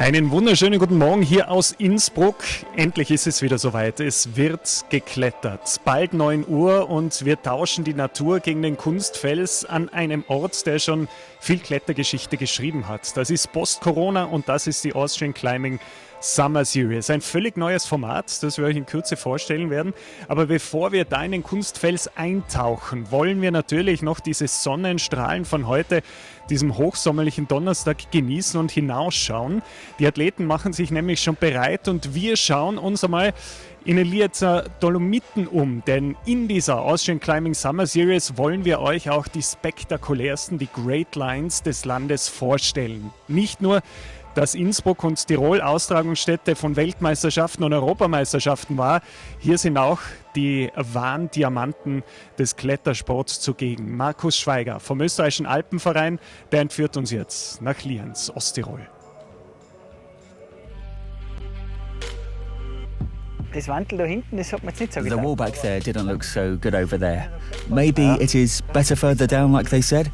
Einen wunderschönen guten Morgen hier aus Innsbruck. Endlich ist es wieder soweit. Es wird geklettert. Bald 9 Uhr und wir tauschen die Natur gegen den Kunstfels an einem Ort, der schon viel Klettergeschichte geschrieben hat. Das ist Post-Corona und das ist die Austrian Climbing Summer Series. Ein völlig neues Format, das wir euch in Kürze vorstellen werden. Aber bevor wir da in den Kunstfels eintauchen, wollen wir natürlich noch diese Sonnenstrahlen von heute, diesem hochsommerlichen Donnerstag, genießen und hinausschauen. Die Athleten machen sich nämlich schon bereit und wir schauen uns einmal in den Liezer Dolomiten um, denn in dieser Austrian Climbing Summer Series wollen wir euch auch die spektakulärsten, die Great Lines des Landes vorstellen. Nicht nur, dass Innsbruck und Tirol Austragungsstätte von Weltmeisterschaften und Europameisterschaften war. Hier sind auch die wahren Diamanten des Klettersports zugegen. Markus Schweiger vom österreichischen Alpenverein, der entführt uns jetzt nach Lienz, Osttirol. Das Wandel da hinten, das hat mir jetzt nicht so The gedacht. wall back there didn't look so good over there. Maybe it is better further down, like they said.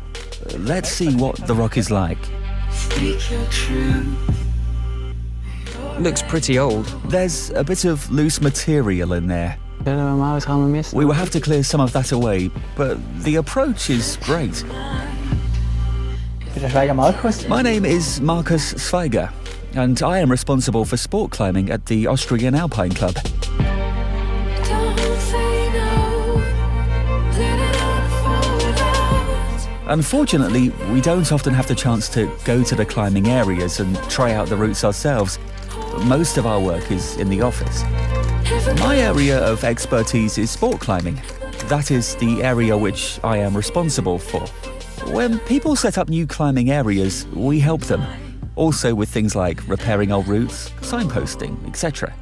Let's see what the rock is like. Looks pretty old. There's a bit of loose material in there. We will have to clear some of that away, but the approach is great. Bitte Schweiger Markus. My name is Markus Schweiger, and I am responsible for sport climbing at the Austrian Alpine Club. Unfortunately, we don't often have the chance to go to the climbing areas and try out the routes ourselves. Most of our work is in the office. My area of expertise is sport climbing. That is the area which I am responsible for. When people set up new climbing areas, we help them. Also with things like repairing old routes, signposting, etc.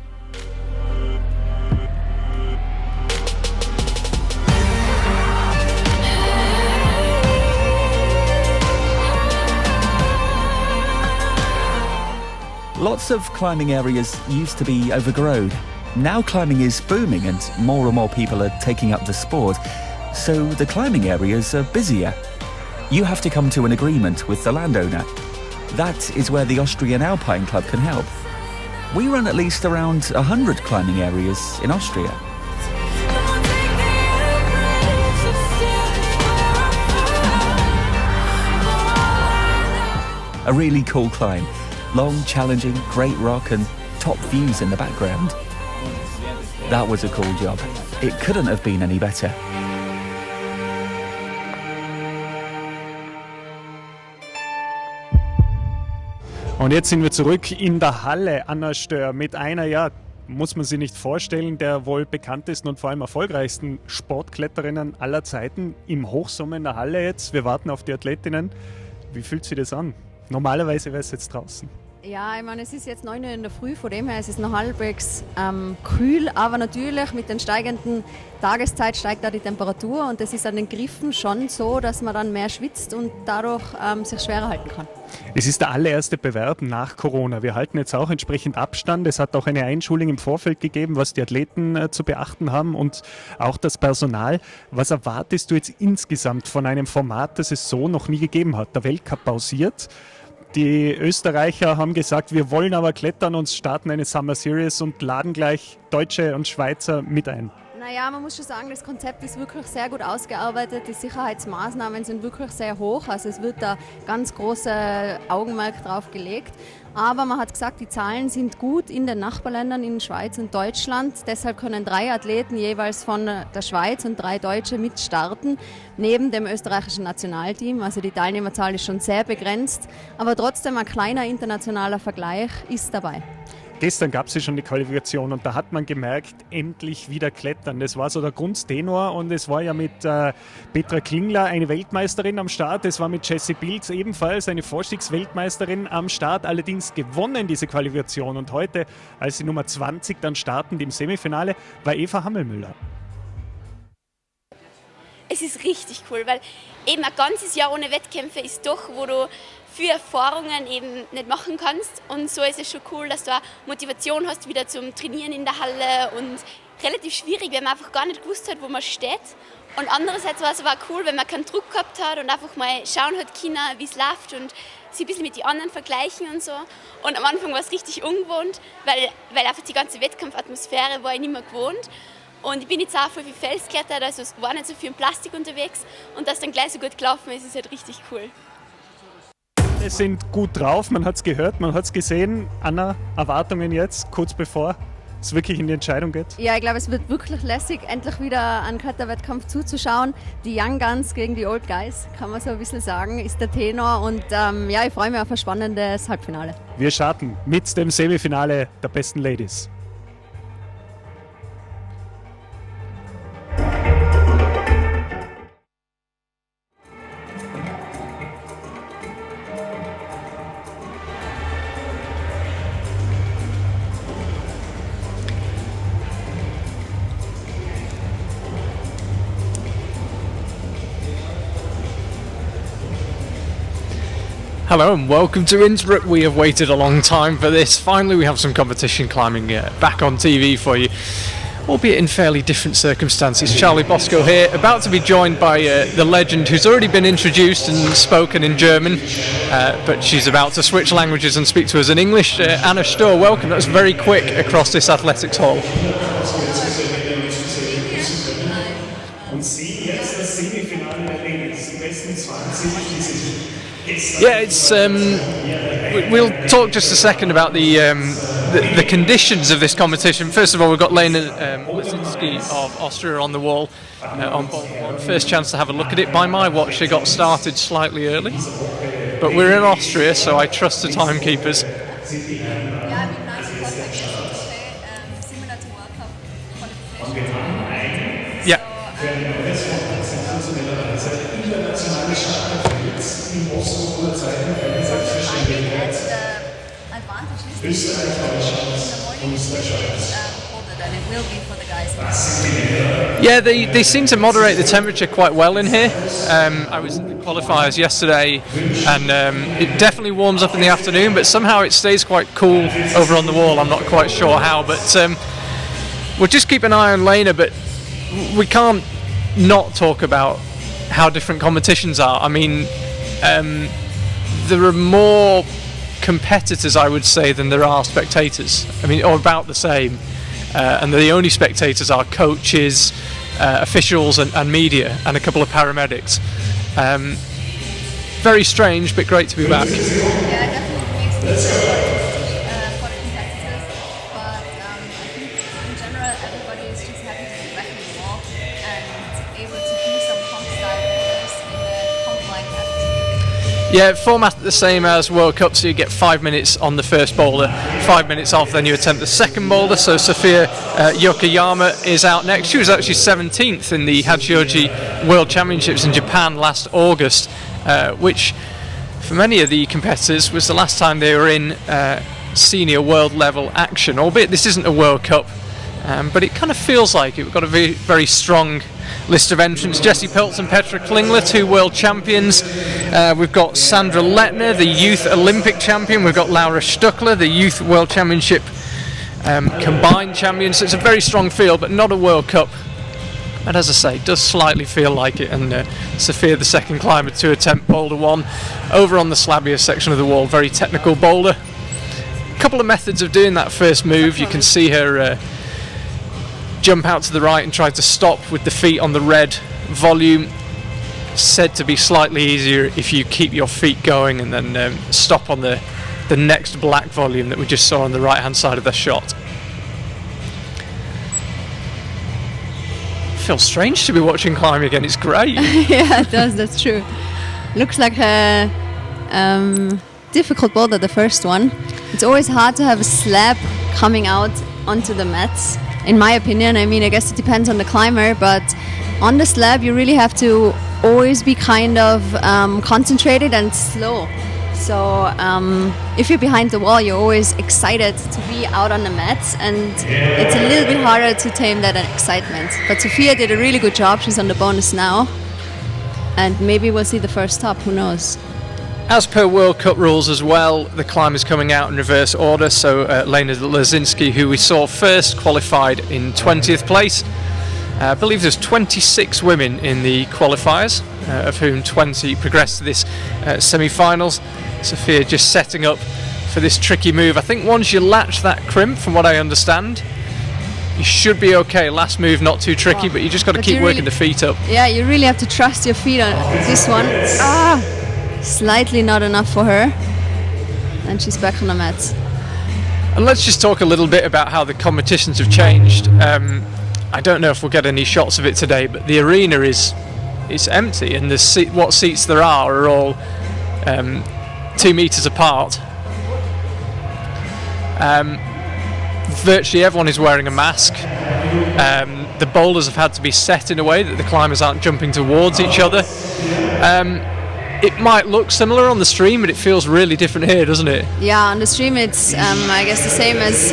Lots of climbing areas used to be overgrown. Now climbing is booming and more people are taking up the sport, so the climbing areas are busier. You have to come to an agreement with the landowner. That is where the Austrian Alpine Club can help. We run at least around 100 climbing areas in Austria. A really cool climb. Long, challenging, great rock and top views in the background. That was a cool job. It couldn't have been any better. Und jetzt sind wir zurück in der Halle Anna Stör mit einer, ja, muss man sich nicht vorstellen, der wohl bekanntesten und vor allem erfolgreichsten Sportkletterinnen aller Zeiten im Hochsommer in der Halle jetzt. Wir warten auf die Athletinnen. Wie fühlt sich das an? Normalerweise wäre es jetzt draußen. Ja, ich meine, es ist jetzt 9 Uhr in der Früh, von dem her ist es noch halbwegs kühl, aber natürlich mit der steigenden Tageszeit steigt da die Temperatur und es ist an den Griffen schon so, dass man dann mehr schwitzt und dadurch sich schwerer halten kann. Es ist der allererste Bewerb nach Corona. Wir halten jetzt auch entsprechend Abstand. Es hat auch eine Einschulung im Vorfeld gegeben, was die Athleten zu beachten haben und auch das Personal. Was erwartest du jetzt insgesamt von einem Format, das es so noch nie gegeben hat? Der Weltcup pausiert. Die Österreicher haben gesagt, wir wollen aber klettern und starten eine Summer Series und laden gleich Deutsche und Schweizer mit ein. Naja, man muss schon sagen, das Konzept ist wirklich sehr gut ausgearbeitet. Die Sicherheitsmaßnahmen sind wirklich sehr hoch. Also es wird da ganz große Augenmerk drauf gelegt. Aber man hat gesagt, die Zahlen sind gut in den Nachbarländern, in Schweiz und Deutschland. Deshalb können 3 Athleten jeweils von der Schweiz und 3 Deutsche mitstarten, neben dem österreichischen Nationalteam. Also die Teilnehmerzahl ist schon sehr begrenzt. Aber trotzdem ein kleiner internationaler Vergleich ist dabei. Gestern gab es ja schon die Qualifikation und da hat man gemerkt, endlich wieder klettern. Das war so der Grundtenor und es war ja mit Petra Klingler eine Weltmeisterin am Start. Es war mit Jessie Bilz ebenfalls eine Vorstiegsweltmeisterin am Start, allerdings gewonnen diese Qualifikation. Und heute, als die Nummer 20 dann startend im Semifinale, war Eva Hammelmüller. Es ist richtig cool, weil eben ein ganzes Jahr ohne Wettkämpfe ist doch, wo du viele Erfahrungen eben nicht machen kannst. Und so ist es schon cool, dass du auch Motivation hast, wieder zum Trainieren in der Halle. Und relativ schwierig, weil man einfach gar nicht gewusst hat, wo man steht. Und andererseits war es aber auch cool, wenn man keinen Druck gehabt hat und einfach mal schauen hat können, wie es läuft. Und sich ein bisschen mit den anderen vergleichen und so. Und am Anfang war es richtig ungewohnt, weil einfach die ganze Wettkampfatmosphäre war ich nicht mehr gewohnt. Und ich bin jetzt auch voll viel Fels geklettert, also es war nicht so viel Plastik unterwegs. Und dass dann gleich so gut gelaufen ist, ist halt richtig cool. Wir sind gut drauf, man hat es gehört, man hat es gesehen. Anna, Erwartungen jetzt, kurz bevor es wirklich in die Entscheidung geht? Ja, ich glaube, es wird wirklich lässig, endlich wieder einen Kletterwettkampf zuzuschauen. Die Young Guns gegen die Old Guys, kann man so ein bisschen sagen, ist der Tenor. Und ja, ich freue mich auf ein spannendes Halbfinale. Wir starten mit dem Semifinale der besten Ladies. Hello and welcome to Innsbruck. We have waited a long time for this. Finally we have some competition climbing back on TV for you, albeit in fairly different circumstances. Charlie Bosco here, about to be joined by the legend who's already been introduced and spoken in German, but she's about to switch languages and speak to us in English. Anna Sturr, welcome. That was very quick across this athletics hall. Und Sie jetzt das Semifinale der Ladies, die besten 20, die sind. Yeah, it's. We'll talk just a second about the conditions of this competition. First of all, we've got Lena Lesinski of Austria on the wall on Boulderevent. First chance to have a look at it. By my watch, she got started slightly early, but we're in Austria, so I trust the timekeepers. Yeah. Yeah, they seem to moderate the temperature quite well in here. I was in the qualifiers yesterday, and it definitely warms up in the afternoon, but somehow it stays quite cool over on the wall. I'm not quite sure how, but we'll just keep an eye on Lena, but we can't not talk about how different competitions are. I mean, there are more competitors, I would say, than there are spectators. I mean, or about the same. And the only spectators are coaches, officials and media, and a couple of paramedics. Very strange, but great to be back. Yeah, definitely makes for the competitors, but I think in general everybody is just happy to be back in the wall and able to do some comp style boulders in a comp-like atmosphere. Yeah, format the same as World Cup, so you get 5 minutes on the first boulder, 5 minutes off, then you attempt the second boulder. So Sofia Yokoyama is out next. She was actually 17th in the Hachioji World Championships in Japan last August, which for many of the competitors was the last time they were in senior world level action, albeit this isn't a World Cup, but it kind of feels like it. We've got a very, very strong list of entrants. Jessie Pilz and Petra Klingler, 2 world champions. We've got Sandra Lettner, the youth Olympic champion. We've got Laura Stuckler, the youth world championship combined champion. So it's a very strong field, but not a World Cup. And as I say, it does slightly feel like it. And Sophia, the second climber to attempt boulder 1 over on the slabbier section of the wall. Very technical boulder. A couple of methods of doing that first move. You can see her jump out to the right and try to stop with the feet on the red volume. Said to be slightly easier if you keep your feet going and then stop on the next black volume that we just saw on the right hand side of the shot. Feels strange to be watching climbing again. It's great. Yeah, it does, that's true. Looks like a difficult boulder, the first one. It's always hard to have a slab coming out onto the mats, in my opinion. I mean, I guess it depends on the climber, but on the slab you really have to always be kind of concentrated and slow. So if you're behind the wall, you're always excited to be out on the mats, and it's a little bit harder to tame that excitement. But Sophia did a really good job. She's on the bonus now, and maybe we'll see the first top, who knows. As per World Cup rules as well, the climbers coming out in reverse order. So Lena Lesinski, who we saw first, qualified in 20th place. I believe there's 26 women in the qualifiers, of whom 20 progressed to this semi-finals. Sophia just setting up for this tricky move. I think once you latch that crimp, from what I understand, you should be okay. Last move not too tricky, but you just got to keep working the feet up. Yeah, you really have to trust your feet on this one. Slightly not enough for her. And she's back on the mats. And let's just talk a little bit about how the competitions have changed. I don't know if we'll get any shots of it today, but the arena is empty, and what seats there are all 2 meters apart. Virtually everyone is wearing a mask. The boulders have had to be set in a way that the climbers aren't jumping towards each other. It might look similar on the stream, but it feels really different here, doesn't it? Yeah, on the stream it's I guess the same as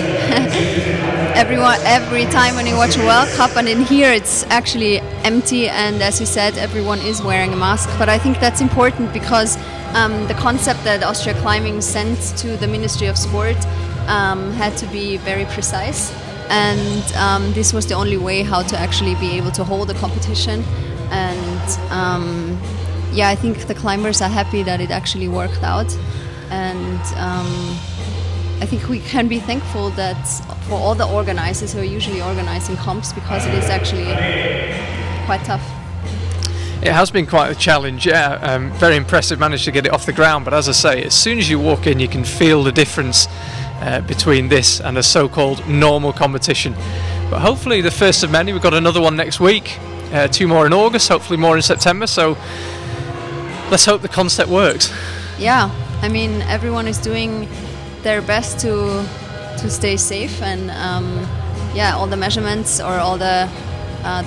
every time when you watch a World Cup, and in here it's actually empty, and as you said, everyone is wearing a mask. But I think that's important because the concept that Austria Climbing sent to the Ministry of Sport had to be very precise, and this was the only way how to actually be able to hold a competition. And yeah, I think the climbers are happy that it actually worked out, and I think we can be thankful that for all the organizers who are usually organizing comps, because it is actually quite tough. It has been quite a challenge, yeah. Very impressive, managed to get it off the ground, but as I say, as soon as you walk in, you can feel the difference between this and a so-called normal competition. But hopefully the first of many. We've got another one next week, 2 more in August, hopefully more in September, so let's hope the concept works. Yeah, I mean, everyone is doing their best to stay safe, and yeah, all the measurements or all the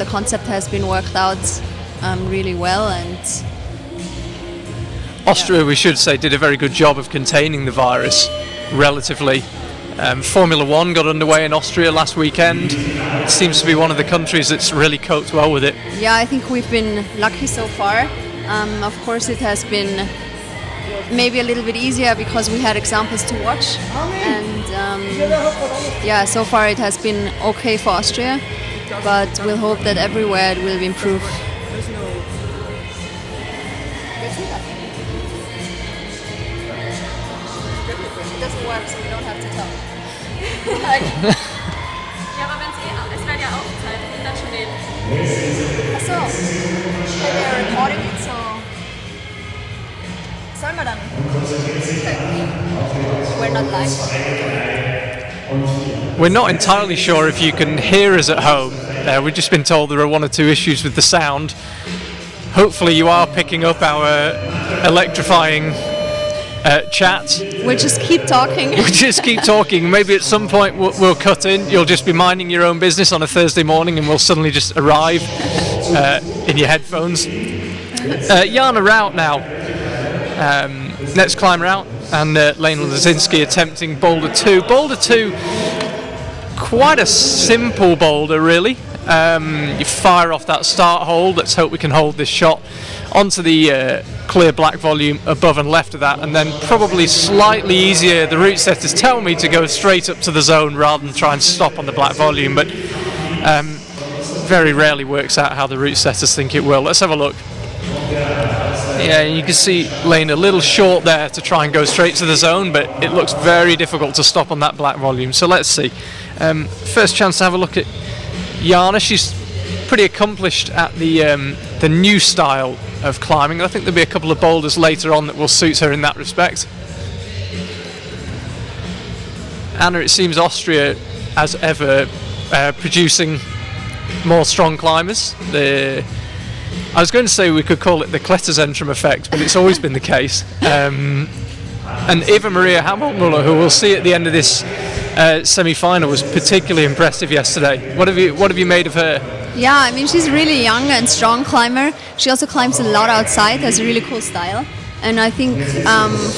concept has been worked out really well. And Austria, we should say, did a very good job of containing the virus relatively. Formula One got underway in Austria last weekend. It seems to be one of the countries that's really coped well with it. Yeah, I think we've been lucky so far. Of course, it has been maybe a little bit easier because we had examples to watch, and yeah, so far it has been okay for Austria, but we'll hope that everywhere it will improve. It doesn't work, so we don't have to talk. Ja, aber es werden ja aufgezeichnet, sind das schon den. Achso, we're recording it, so. Sollen wir dann? We're not live. We're not entirely sure if you can hear us at home. We've just been told there are 1 or 2 issues with the sound. Hopefully you are picking up our electrifying chat. We'll just keep talking. We'll just keep talking. Maybe at some point we'll cut in. You'll just be minding your own business on a Thursday morning, and we'll suddenly just arrive in your headphones. Jana Rout now. Next climber out, and Lena Lazinski attempting boulder 2. Boulder 2, quite a simple boulder really. You fire off that start hold. Let's hope we can hold this shot onto the clear black volume above and left of that, and then probably slightly easier, the route setters tell me, to go straight up to the zone rather than try and stop on the black volume, but very rarely works out how the route setters think it will. Let's have a look. Yeah, you can see Lane a little short there to try and go straight to the zone, but it looks very difficult to stop on that black volume. So let's see. First chance to have a look at Jana. She's pretty accomplished at the new style of climbing. I think there'll be a couple of boulders later on that will suit her in that respect. Anna, it seems Austria, as ever, producing more strong climbers. I was going to say we could call it the Kletterzentrum effect, but it's always been the case. And Eva Maria Hammelmuller, who we'll see at the end of this semi-final, was particularly impressive yesterday. What have you made of her? Yeah, I mean, she's a really young and strong climber. She also climbs a lot outside, has a really cool style. And I think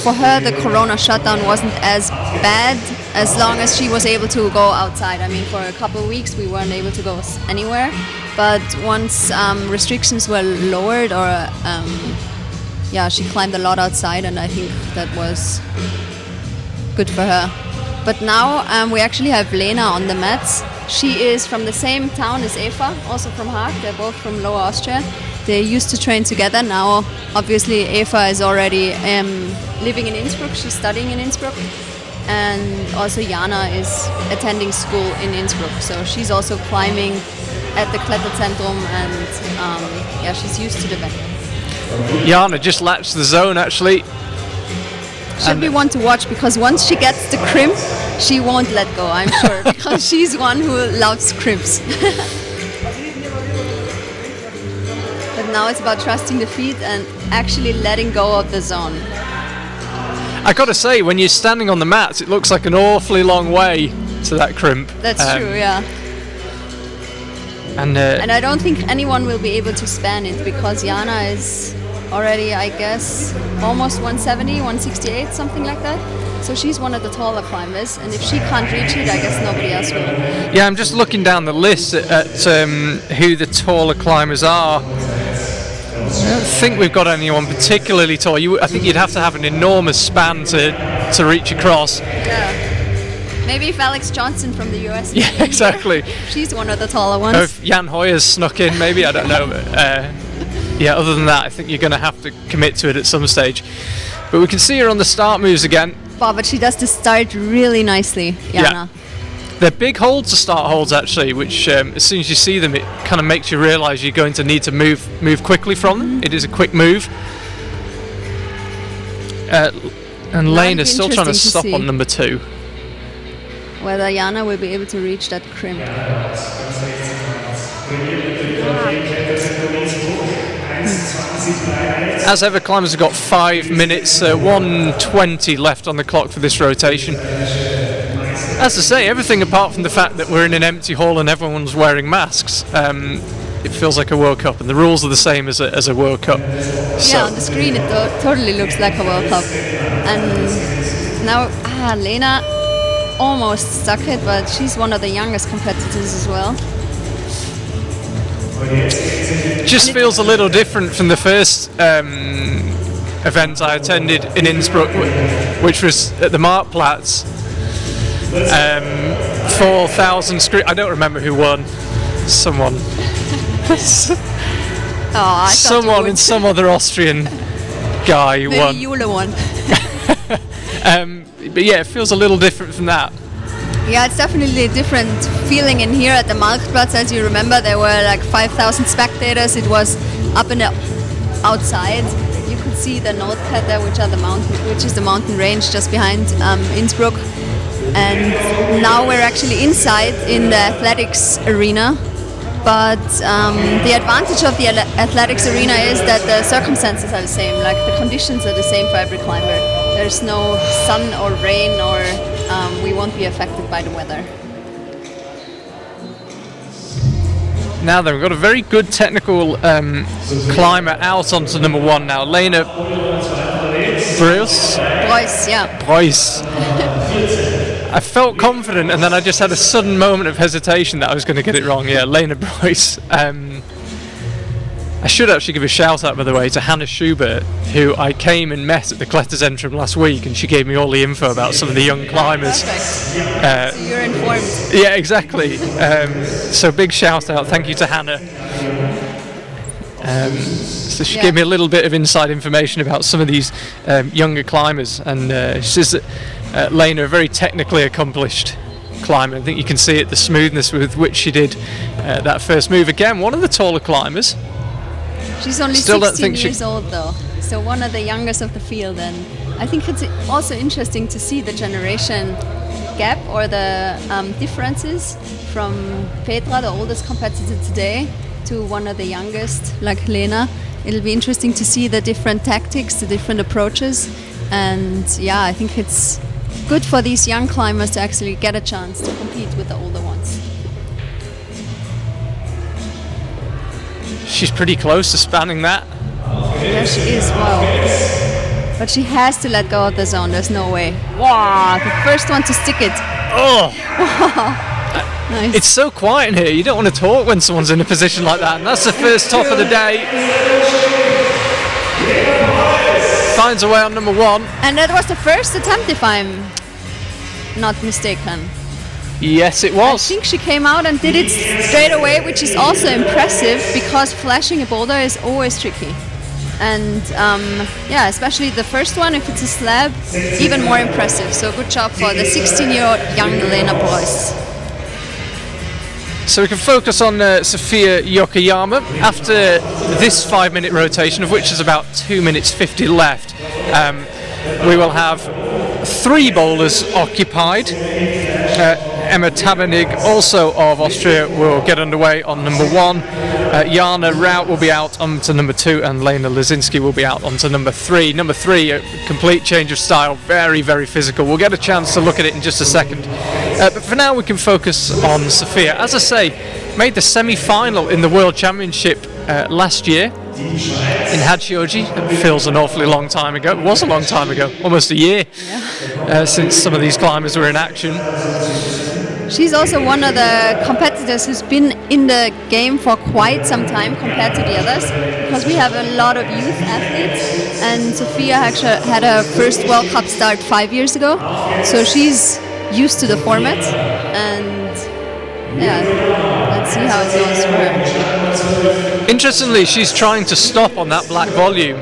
for her the corona shutdown wasn't as bad as long as she was able to go outside. I mean, for a couple of weeks we weren't able to go anywhere. But once restrictions were lowered, or yeah, she climbed a lot outside, and I think that was good for her. But now we actually have Lena on the mats, She is from the same town as Eva, also from Haag. They're both from Lower Austria. They used to train together. Now, obviously, Eva is already living in Innsbruck. She's studying in Innsbruck. And also Jana is attending school in Innsbruck. So she's also climbing at the Kletterzentrum, and she's used to the venue. Jana just latched the zone, actually. Should be one to watch, because once she gets the crimp, she won't let go, I'm sure, because she's one who loves crimps. But now it's about trusting the feet and actually letting go of the zone. I gotta say, when you're standing on the mats, it looks like an awfully long way to that crimp. That's true, yeah. And I don't think anyone will be able to span it, because Jana is already, I guess, almost 170, 168, something like that. So she's one of the taller climbers, and if she can't reach it, I guess nobody else will. Yeah, I'm just looking down the list at who the taller climbers are. I don't think we've got anyone particularly tall. I think you'd have to have an enormous span to reach across. Yeah. Maybe if Alex Johnson from the US. Yeah, exactly. She's one of the taller ones. Or if Jan Hoyer's snuck in, maybe, I don't know. But, yeah, other than that, I think you're going to have to commit to it at some stage. But we can see her on the start moves again. Wow, but she does the start really nicely, Jana. Yeah. They're big holds to start holds, actually, which as soon as you see them, it kind of makes you realise you're going to need to move quickly from them. It is a quick move. And Lane is still trying to stop on number 2. Whether Jana will be able to reach that crimp. As ever, climbers have got 5 minutes, 1:20 left on the clock for this rotation. As I say, everything apart from the fact that we're in an empty hall and everyone's wearing masks, it feels like a World Cup, and the rules are the same as a World Cup. Yeah, on the screen it totally looks like a World Cup. And now Lena almost stuck it, but she's one of the youngest competitors as well. Just feels a little different from the first event I attended in Innsbruck, which was at the Marktplatz. 4,000 screen. I don't remember who won. Someone. Someone in some other Austrian guy won. Maybe Jule won. But yeah, it feels a little different from that. Yeah, it's definitely a different feeling in here at the Marktplatz. As you remember, there were like 5,000 spectators. It was up in the outside. You could see the Nordkette, which is the mountain range just behind Innsbruck. And now we're actually inside in the athletics arena. But the advantage of the athletics arena is that the circumstances are the same. Like the conditions are the same for every climber. There's no sun or rain, or we won't be affected by the weather. Now then, we've got a very good technical climber out onto number 1 now. Lena Preuss, yeah. Preuss. I felt confident, and then I just had a sudden moment of hesitation that I was going to get it wrong. Yeah, Lena Preuss. I should actually give a shout out, by the way, to Hannah Schubert, who I came and met at the Kletterzentrum last week, and she gave me all the info about some of the young climbers. Perfect. So you're informed. Yeah, exactly. So big shout out, thank you to Hannah. So she gave me a little bit of inside information about some of these younger climbers, and she says that Lena, a very technically accomplished climber. I think you can see it, the smoothness with which she did that first move. Again, one of the taller climbers. She's only 16 years old though, so one of the youngest of the field, and I think it's also interesting to see the generation gap or the differences from Petra, the oldest competitor today, to one of the youngest, like Lena. It'll be interesting to see the different tactics, the different approaches, and yeah, I think it's good for these young climbers to actually get a chance to compete with the older ones. She's pretty close to spanning that. Yeah, she is, wow. But she has to let go of the zone, there's no way. Wow, the first one to stick it. Oh! Nice. It's so quiet in here, you don't want to talk when someone's in a position like that, and that's the first top of the day. Finds a way on number 1. And that was the first attempt, if I'm not mistaken. Yes, it I was. think she came out and did it straight away, which is also impressive because flashing a boulder is always tricky. And yeah, especially the first one, if it's a slab, even more impressive. So good job for the 16-year-old young Lena Preuss. So we can focus on Sofia Yokoyama. After this 5-minute rotation, of which is about 2 minutes 50 left, we will have 3 boulders occupied. Emma Tabernig, also of Austria, will get underway on number 1. Jana Raut will be out onto number 2, and Lena Lazinski will be out onto number 3. Number 3, a complete change of style, very, very physical. We'll get a chance to look at it in just a second. But for now, we can focus on Sofia. As I say, made the semi-final in the World Championship last year in Hachioji. It feels an awfully long time ago. It was a long time ago, almost a year since some of these climbers were in action. She's also one of the competitors who's been in the game for quite some time compared to the others, because we have a lot of youth athletes, and Sofia actually had her first World Cup start 5 years ago, so she's used to the format, and yeah, let's see how it goes for her. Interestingly, she's trying to stop on that black volume.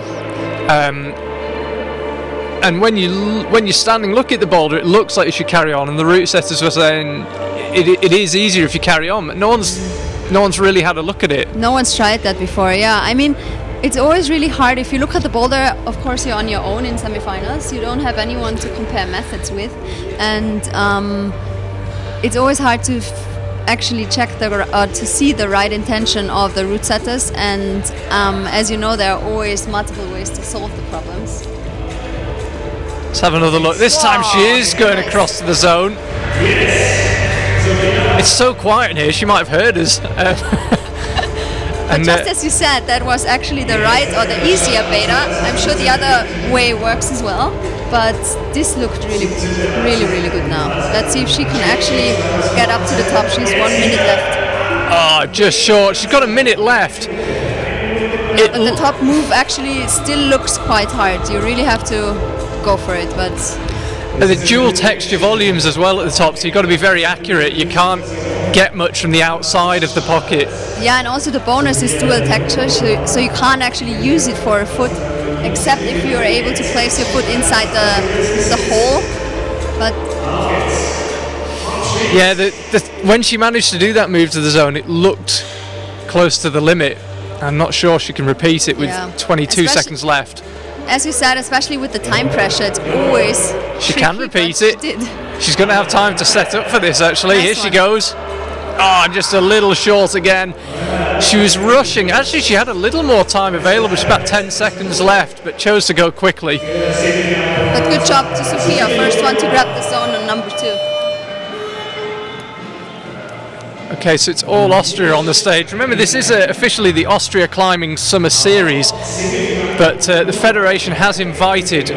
And when you're standing, look at the boulder, it looks like you should carry on, and the route setters were saying it is easier if you carry on, but no one's really had a look at it. No one's tried that before, yeah. I mean, it's always really hard. If you look at the boulder, of course you're on your own in semifinals, you don't have anyone to compare methods with, and it's always hard to actually check to see the right intention of the route setters, and as you know, there are always multiple ways to solve the problems. Let's have another look. This time she is going across to the zone. It's so quiet in here, she might have heard us. But just as you said, that was actually the right or the easier beta. I'm sure the other way works as well, but this looked really, really, really good now. Let's see if she can actually get up to the top. She's 1 minute left. Oh, just short. She's got a minute left. But the top move actually still looks quite hard. You really have to go for it, but the dual texture volumes as well at the top, so you've got to be very accurate. You can't get much from the outside of the pocket. Yeah, and also the bonus is dual texture, so you can't actually use it for a foot, except if you are able to place your foot inside the hole. But yeah, when she managed to do that move to the zone, it looked close to the limit. I'm not sure she can repeat it with 22 seconds left. As you said, especially with the time pressure, it's always She tricky, can repeat but it. She did. She's going to have time to set up for this, actually. Nice Here she one. goes. Oh, just a little short again. She was rushing. Actually, she had a little more time available. She's about 10 seconds left, but chose to go quickly. But good job to Sofia. First one to grab the zone on number 2. Okay, so it's all Austria on the stage. Remember, this is officially the Austria Climbing Summer Series, but the Federation has invited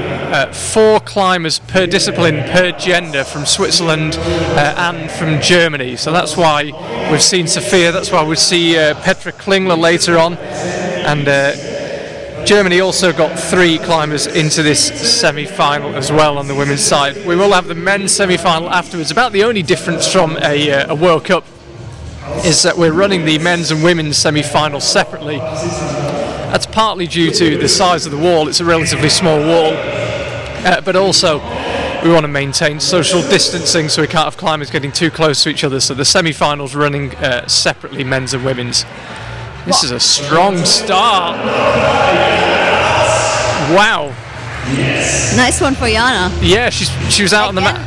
4 climbers per discipline, per gender, from Switzerland and from Germany. So that's why we've seen Sofia, that's why we'll see Petra Klingler later on. And Germany also got 3 climbers into this semi-final as well on the women's side. We will have the men's semi-final afterwards. About the only difference from a World Cup is that we're running the men's and women's semi-finals separately. That's partly due to the size of the wall. It's a relatively small wall, but also we want to maintain social distancing, so we can't have climbers getting too close to each other. So the semi-finals running separately, men's and women's. This is a strong start. Wow. Nice one for Jana. Yeah, she was out on the mat.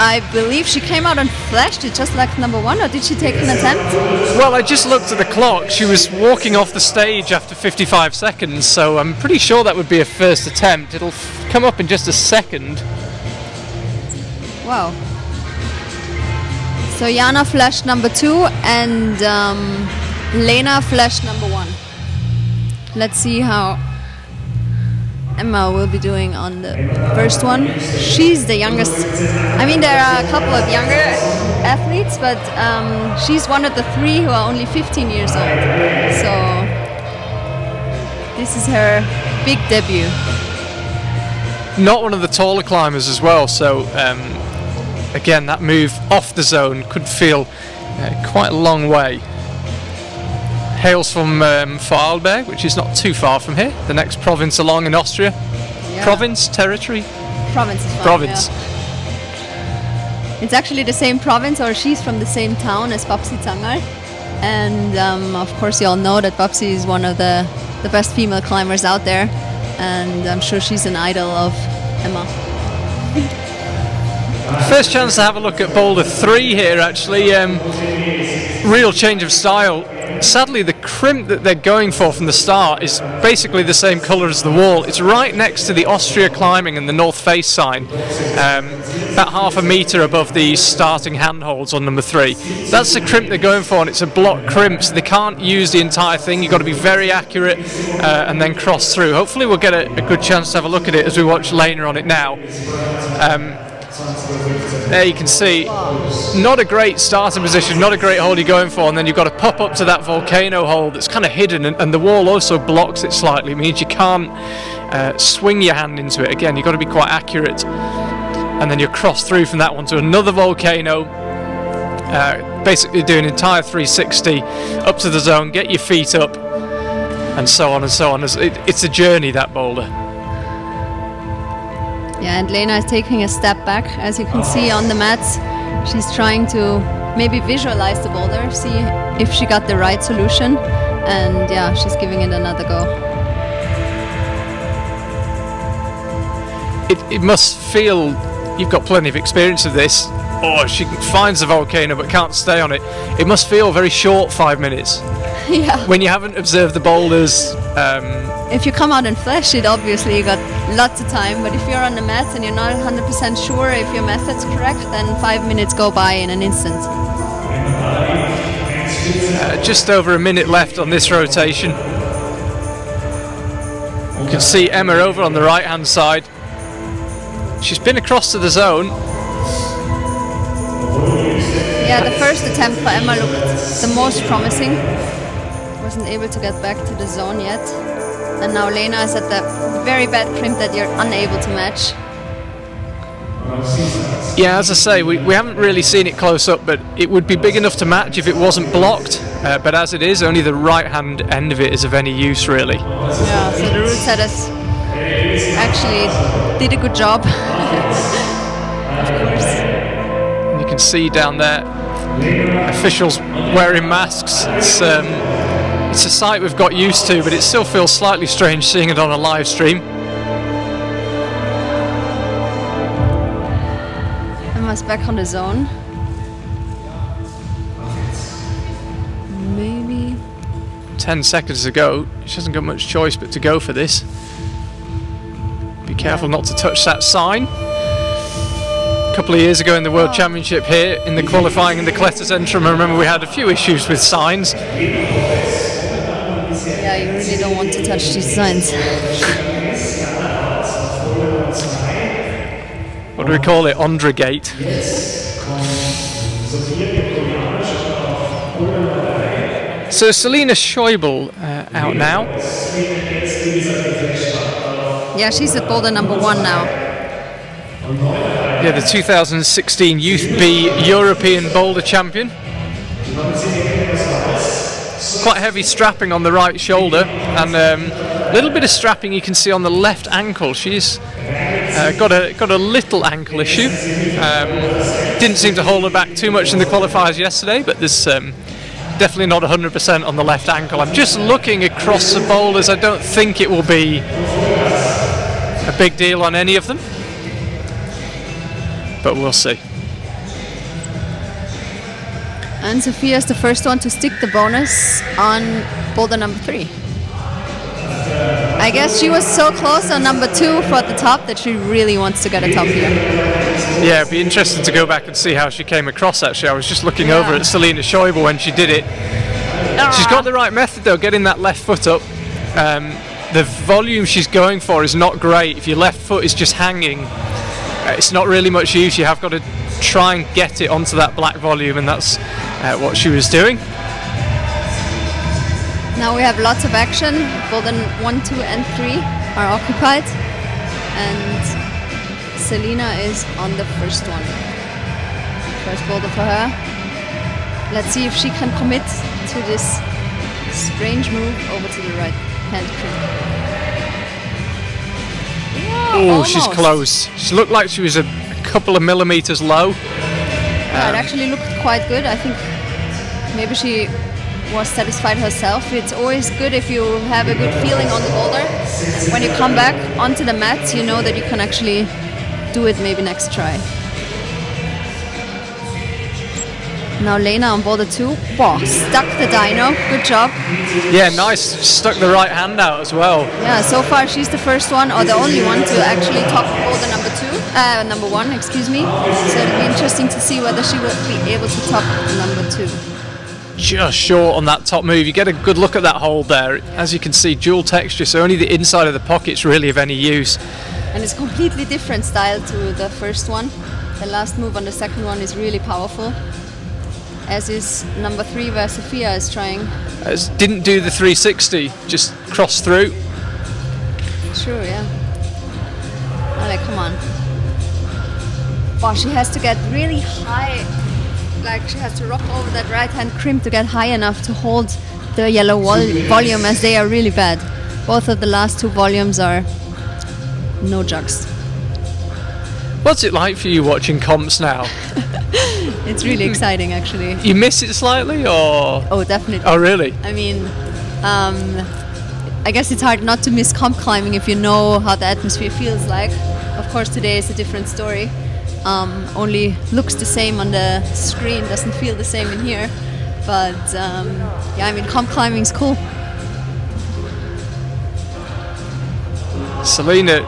I believe she came out and flashed it just like number 1, or did she take an attempt? Well, I just looked at the clock. She was walking off the stage after 55 seconds, so I'm pretty sure that would be a first attempt. It'll come up in just a second. Wow. So Jana flashed number 2 and Lena flashed number 1. Let's see how Emma will be doing on the first one. She's the youngest. I mean, there are a couple of younger athletes, but she's one of the 3 who are only 15 years old. So this is her big debut. Not one of the taller climbers as well, so again, that move off the zone could feel quite a long way. Hails from Vorarlberg, which is not too far from here, the next province along in Austria. Yeah. Province, territory? Province is fine. Province. Yeah. It's actually the same province, or she's from the same town as Babsi Zangal. And of course you all know that Babsi is one of the best female climbers out there, and I'm sure she's an idol of Emma. First chance to have a look at Boulder 3 here actually. Real change of style. Sadly, the crimp that they're going for from the start is basically the same colour as the wall. It's right next to the Austria Climbing and the North Face sign, about half a metre above the starting handholds on number 3. That's the crimp they're going for, and it's a block crimp, so they can't use the entire thing. You've got to be very accurate and then cross through. Hopefully we'll get a good chance to have a look at it as we watch Lena on it now. There you can see, not a great starting position, not a great hold you're going for, and then you've got to pop up to that volcano hold that's kind of hidden, and the wall also blocks it slightly. It means you can't swing your hand into it. Again, you've got to be quite accurate, and then you cross through from that one to another volcano, basically do an entire 360 up to the zone, get your feet up, and so on and so on. It's a journey, that boulder. Yeah, and Lena is taking a step back, as you can see on the mats. She's trying to maybe visualize the boulder, see if she got the right solution, and yeah, she's giving it another go. It must feel, you've got plenty of experience of this, she finds the volcano but can't stay on it. It must feel very short, 5 minutes. Yeah. When you haven't observed the boulders. If you come out and flash it, obviously you got lots of time, but if you're on the mats and you're not 100% sure if your method's correct, then 5 minutes go by in an instant. Just over a minute left on this rotation. You can see Emma over on the right hand side. She's been across to the zone. Yeah, the first attempt for Emma looked the most promising. Wasn't able to get back to the zone yet. And now Lena is at the very bad crimp that you're unable to match. Yeah, as I say, we haven't really seen it close up, but it would be big enough to match if it wasn't blocked. But as it is, only the right hand end of it is of any use, really. Yeah, so the route setters actually did a good job. Of course. And you can see down there, officials wearing masks. It's a sight we've got used to, but it still feels slightly strange seeing it on a live stream. Emma's back on the zone. Maybe 10 seconds to go. She hasn't got much choice but to go for this. Be careful not to touch that sign. A couple of years ago in the World Championship here, in the qualifying in the Kletterzentrum, I remember we had a few issues with signs. Yeah, you really don't want to touch these signs. What do we call it? Ondragate. So Selina Schäuble out now. Yeah, she's at boulder number 1 now. Yeah, the 2016 Youth B European Boulder Champion. Quite heavy strapping on the right shoulder, and a little bit of strapping you can see on the left ankle. She's got a little ankle issue. Didn't seem to hold her back too much in the qualifiers yesterday, but there's definitely not 100% on the left ankle. I'm just looking across the boulders. I don't think it will be a big deal on any of them, but we'll see. And Sophia is the first one to stick the bonus on boulder number 3. I guess she was so close on number 2 for the top that she really wants to get a top here. Yeah, it'd be interesting to go back and see how she came across actually. I was just looking over at Selina Schäuble when she did it. She's got the right method though, getting that left foot up. The volume she's going for is not great. If your left foot is just hanging, it's not really much use. You have got to try and get it onto that black volume, and that's what she was doing. Now we have lots of action. Boulder 1, 2 and 3 are occupied, and Selina is on the first one. First boulder for her. Let's see if she can commit to this strange move over to the right hand crimp. Oh, she's close. She looked like she was a couple of millimeters low. Yeah, it actually looked quite good. I think maybe she was satisfied herself. It's always good if you have a good feeling on the boulder. When you come back onto the mats, you know that you can actually do it maybe next try. Now Lena on boulder 2. Wow, stuck the dyno. Good job. Yeah, nice. Stuck the right hand out as well. Yeah, so far she's the first one, or the only one, to actually top boulder number 1, excuse me. So it'll be interesting to see whether she will be able to top number 2. Just short on that top move. You get a good look at that hold there. As you can see, dual texture, so only the inside of the pocket's really of any use. And it's completely different style to the first one. The last move on the second one is really powerful. As is number 3, where Sophia is trying. Didn't do the 360, just crossed through. True, yeah. Ale, come on. Wow, she has to get really high. Like, she has to rock over that right hand crimp to get high enough to hold the yellow volume, as they are really bad. Both of the last 2 volumes are no jugs. What's it like for you watching comps now? It's really exciting, actually. You miss it slightly, or? Oh, definitely. Oh, really? I mean, I guess it's hard not to miss comp climbing if you know how the atmosphere feels like. Of course, today is a different story. Only looks the same on the screen, doesn't feel the same in here. But yeah, I mean, comp climbing is cool. Selena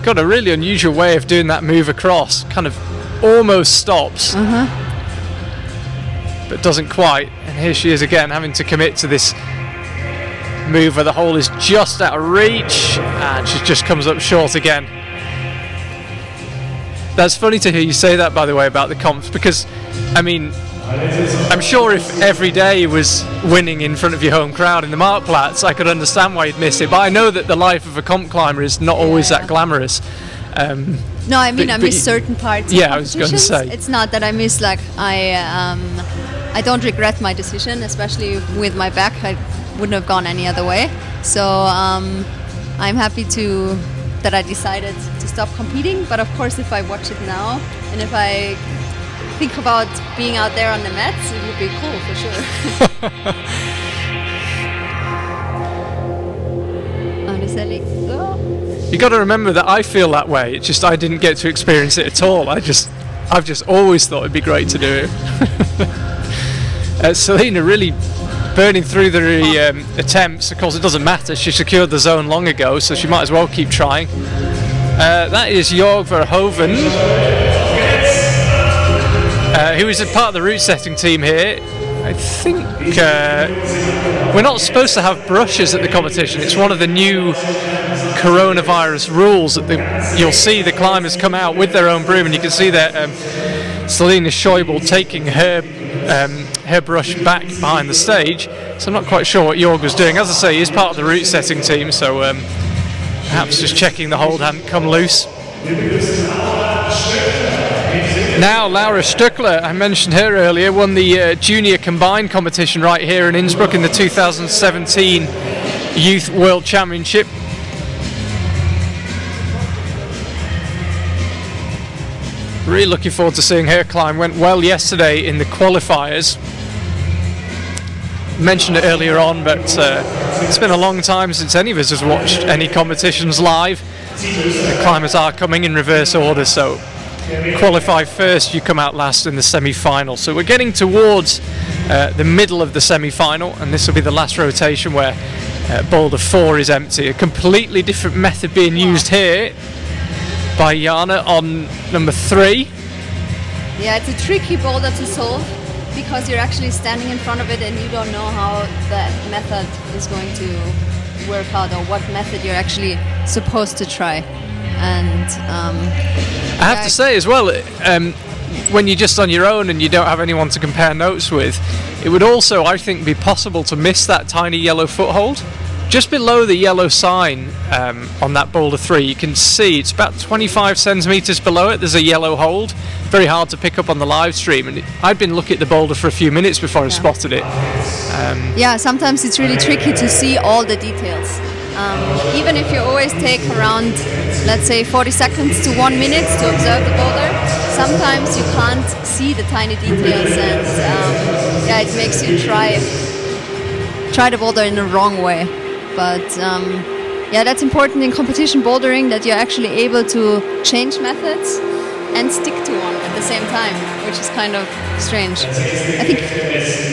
got a really unusual way of doing that move across. Kind of almost stops, but doesn't quite. And here she is again, having to commit to this move where the hole is just out of reach, and she just comes up short again. That's funny to hear you say that, by the way, about the comps, because I mean, I'm sure if every day was winning in front of your home crowd in the Marktplatz, I could understand why you'd miss it. But I know that the life of a comp climber is not always that glamorous. No, I mean, I miss certain parts. Yeah, I was going to say. It's not that I miss, like, I don't regret my decision, especially with my back. I wouldn't have gone any other way. So I'm happy that I decided to stop competing. But of course, if I watch it now, and if I think about being out there on the mats, it would be cool for sure. You got to remember that I feel that way. It's just I didn't get to experience it at all. I've just always thought it'd be great to do it. Selena really burning through the attempts. Of course, it doesn't matter. She secured the zone long ago, so she might as well keep trying. That is Jorg Verhoeven, who is a part of the route setting team here. I think we're not supposed to have brushes at the competition. It's one of the new coronavirus rules that you'll see the climbers come out with their own broom, and you can see that Selena Schäuble taking her brush back behind the stage. So I'm not quite sure what Jorg was doing. As I say, he's part of the route setting team, so perhaps just checking the hold hadn't come loose. Now Laura Stöckler, I mentioned her earlier, won the junior combined competition right here in Innsbruck in the 2017 Youth World Championship. Really looking forward to seeing her climb. Went well yesterday in the qualifiers. Mentioned it earlier on, but it's been a long time since any of us has watched any competitions live. The climbers are coming in reverse order, so qualify first, you come out last in the semi-final. So we're getting towards the middle of the semi-final, and this will be the last rotation where boulder 4 is empty. A completely different method being used here by Jana on number 3. Yeah, it's a tricky boulder to solve because you're actually standing in front of it and you don't know how that method is going to work out, or what method you're actually supposed to try. And I have to say as well, when you're just on your own and you don't have anyone to compare notes with, it would also, I think, be possible to miss that tiny yellow foothold. just below the yellow sign on that boulder 3, you can see it's about 25 centimetres below it. There's a yellow hold, very hard to pick up on the live stream, and I'd been looking at the boulder for a few minutes before I spotted it. Yeah, sometimes it's really tricky to see all the details. Even if you always take around, let's say, 40 seconds to 1 minute to observe the boulder, sometimes you can't see the tiny details, and it makes you try the boulder in the wrong way. But that's important in competition bouldering, that you're actually able to change methods and stick to one at the same time, which is kind of strange. I think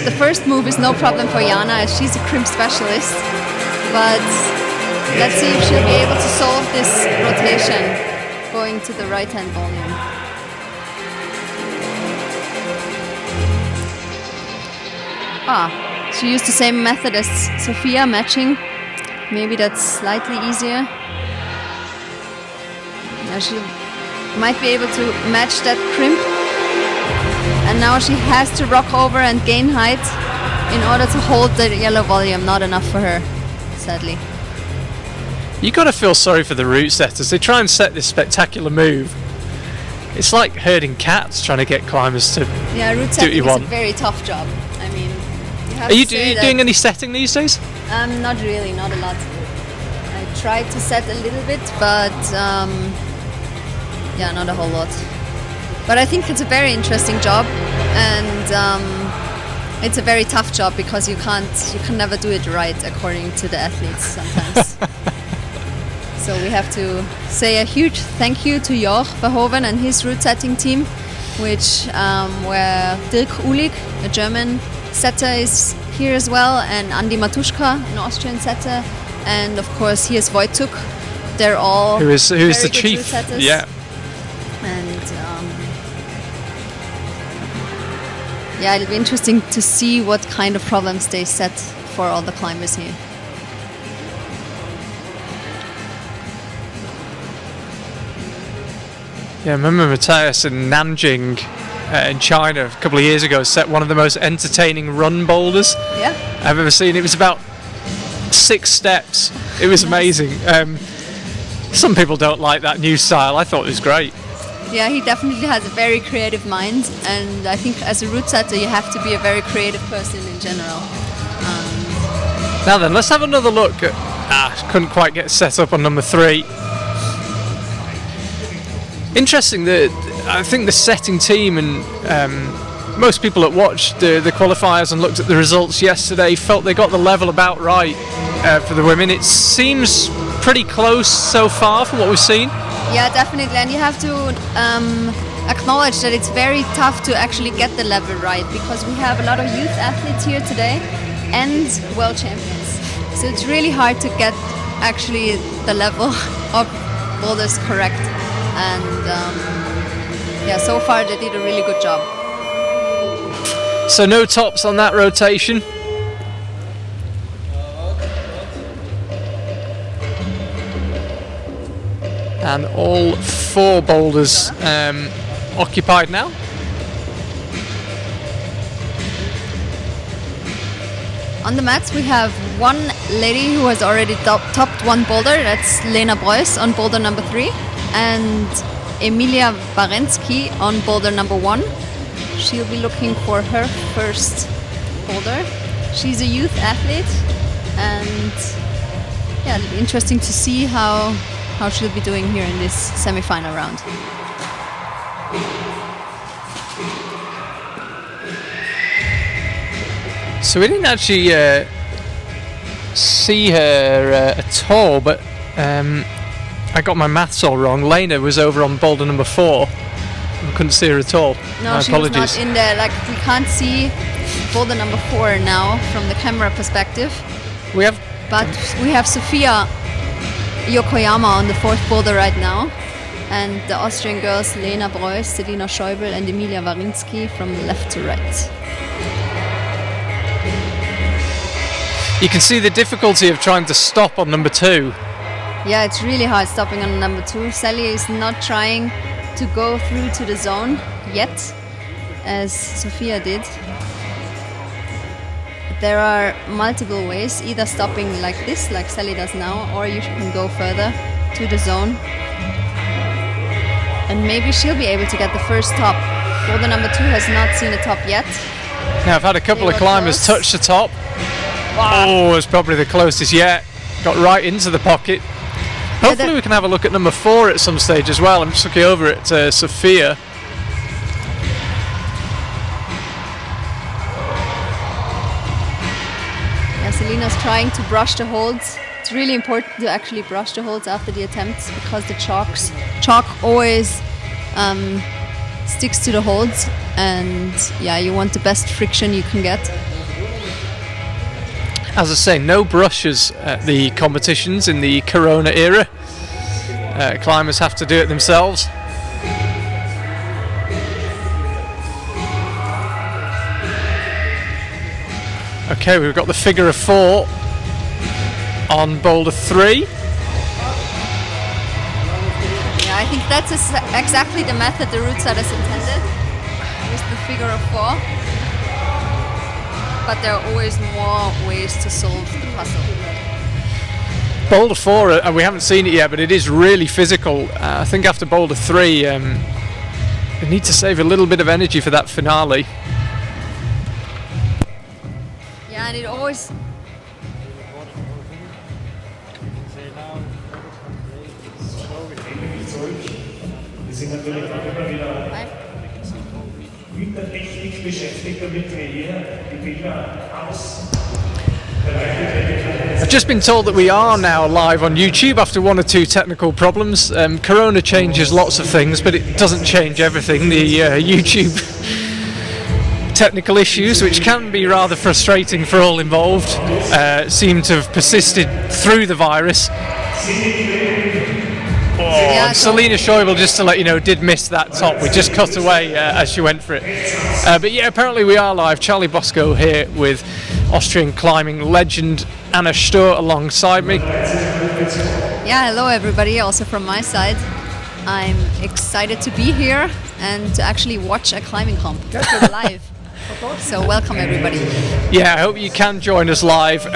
the first move is no problem for Jana, as she's a crimp specialist, but let's see if she'll be able to solve this rotation going to the right hand volume. She used the same method as Sophia, matching. Maybe that's slightly easier. Now she might be able to match that crimp. And now she has to rock over and gain height in order to hold the yellow volume. Not enough for her, sadly. You got to feel sorry for the route setters. They try and set this spectacular move. It's like herding cats trying to get climbers to route do what you setting want. is a very tough job. I mean, Are you doing any setting these days? Not really, not a lot. I tried to set a little bit, but not a whole lot. But I think it's a very interesting job, and it's a very tough job because you can never do it right according to the athletes sometimes. So we have to say a huge thank you to Jörg Verhoeven and his route setting team, which where Dirk Uhlig, a German setter, is here as well, and Andi Matuszka, an Austrian setter, and of course here's Wojtuk. They're all who is very the good chief? route setters. Yeah. And it'll be interesting to see what kind of problems they set for all the climbers here. Yeah, I remember Matthias in Nanjing in China a couple of years ago set one of the most entertaining run boulders I've ever seen. It was about 6 steps. It was amazing. Some people don't like that new style. I thought it was great. Yeah, he definitely has a very creative mind, and I think as a route setter you have to be a very creative person in general. Now then, let's have another look at... couldn't quite get set up on number 3. Interesting that I think the setting team and most people that watched the qualifiers and looked at the results yesterday felt they got the level about right for the women. It seems pretty close so far from what we've seen. Yeah, definitely, and you have to acknowledge that it's very tough to actually get the level right, because we have a lot of youth athletes here today and world champions. So it's really hard to get actually the level of boulders correct. And so far they did a really good job. So no tops on that rotation. And all 4 boulders occupied now. On the mats we have one lady who has already topped one boulder. That's Lena Preuss on boulder number 3. And Emilia Warensky on boulder number 1. She'll be looking for her first boulder. She's a youth athlete, and it'll be interesting to see how she'll be doing here in this semi-final round. So we didn't actually see her at all, but I got my maths all wrong. Lena was over on boulder number 4. I couldn't see her at all. No, my she apologies. was not in there. Like, we can't see boulder number 4 now from the camera perspective. But we have Sophia Yokoyama on the 4th boulder right now, and the Austrian girls Lena Preuss, Selina Schäuble and Emilia Warensky from left to right. You can see the difficulty of trying to stop on number 2. Yeah, it's really hard stopping on number 2. Sally is not trying to go through to the zone yet, as Sophia did. there are multiple ways, either stopping like this, like Sally does now, or you can go further to the zone. And maybe she'll be able to get the first top. Boulder number 2 has not seen a top yet. Now I've had a couple of climbers close. touch the top. Oh, it's probably the closest yet. Got right into the pocket. Hopefully we can have a look at number 4 at some stage as well. I'm just looking over at Sophia. Yeah, Selena's trying to brush the holds. It's really important to actually brush the holds after the attempts, because the chalk always sticks to the holds, and yeah, you want the best friction you can get. As I say, no brushes at the competitions in the Corona era. Climbers have to do it themselves. Okay, we've got the figure of 4 on boulder 3. Yeah, I think that's exactly the method the route setters intended, with the figure of 4. But there are always more ways to solve the puzzle. Boulder 4, we haven't seen it yet, but it is really physical. I think after boulder 3, they need to save a little bit of energy for that finale. Yeah, and it always... I've just been told that we are now live on YouTube after 1 or 2 technical problems. Corona changes lots of things, but it doesn't change everything. The YouTube technical issues, which can be rather frustrating for all involved, seem to have persisted through the virus. Yeah, Selina Schäuble, just to let you know, did miss that top. We just cut away as she went for it. But yeah, apparently we are live. Charlie Bosco here with Austrian climbing legend Anna Sturr alongside me. Yeah, hello everybody, also from my side. I'm excited to be here and to actually watch a climbing comp live. So welcome everybody. Yeah, I hope you can join us live.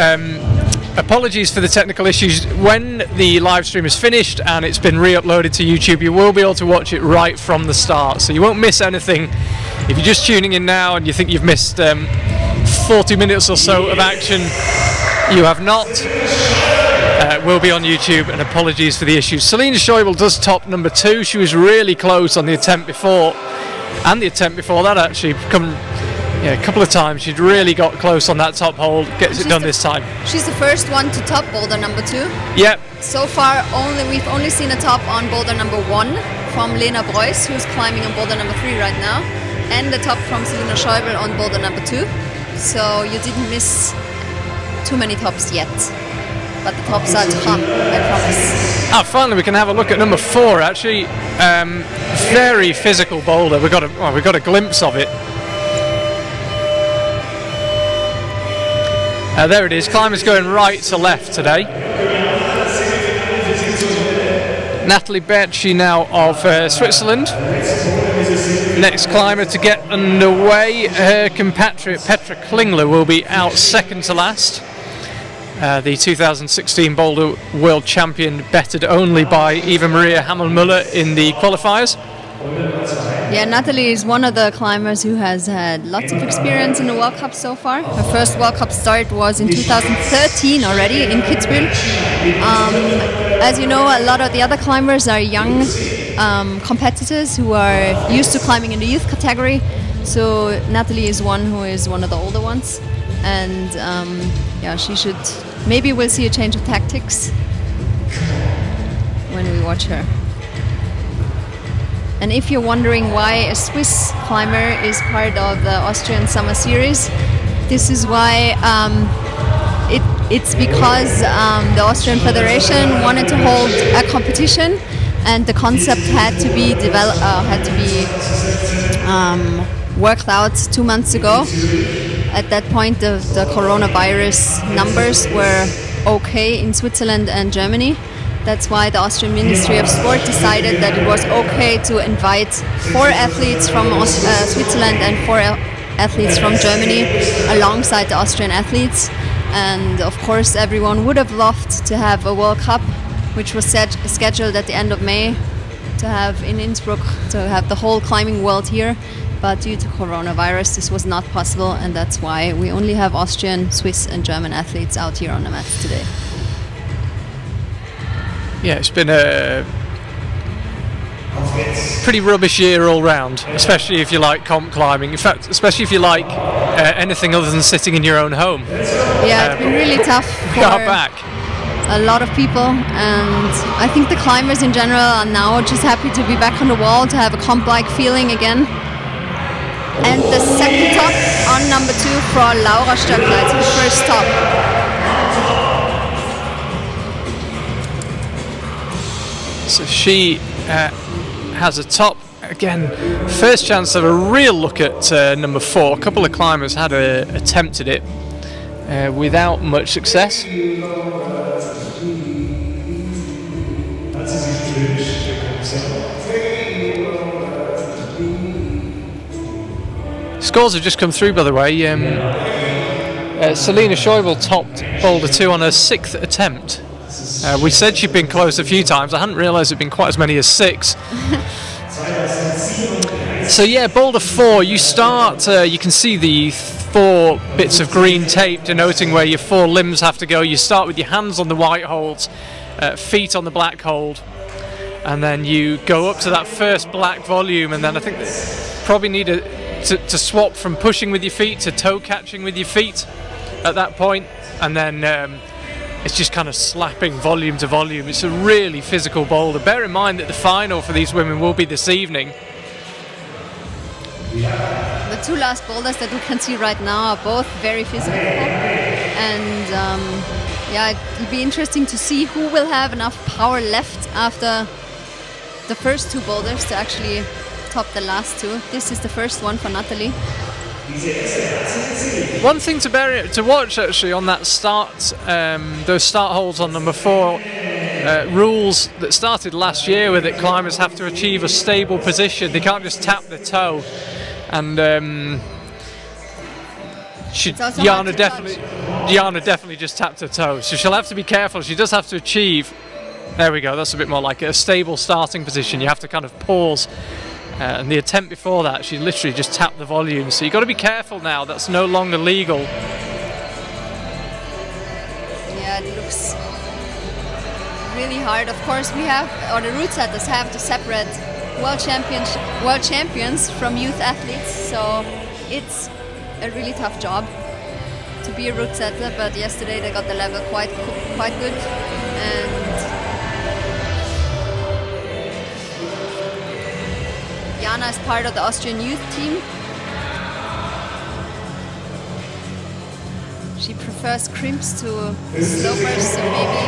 Apologies for the technical issues. When the live stream is finished and it's been re-uploaded to YouTube, you will be able to watch it right from the start, so you won't miss anything. If you're just tuning in now and you think you've missed 40 minutes or so of action, you have not. Will be on YouTube, and apologies for the issues. Selina Schäuble does top number 2. She was really close on the attempt before, and the attempt before that actually. A couple of times she'd really got close on that top hold. Gets it done this time. She's the first one to top boulder number 2. Yep. So far, we've only seen a top on boulder number 1 from Lena Breuss, who's climbing on boulder number 3 right now, and the top from Selina Schäuble on boulder number 2. So you didn't miss too many tops yet, but the tops are to come, I promise. Finally we can have a look at number 4. Actually, very physical boulder. We got a glimpse of it. There it is, climbers going right to left today. Natalie Becci now of Switzerland. Next climber to get underway, her compatriot Petra Klingler will be out second to last. The 2016 Boulder World Champion, bettered only by Eva Maria Hamel-Müller in the qualifiers. Yeah, Natalie is one of the climbers who has had lots of experience in the World Cup so far. Her first World Cup start was in 2013 already in Kitzbühel. As you know, a lot of the other climbers are young competitors who are used to climbing in the youth category. So Natalie is one who is one of the older ones. And yeah, she should, maybe we'll see a change of tactics when we watch her. And if you're wondering why a Swiss climber is part of the Austrian Summer Series, this is why. It's because the Austrian Federation wanted to hold a competition, and the concept had to be worked out 2 months ago. At that point, the coronavirus numbers were okay in Switzerland and Germany. That's why the Austrian Ministry of Sport decided that it was okay to invite 4 athletes from Switzerland and 4 athletes from Germany alongside the Austrian athletes. And of course, everyone would have loved to have a World Cup, which was scheduled at the end of May, to have in Innsbruck, to have the whole climbing world here. But due to coronavirus, this was not possible, and that's why we only have Austrian, Swiss and German athletes out here on the mats today. Yeah, it's been a pretty rubbish year all round, especially if you like comp climbing. In fact, especially if you like anything other than sitting in your own home. Yeah, it's been really tough We are back. a lot of people, and I think the climbers in general are now just happy to be back on the wall, to have a comp-like feeling again. And the second top on number 2 for Laura Stöckler, it's her first top. So she has a top. Again, first chance of a real look at number 4. A couple of climbers had attempted it without much success. Scores have just come through, by the way. Selina Schäuble topped Boulder 2 on her 6th attempt. We said she'd been close a few times. I hadn't realised it'd been quite as many as 6. So yeah, Boulder 4, you start, you can see the 4 bits of green tape denoting where your 4 limbs have to go. You start with your hands on the white holds, feet on the black hold, and then you go up to that first black volume, and then I think probably need to swap from pushing with your feet to toe catching with your feet at that point, and then it's just kind of slapping volume to volume. It's a really physical boulder. Bear in mind that the final for these women will be this evening. The 2 last boulders that we can see right now are both very physical, and yeah, it'll be interesting to see who will have enough power left after the first 2 boulders to actually top the last 2. This is the first one for Natalie. One thing to watch actually on that start, those start holds on number 4, rules that started last year with it, climbers have to achieve a stable position. They can't just tap the toe, and Jana definitely just tapped her toe, so she'll have to be careful. She does have to achieve, there we go, that's a bit more like a stable starting position. You have to kind of pause. And the attempt before that, she literally just tapped the volume. So you've got to be careful now. That's no longer legal. Yeah, it looks really hard. Of course, we have, or the route setters have to separate world champions from youth athletes. So it's a really tough job to be a route setter. But yesterday they got the level quite good. And Jana is part of the Austrian youth team. She prefers crimps to slopers, so maybe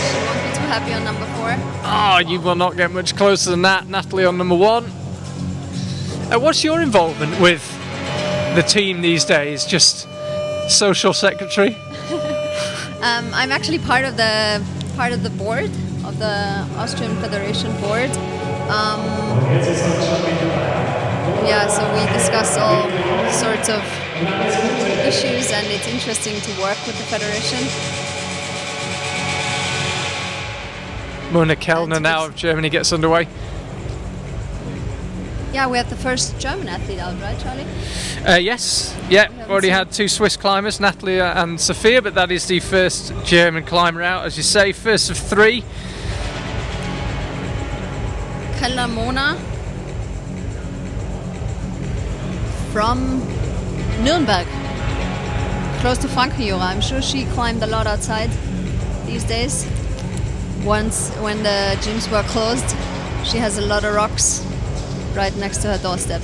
she won't be too happy on number 4. Oh, you will not get much closer than that. Natalie on number 1. What's your involvement with the team these days? Just social secretary? I'm actually part of the board of the Austrian Federation board. Yeah, so we discuss all sorts of issues, and it's interesting to work with the federation. Mona Kellner now of Germany gets underway. Yeah, we have the first German athlete out, right, Charlie? Yes, yeah, already had 2 Swiss climbers, Natalie and Sophia, but that is the first German climber out, as you say, first of 3. Keller Mona from Nürnberg, close to Frankenjura. I'm sure she climbed a lot outside these days. Once, when the gyms were closed, she has a lot of rocks right next to her doorstep.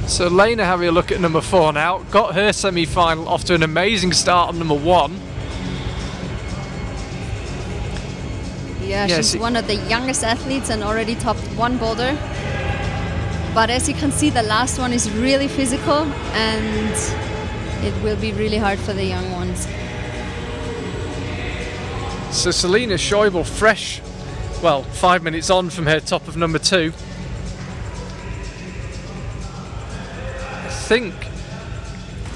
So Lena having a look at number 4 now. Got her semi-final off to an amazing start on number 1. Yeah, she's one of the youngest athletes and already topped 1 boulder. But as you can see, the last one is really physical, and it will be really hard for the young ones. So Selina Schäuble, fresh well, 5 minutes on from her top of number 2. I think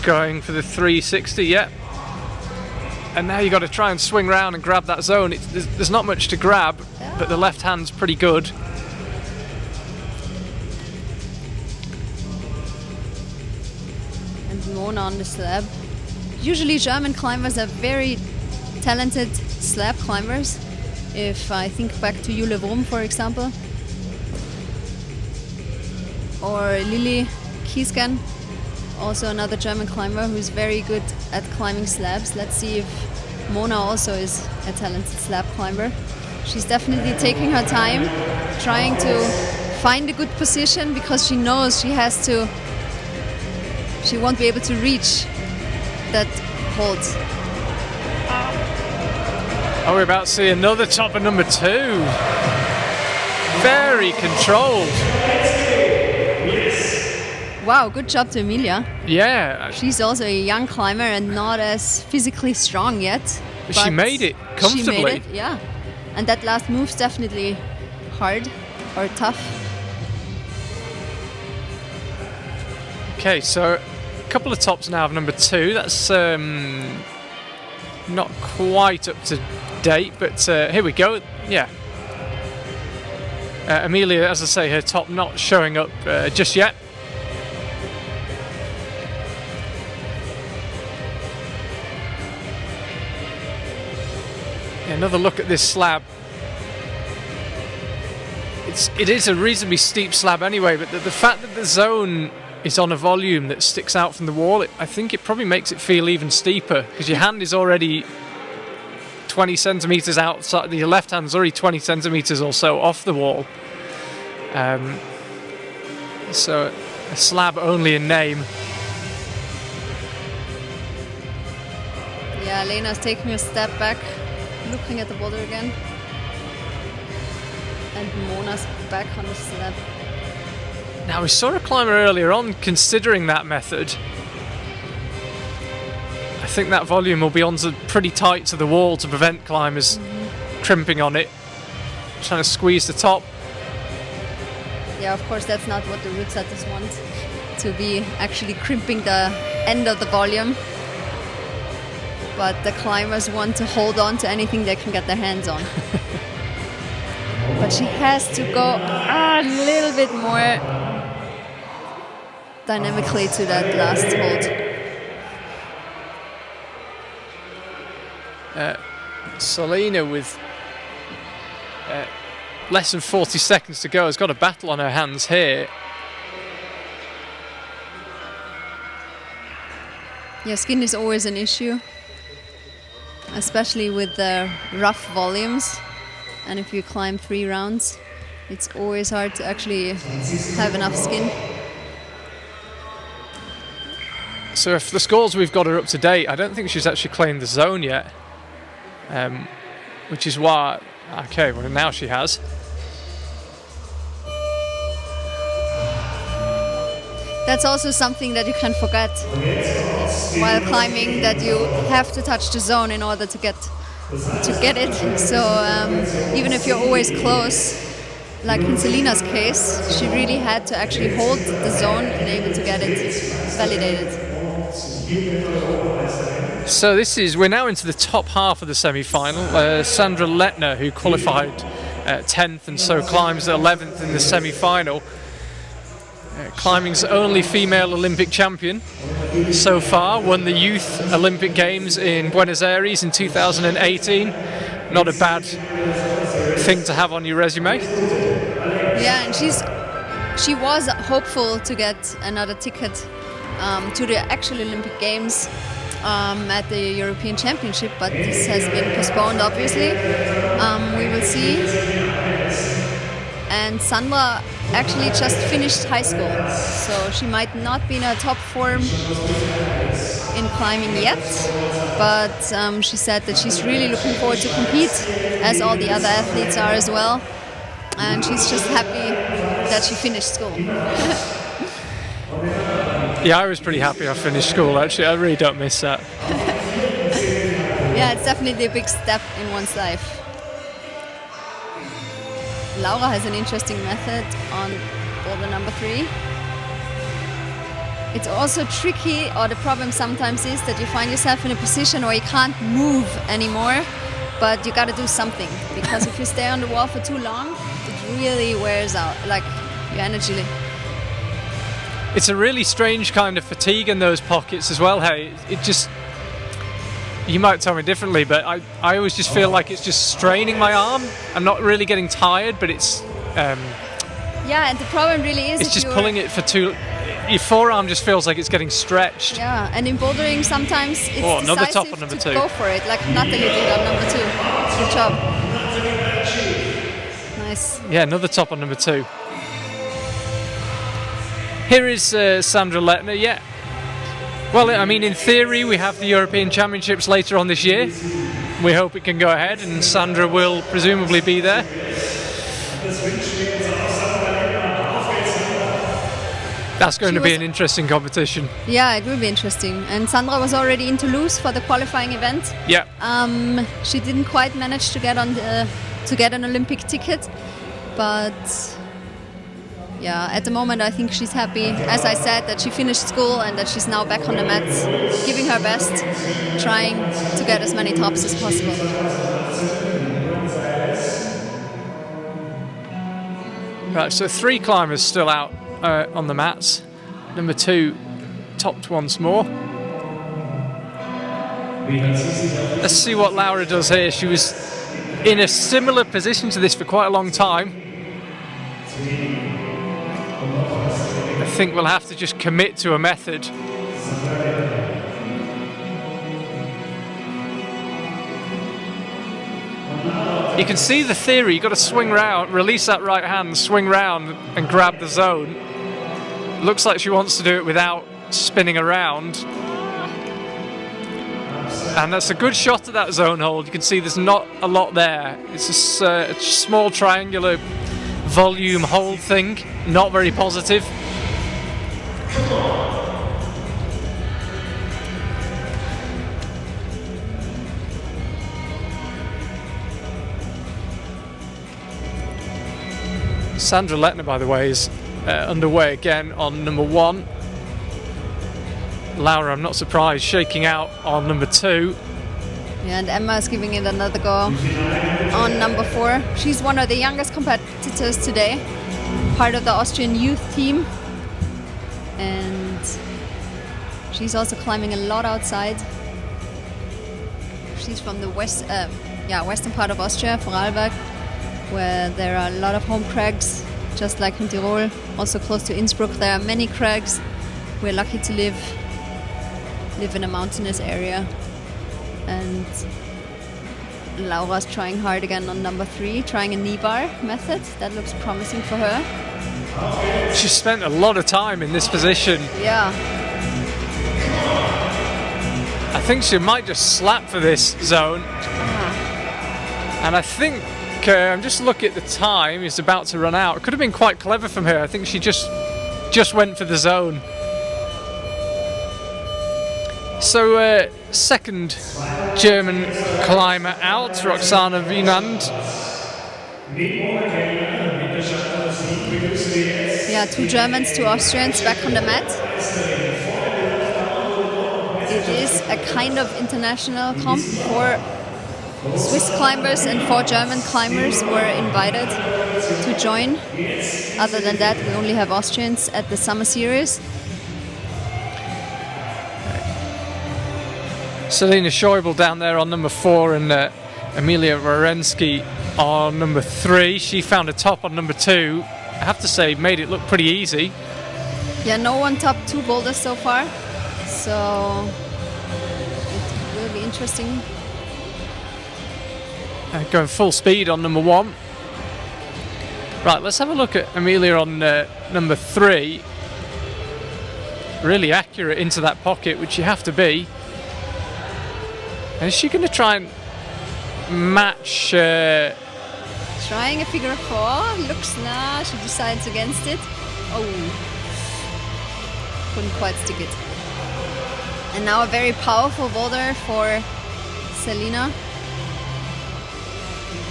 going for the 360, yeah. And now you got to try and swing round and grab that zone. There's not much to grab, but the left hand's pretty good. And Mona on the slab. Usually German climbers are very talented slab climbers. If I think back to Jule Wurm, for example, or Lili Kiesken, also another German climber who's very good at climbing slabs. Let's see if Mona also is a talented slab climber. She's definitely taking her time, trying to find a good position, because she knows she won't be able to reach that hold. Oh, we're about to see another top of number 2. Very controlled. Wow, good job to Emilia. Yeah. She's also a young climber and not as physically strong yet. But she made it comfortably. She made it, yeah. And that last move's definitely hard or tough. Okay, so a couple of tops now of number 2. That's not quite up to date, but here we go. Yeah. Emilia, as I say, her top not showing up just yet. Another look at this slab. It is a reasonably steep slab anyway, but the fact that the zone is on a volume that sticks out from the wall, I think it probably makes it feel even steeper, because your hand is already 20 centimetres outside, your left hand's already 20 centimetres or so off the wall. So a slab only in name. Yeah, Lena's taking a step back, looking at the boulder again. And Mona's back on the slab. Now, we saw a climber earlier on considering that method. I think that volume will be on pretty tight to the wall to prevent climbers crimping on it. Trying to squeeze the top. Yeah, of course, that's not what the route setters want, to be actually crimping the end of the volume. But the climbers want to hold on to anything they can get their hands on. But she has to go a little bit more dynamically to that last hold. Selena, with less than 40 seconds to go, has got a battle on her hands here. Yeah, skin is always an issue, especially with the rough volumes. And if you climb 3 rounds, it's always hard to actually have enough skin. So if the scores we've got are up to date, I don't think she's actually claimed the zone yet. Which is why, okay, well now she has. That's also something that you can forget while climbing, that you have to touch the zone in order to get it. So even if you're always close, like in Selena's case, she really had to actually hold the zone and able to get it validated. So we're now into the top half of the semi-final. Sandra Lettner, who qualified 10th and so climbs 11th in the semi-final. Climbing's only female Olympic champion so far, won the Youth Olympic Games in Buenos Aires in 2018. Not a bad thing to have on your resume. Yeah, and she was hopeful to get another ticket to the actual Olympic Games at the European Championship, but this has been postponed, obviously. We will see. And Sandra actually just finished high school, so she might not be in a top form in climbing yet, but she said that she's really looking forward to compete, as all the other athletes are as well, and she's just happy that she finished school. Yeah, I was pretty happy I finished school, actually. I really don't miss that. Yeah, it's definitely a big step in one's life. Laura has an interesting method on boulder number 3. It's also tricky, or the problem sometimes is that you find yourself in a position where you can't move anymore, but you got to do something, because if you stay on the wall for too long, it really wears out, like your energy. It's a really strange kind of fatigue in those pockets as well. Hey, it just, you might tell me differently, but I always just feel like it's just straining my arm. I'm not really getting tired, but it's yeah, and the problem really is it's just pulling it for too. Your forearm just feels like it's getting stretched. Yeah, and in bouldering sometimes it's another decisive top on number to 2. go for it, like Natalie did on number 2. Good job. Nice. Yeah, another top on number 2. Here is Sandra Lettner. Yeah. Well, I mean, in theory, we have the European Championships later on this year. We hope it can go ahead, and Sandra will presumably be there. That's going to be an interesting competition. Yeah, it will be interesting. And Sandra was already in Toulouse for the qualifying event. Yeah. She didn't quite manage to get an Olympic ticket, but yeah, at the moment I think she's happy. As I said, that she finished school and that she's now back on the mats, giving her best, trying to get as many tops as possible. Right, so 3 climbers still out on the mats. Number 2 topped once more. Let's see what Laura does here. She was in a similar position to this for quite a long time. I think we'll have to just commit to a method. You can see the theory. You've got to swing round, release that right hand, swing round and grab the zone. Looks like she wants to do it without spinning around. And that's a good shot at that zone hold. You can see there's not a lot there. It's a small triangular volume hold thing, not very positive. Sandra Lettner, by the way, is underway again on number 1. Laura, I'm not surprised, shaking out on number 2. Yeah, and Emma is giving it another go on number 4. She's one of the youngest competitors today, part of the Austrian youth team, and she's also climbing a lot outside. She's from the western part of Austria, Vorarlberg, where there are a lot of home crags, just like in Tyrol. Also close to Innsbruck, there are many crags. We're lucky to live in a mountainous area. And Laura's trying hard again on number 3, trying a knee bar method. That looks promising for her. She spent a lot of time in this position. Yeah. I think she might just slap for this zone. And I think, I'm just looking at the time, it's about to run out. It could have been quite clever from her. I think she just went for the zone. So, second German climber out, Roxana Wienand. Yeah, 2 Germans, 2 Austrians back on the mat. It is a kind of international comp. 4 Swiss climbers and 4 German climbers were invited to join. Other than that, we only have Austrians at the Summer Series. Selina Schäuble down there on number 4 and Emilia Warensky on number 3. She found a top on number 2. I have to say, made it look pretty easy. Yeah, no one topped 2 boulders so far, so it will be interesting. Going full speed on number 1. Right, let's have a look at Emilia on number 3. Really accurate into that pocket, which you have to be. Is she going to try and match? Trying a figure 4. Looks, nah, she decides against it. Oh, couldn't quite stick it. And now a very powerful boulder for Selina.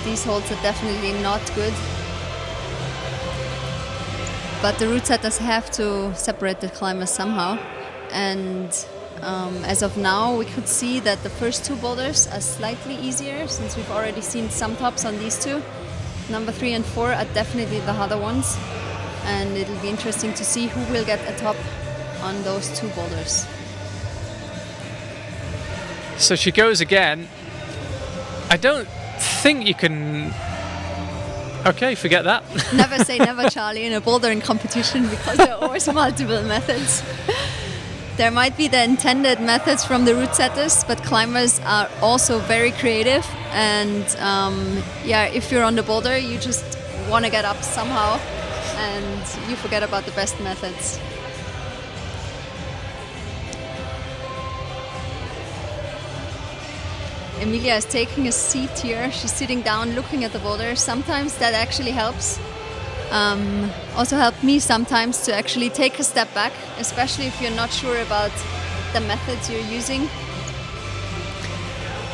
These holds are definitely not good. but the route setters have to separate the climbers somehow. And as of now, we could see that the first 2 boulders are slightly easier, since we've already seen some tops on these 2. Number 3 and 4 are definitely the harder ones, and it'll be interesting to see who will get a top on those 2 boulders. So she goes again. I don't think you can... Okay, forget that. Never say never, Charlie, in a bouldering competition, because there are always multiple methods. There might be the intended methods from the route setters, but climbers are also very creative. And if you're on the boulder, you just want to get up somehow, and you forget about the best methods. Emilia is taking a seat here. She's sitting down looking at the boulder. Sometimes that actually helps. Also helped me sometimes to actually take a step back, especially if you're not sure about the methods you're using.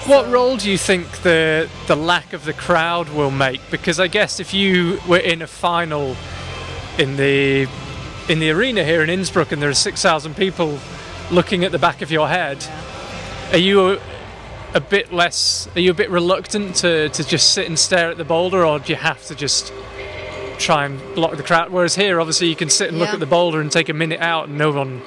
What role do you think the lack of the crowd will make? Because I guess if you were in a final in the arena here in Innsbruck and there are 6,000 people looking at the back of your head, are you a bit reluctant to just sit and stare at the boulder, or do you have to just try and block the crowd? Whereas here, obviously, you can sit and look at the boulder and take a minute out and no one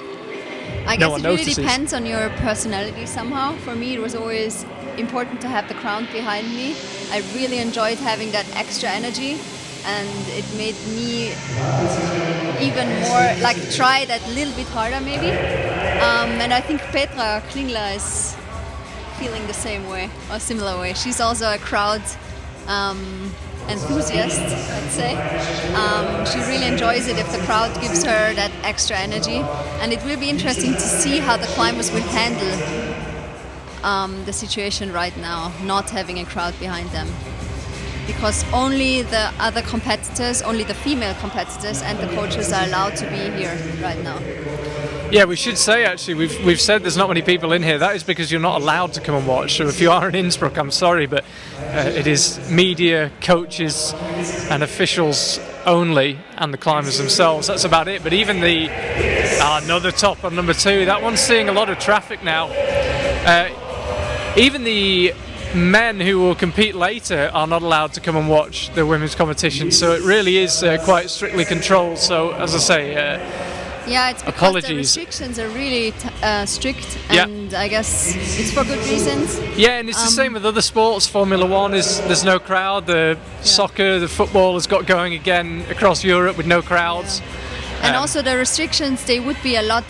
notices. Really depends on your personality somehow. For me, it was always important to have the crowd behind me. I really enjoyed having that extra energy, and it made me even more try that little bit harder maybe. And I think Petra Klingler is feeling the same way or similar way. She's also a crowd enthusiast, I'd say. She really enjoys it if the crowd gives her that extra energy, and it will be interesting to see how the climbers will handle the situation right now, not having a crowd behind them, because only the other competitors, only the female competitors and the coaches are allowed to be here right now. Yeah, we should say actually, we've said there's not many people in here. That is because you're not allowed to come and watch. So if you are in Innsbruck, I'm sorry, but it is media, coaches and officials only, and the climbers themselves. That's about it. But even the another top on number 2, that one's seeing a lot of traffic now. Even the men who will compete later are not allowed to come and watch the women's competition. So it really is quite strictly controlled. So as I say, it's because apologies. The restrictions are really strict, and I guess it's for good reasons. Yeah, and it's the same with other sports. Formula One there's no crowd. The soccer, the football has got going again across Europe with no crowds. And also the restrictions, they would be a lot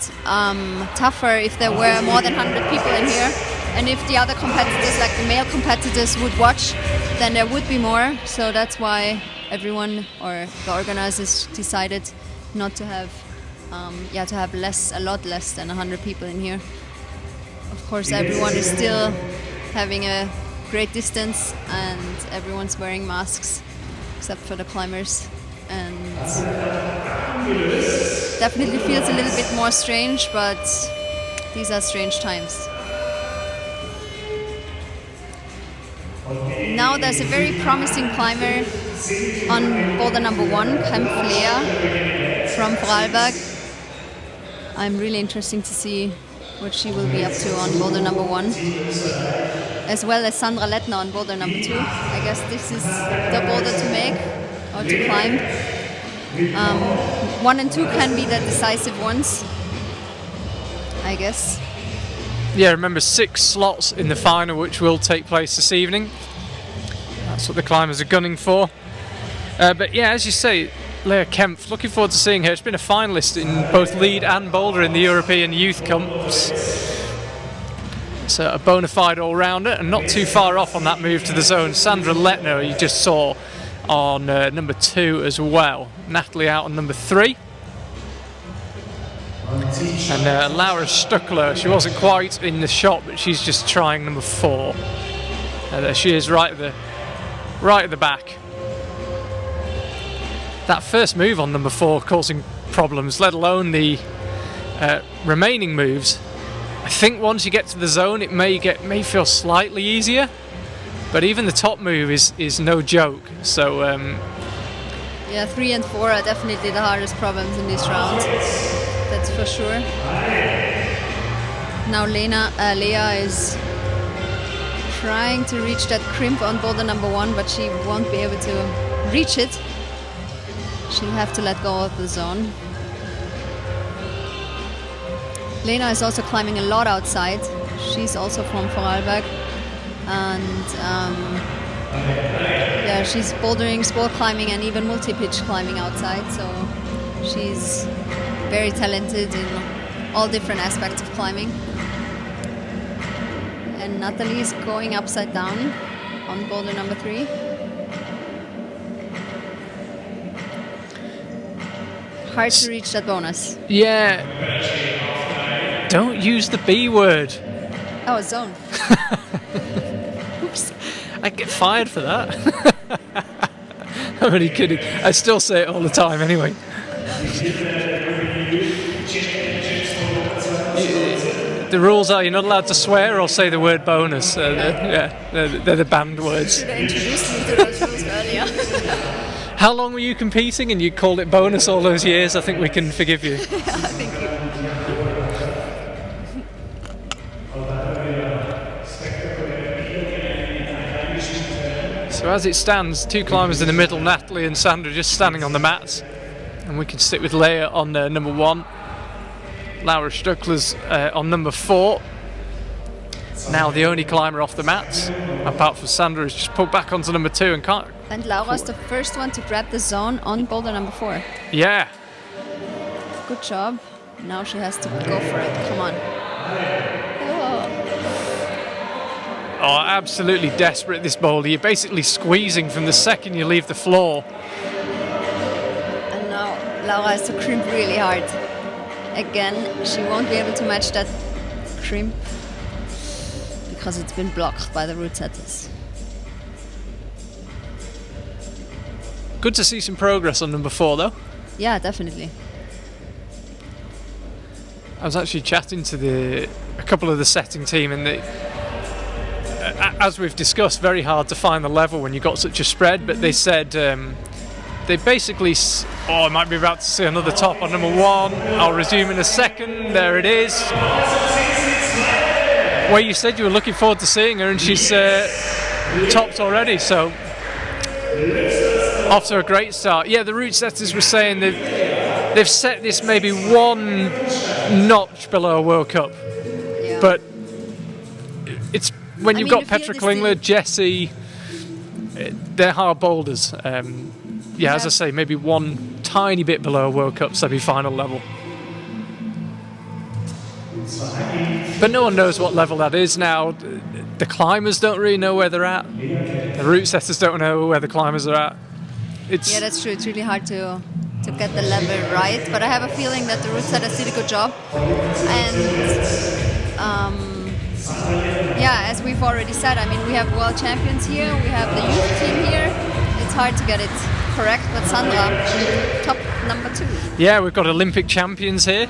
tougher if there were more than 100 people in here. And if the other competitors, like the male competitors, would watch, then there would be more. So that's why everyone, or the organizers, decided not to have to have a lot less than 100 people in here. Of course, everyone is still having a great distance, and everyone's wearing masks except for the climbers, and definitely feels a little bit more strange, but these are strange times. Now there's a very promising climber on boulder number 1, Kempf Lea from Vorarlberg. I'm really interested to see what she will be up to on boulder number 1, as well as Sandra Lettner on boulder number 2. I guess this is the boulder to make or to climb. 1 and 2 can be the decisive ones, I guess. Yeah, remember 6 slots in the final, which will take place this evening. That's what the climbers are gunning for. But yeah, as you say, Lea Kempf, looking forward to seeing her. She's been a finalist in both lead and boulder in the European Youth Comps. So a bona fide all-rounder, and not too far off on that move to the zone. Sandra Lettner, you just saw on number 2 as well. Natalie out on number 3. And Laura Stuckler, she wasn't quite in the shot, but she's just trying number 4. There she is, right at the back. That first move on number 4 causing problems, let alone the remaining moves. I think once you get to the zone, it may feel slightly easier, but even the top move is no joke. So Yeah, 3 and 4 are definitely the hardest problems in this round. That's for sure. Now Leah is trying to reach that crimp on boulder number 1, but she won't be able to reach it. She'll have to let go of the zone. Lena is also climbing a lot outside. She's also from Vorarlberg. And yeah, she's bouldering, sport climbing, and even multi-pitch climbing outside. So she's very talented in all different aspects of climbing. And Natalie is going upside down on boulder number 3. Hard to reach that bonus. Yeah. Don't use the B word. Oh, zone. Oops. I get fired for that. I'm only kidding. I still say it all the time anyway. The rules are you're not allowed to swear or say the word bonus. They're the banned words. You should have introduced me to those rules earlier. How long were you competing and you called it bonus all those years? I think we can forgive you. Thank you. So as it stands, 2 climbers in the middle, Natalie and Sandra just standing on the mats. And we can stick with Leah on number 1. Laura Stuckler's on number 4. Now the only climber off the mats, apart from Sandra, is just pulled back onto number 2 and can't. And Laura's the first one to grab the zone on boulder number 4. Yeah. Good job. Now she has to go for it. Come on. Oh, absolutely desperate, this boulder. You're basically squeezing from the second you leave the floor. And now Laura has to crimp really hard. Again, she won't be able to match that crimp because it's been blocked by the root setters. Good to see some progress on number 4, though. Yeah, definitely. I was actually chatting to a couple of the setting team, and as we've discussed, very hard to find the level when you've got such a spread, but they said they basically, I might be about to see another top on number 1. I'll resume in a second. There it is. Well, you said you were looking forward to seeing her, and she's topped already, so off to a great start. Yeah, the route setters were saying they've set this maybe 1 notch below a World Cup, Yeah. but it's when you've got Petra Klingler, Jessie, they're hard boulders. As I say, maybe 1 tiny bit below a World Cup semi-final level. But no one knows what level that is now. The climbers don't really know where they're at. The route setters don't know where the climbers are at. Yeah, that's true. It's really hard to get the level right, but I have a feeling that the route setters did a good job. And as we've already said, I mean, we have world champions here, we have the youth team here. It's hard to get it correct, but Sandra, top number 2. Yeah, we've got Olympic champions here.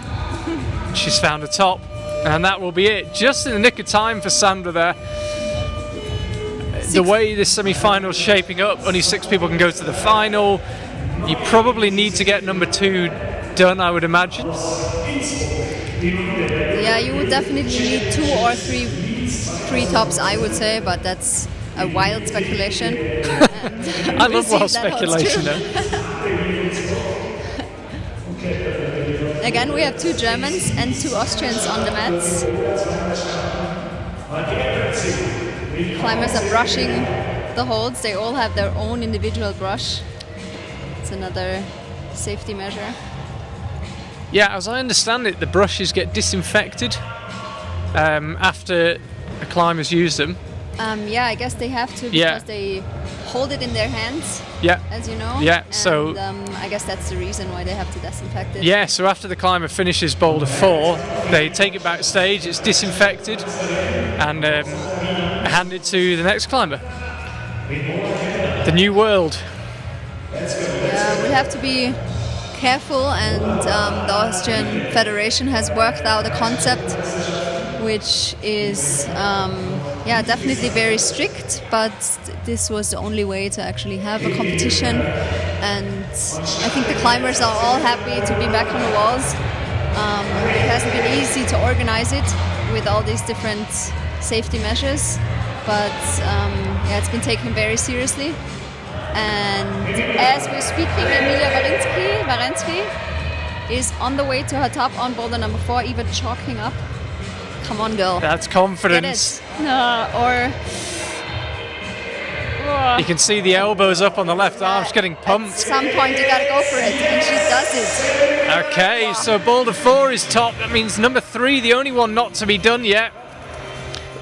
She's found a top, and that will be it. Just in the nick of time for Sandra there. The way this semi-final is shaping up, only 6 people can go to the final. You probably need to get number 2 done, I would imagine. Yeah, you would definitely need 2 or 3 tops, I would say, but that's a wild speculation. I love wild speculation, though. Again, we have 2 Germans and 2 Austrians on the mats. Climbers are brushing the holds. They all have their own individual brush. It's another safety measure. Yeah, as I understand it, the brushes get disinfected after the climbers use them. I guess they have to because they hold it in their hands, as you know. Yeah, and, so I guess that's the reason why they have to disinfect it. Yeah, so after the climber finishes boulder 4, they take it backstage, it's disinfected, and handed to the next climber. The new world. Yeah, we have to be careful, and the Austrian Federation has worked out a concept which is definitely very strict, but this was the only way to actually have a competition and I think the climbers are all happy to be back on the walls. It hasn't been easy to organize it with all these different safety measures, but yeah, it's been taken very seriously. And as we're speaking, Emilia Warensky is on the way to her top on boulder number 4, even chalking up. Come on, girl. That's confidence. Get it. You can see the elbows up on the left arm. She's getting pumped. At some point, you gotta go for it, and she does it. Okay, so boulder 4 is top. That means number 3, the only one not to be done yet.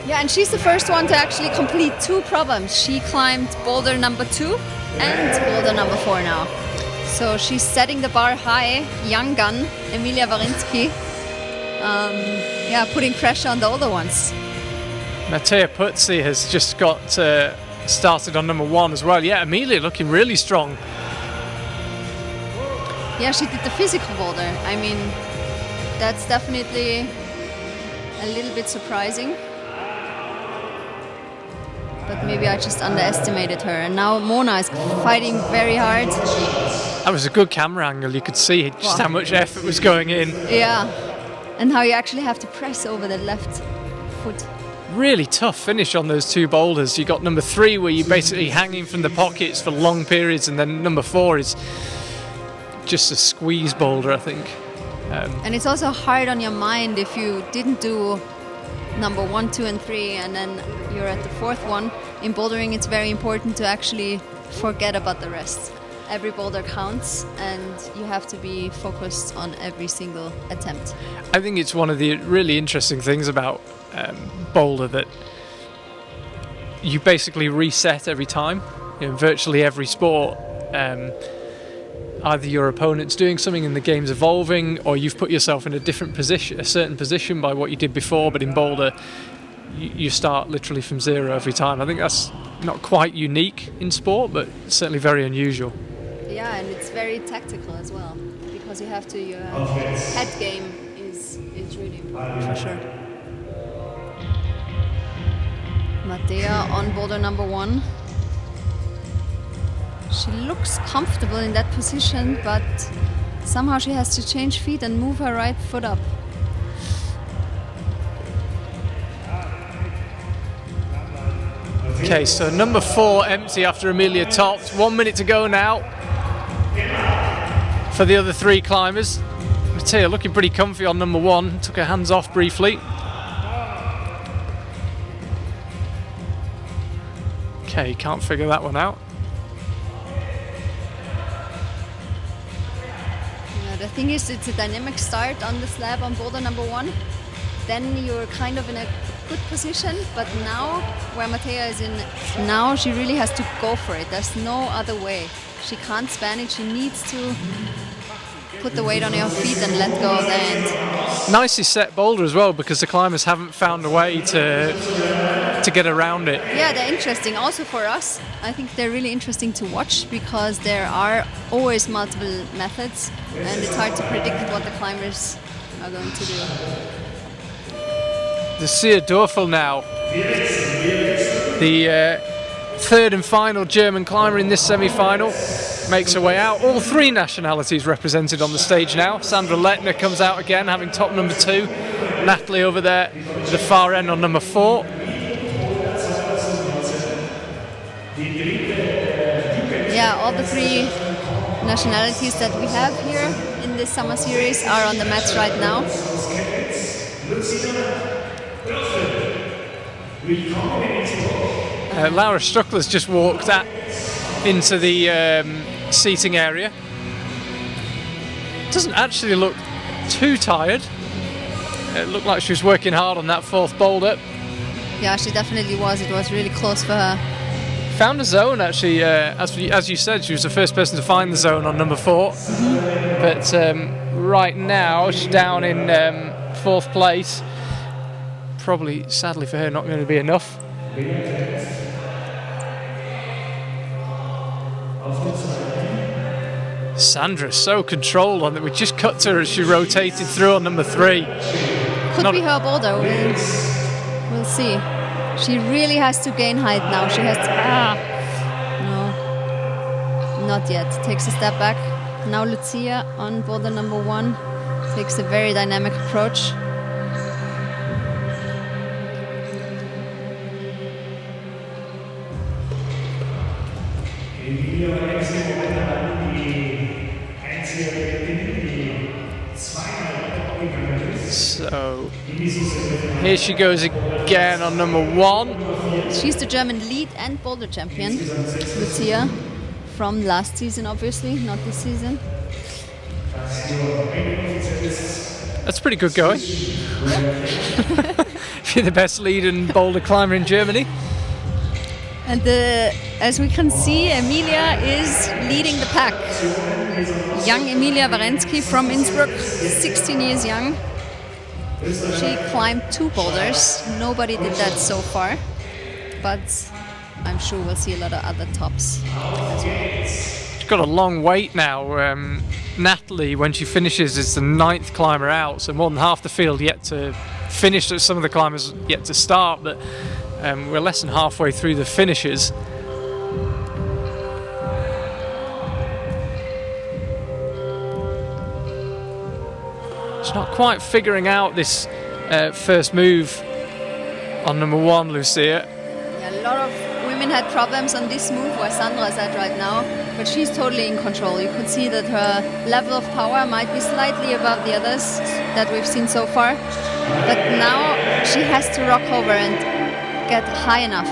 Yeah, and she's the first one to actually complete 2 problems. She climbed boulder number 2 and boulder number 4 now. So she's setting the bar high. Young gun, Emilia Warensky. Yeah, putting pressure on the older ones. Mattea Puzzi has just got started on number 1 as well. Yeah, Emilia looking really strong. Yeah, she did the physical boulder. I mean, that's definitely a little bit surprising. But maybe I just underestimated her. And now Mona is fighting very hard. That was a good camera angle. You could see just how much effort was going in. Yeah, and how you actually have to press over the left foot. Really tough finish on those 2 boulders. You got number 3 where you're basically hanging from the pockets for long periods, and then number 4 is just a squeeze boulder, I think. And it's also hard on your mind if you didn't do number 1, 2, and 3, and then you're at the 4th one. In bouldering, it's very important to actually forget about the rest. Every boulder counts, and you have to be focused on every single attempt. I think it's one of the really interesting things about boulder that you basically reset every time. In virtually every sport, either your opponent's doing something and the game's evolving, or you've put yourself in a different position, a certain position by what you did before. But in boulder, you start literally from 0 every time. I think that's not quite unique in sport, but certainly very unusual. Yeah, and it's very tactical as well, because you have to, your head game is really important for sure. Mattea on boulder number 1. She looks comfortable in that position, but somehow she has to change feet and move her right foot up. Okay, so number 4 empty after Emilia topped. 1 minute to go now for the other 3 climbers. Mattea looking pretty comfy on number 1. Took her hands off briefly. Okay, can't figure that one out. The thing is, it's a dynamic start on the slab on boulder number 1. Then you're kind of in a good position, but now, where Mattea is in now, she really has to go for it. There's no other way. She can't span it. She needs to put the weight on her feet and let go of the end. Nicely set boulder as well, because the climbers haven't found a way to get around it. Yeah, they're interesting. Also for us, I think they're really interesting to watch, because there are always multiple methods, and it's hard to predict what the climbers are going to do. The Sia Dorfel now, the 3rd and final German climber in this semi-final, makes her way out. All 3 nationalities represented on the stage now. Sandra Lettner comes out again, having top number 2. Natalie over there at the far end on number 4. Yeah, all the 3 nationalities that we have here in this summer series are on the mats right now. Laura Struckler's just walked into the seating area. Doesn't actually look too tired. It looked like she was working hard on that 4th boulder. Yeah, she definitely was. It was really close for her. Found a zone actually, as you said, she was the first person to find the zone on number 4. But right now she's down in 4th place. Probably, sadly for her, not going to be enough. Sandra's so controlled on that. We just cut to her as she rotated through on number 3. Could be her boulder. We'll see. She really has to gain height now. She has to. Not yet. Takes a step back. Now Lucia on boulder number 1 takes a very dynamic approach. So here she goes again on number 1. She's the German lead and boulder champion, Lucia, from last season, obviously, not this season. That's pretty good going. You're the best lead and boulder climber in Germany. And as we can see, Emilia is leading the pack. Young Emilia Warensky from Innsbruck, 16 years young. She climbed 2 boulders. Nobody did that so far, but I'm sure we'll see a lot of other tops as well. She's got a long wait now. Natalie, when she finishes, is the 9th climber out, so more than half the field yet to finish. Some of the climbers yet to start, but we're less than halfway through the finishes. She's not quite figuring out this first move on number 1, Lucia. Yeah, a lot of women had problems on this move where Sandra's at right now, but she's totally in control. You could see that her level of power might be slightly above the others that we've seen so far, but now she has to rock over and get high enough.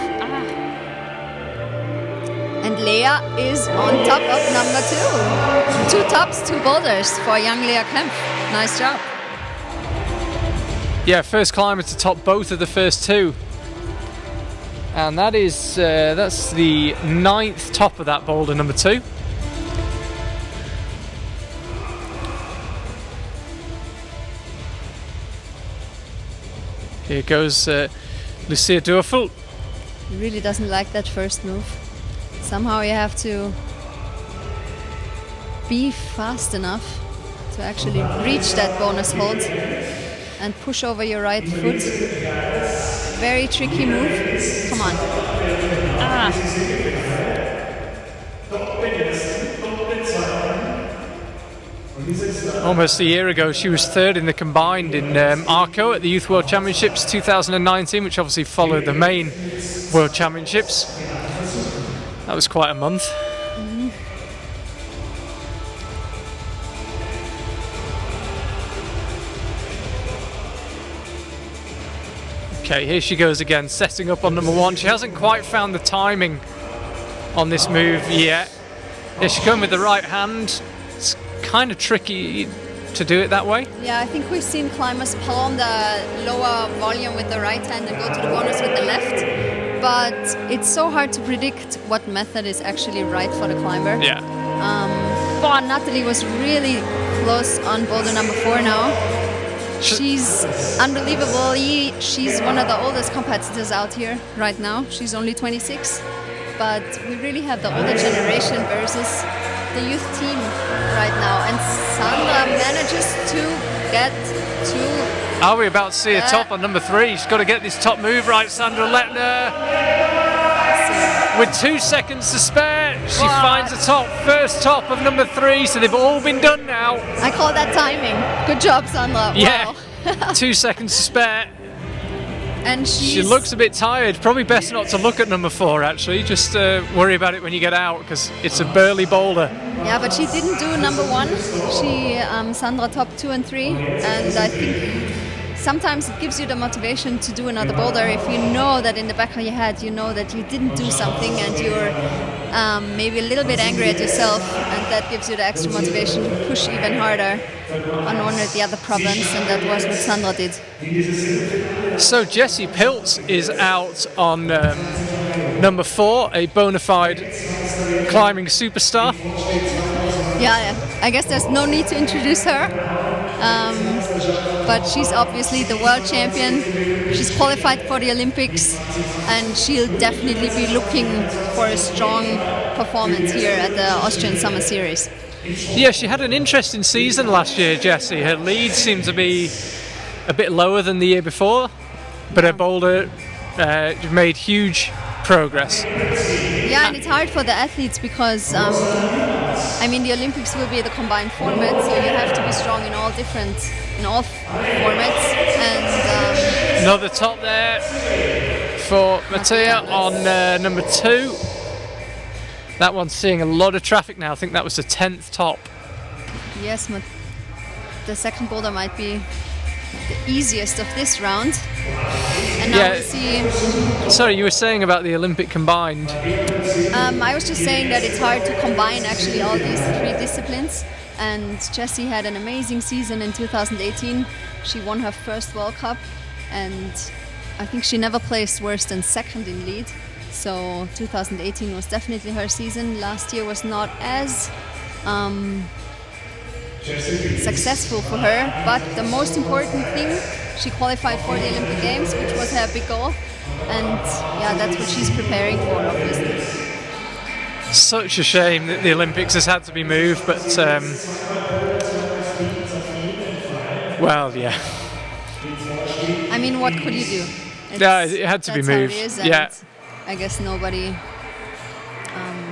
And Lea is on top of number 2. 2 tops, 2 boulders for young Lea Kempf. Nice job. Yeah, first climber to top both of the first 2. And that is that's the 9th top of that boulder, number 2. Here goes Lucia Dörfel. He really doesn't like that first move. Somehow you have to be fast enough to actually reach that bonus hold and push over your right foot. Very tricky move. Come on. Almost a year ago, she was 3rd in the combined in Arco at the Youth World Championships 2019, which obviously followed the main World Championships. That was quite a month. Okay, here she goes again, setting up on number 1. She hasn't quite found the timing on this move yet. Yeah, she's going with the right hand. It's kind of tricky to do it that way. Yeah, I think we've seen climbers palm the lower volume with the right hand and go to the bonus with the left. But it's so hard to predict what method is actually right for the climber. Yeah. Natalie was really close on boulder number 4 now. She's unbelievable. She's one of the oldest competitors out here right now. She's only 26. But we really have the older generation versus the youth team right now. And Sandra manages to get to... Are we about to see a top on number 3? She's got to get this top move right, Sandra Lettner. With 2 seconds to spare, she finds the top, first top of number 3, so they've all been done now. I call that timing. Good job, Sandra. Yeah, wow. 2 seconds to spare. And she looks a bit tired. Probably best not to look at number 4, actually. Just worry about it when you get out, because it's a burly boulder. Yeah, but she didn't do number 1. She Sandra top 2 and 3, and I think sometimes it gives you the motivation to do another boulder if you know that in the back of your head you know that you didn't do something and you're maybe a little bit angry at yourself, and that gives you the extra motivation to push even harder on one of the other problems, and that was what Sandra did. So Jessie Piltz is out on number 4, a bona fide climbing superstar. Yeah, I guess there's no need to introduce her. But she's obviously the world champion. She's qualified for the Olympics, and she'll definitely be looking for a strong performance here at the Austrian Summer Series. Yeah, she had an interesting season last year, Jessie. Her lead seemed to be a bit lower than the year before, but her boulder made huge progress. Yeah, and it's hard for the athletes because, I mean, the Olympics will be the combined format, so you have to be strong in all formats. And Another top there for Mattia on number 2. That one's seeing a lot of traffic now. I think that was the 10th top. yes, the second boulder might be the easiest of this round. And now we see. Sorry, you were saying about the Olympic combined. I was just saying that it's hard to combine actually all these 3 disciplines. And Jessie had an amazing season in 2018. She won her first World Cup, and I think she never placed worse than second in lead. So 2018 was definitely her season. Last year was not as successful for her, but the most important thing, she qualified for the Olympic Games, which was her big goal, and yeah, that's what she's preparing for, obviously. Such a shame that the Olympics has had to be moved, but well, yeah. I mean, what could you do? Yeah, it had to be moved. How it is, yeah, I guess nobody.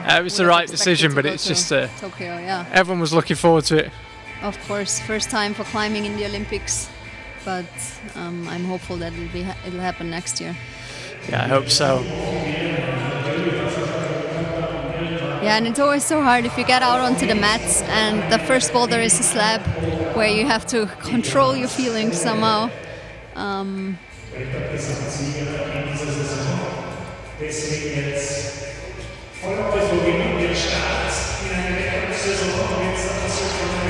it was the right decision, but it's just Tokyo. Yeah, everyone was looking forward to it. of course, first time for climbing in the Olympics, but I'm hopeful that it'll happen next year. Yeah, I hope so. Yeah, and it's always so hard if you get out onto the mats and the first boulder is a slab where you have to control your feelings somehow.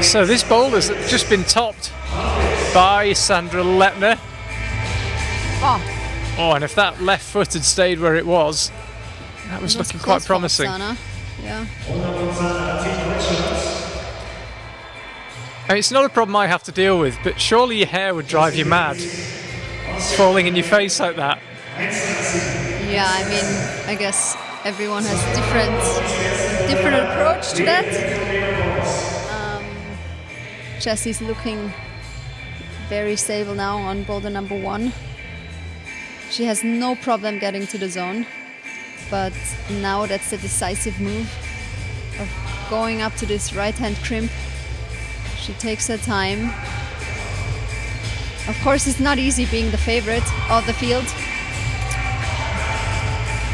So this boulder's just been topped by Sandra Lepner. Oh, and if that left foot had stayed where it was, that was looking quite promising. Yeah. It's not a problem I have to deal with, but surely your hair would drive you mad, falling in your face like that. Yeah, I mean, I guess everyone has different approach to that. Jessie's looking very stable now on boulder number 1. She has no problem getting to the zone, but now that's the decisive move of going up to this right-hand crimp. She takes her time. Of course, it's not easy being the favorite of the field.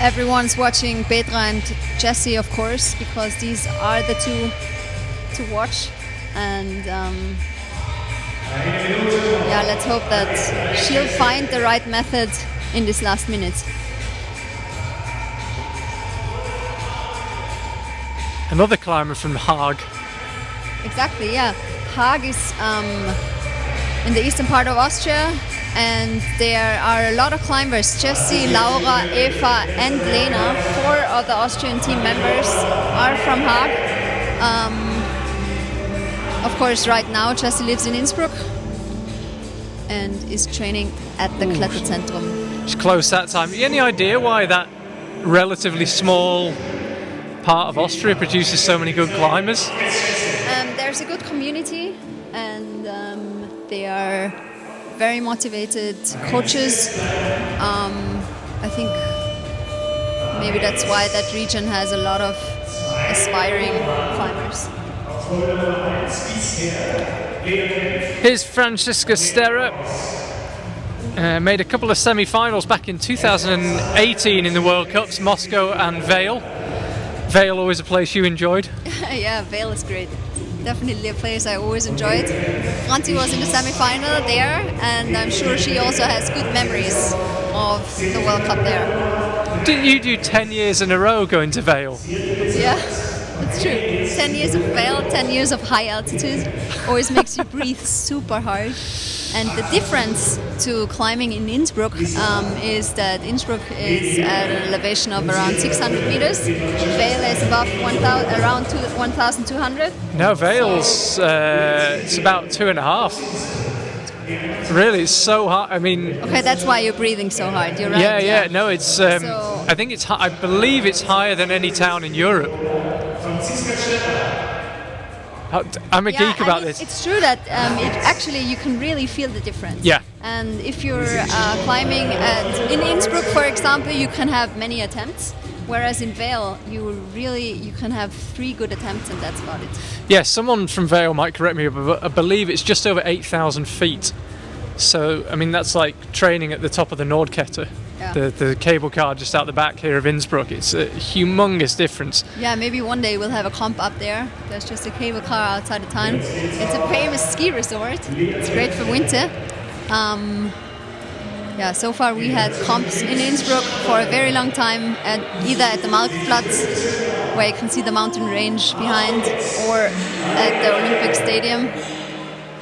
Everyone's watching Petra and Jessie, of course, because these are the two to watch. And yeah, let's hope that she'll find the right method in this last minute. Another climber from Haag. Exactly, yeah. Haag is in the eastern part of Austria, and there are a lot of climbers. Jessie, Laura, Eva and Lena, 4 of the Austrian team members, are from Haag. Of course, right now Jessie lives in Innsbruck and is training at the Kletterzentrum. It's close that time. Any idea why that relatively small part of Austria produces so many good climbers? There's a good community, and they are very motivated coaches. I think maybe that's why that region has a lot of aspiring climbers. Here's Franziska Sterra. Made a couple of semi-finals back in 2018 in the World Cups, Moscow and Vale. Vale, always a place you enjoyed? Yeah, Vale is great. Definitely a place I always enjoyed. Franzi was in the semi-final there, and I'm sure she also has good memories of the World Cup there. Didn't you do 10 years in a row going to Vale? Yeah, that's true. 10 years of Vale, 10 years of high altitude always makes you breathe super hard. And the difference to climbing in Innsbruck is that Innsbruck is at an elevation of around 600 meters. Vale is above around 1,200. No, Vale's it's about 2.5. Really, it's so hard. I mean, okay, that's why you're breathing so hard. You're right. Yeah. No, it's. I think it's. I believe it's higher than any town in Europe. I'm a geek about this. It's true that actually you can really feel the difference. Yeah. And if you're climbing in Innsbruck, for example, you can have many attempts. Whereas in Vale, you can have 3 good attempts and that's about it. Yeah, someone from Vale might correct me, but I believe it's just over 8,000 feet. So, I mean, that's like training at the top of the Nordkette, the cable car just out the back here of Innsbruck. It's a humongous difference. Yeah, maybe one day we'll have a comp up there. There's just a cable car outside the town. It's a famous ski resort. It's great for winter. Yeah, so far we had comps in Innsbruck for a very long time, either at the Marktplatz, where you can see the mountain range behind, or at the Olympic Stadium.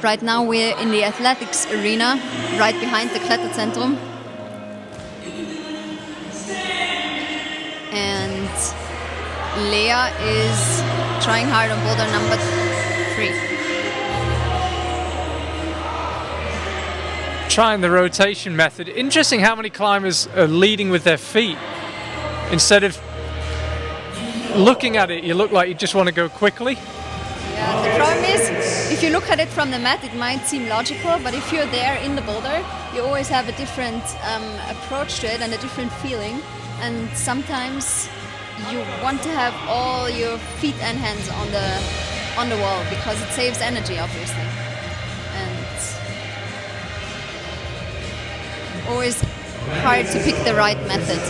Right now we're in the athletics arena, right behind the Kletterzentrum. And Lea is trying hard on boulder number 3. Trying the rotation method. Interesting how many climbers are leading with their feet. Instead of looking at it, you look like you just want to go quickly. Yeah, the problem is, if you look at it from the mat, it might seem logical, but if you're there in the boulder, you always have a different approach to it and a different feeling. And sometimes you want to have all your feet and hands on the wall because it saves energy, obviously. Always hard to pick the right method.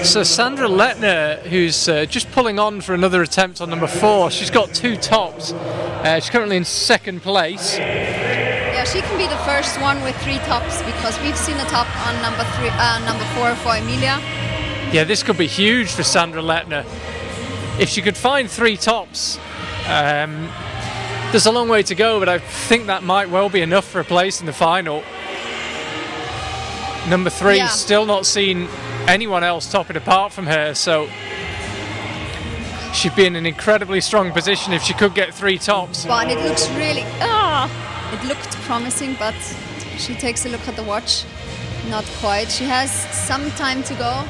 So Sandra Lettner, who's just pulling on for another attempt on number 4, she's got 2 tops. She's currently in 2nd place. Yeah, she can be the first one with 3 tops because we've seen a top on number 4 for Emilia. Yeah, this could be huge for Sandra Lettner. If she could find 3 tops, there's a long way to go, but I think that might well be enough for a place in the final. Number 3 still not seen anyone else top it apart from her, so she'd be in an incredibly strong position if she could get 3 tops. Well, and it looks really, it looked promising, but she takes a look at the watch. Not quite. She has some time to go.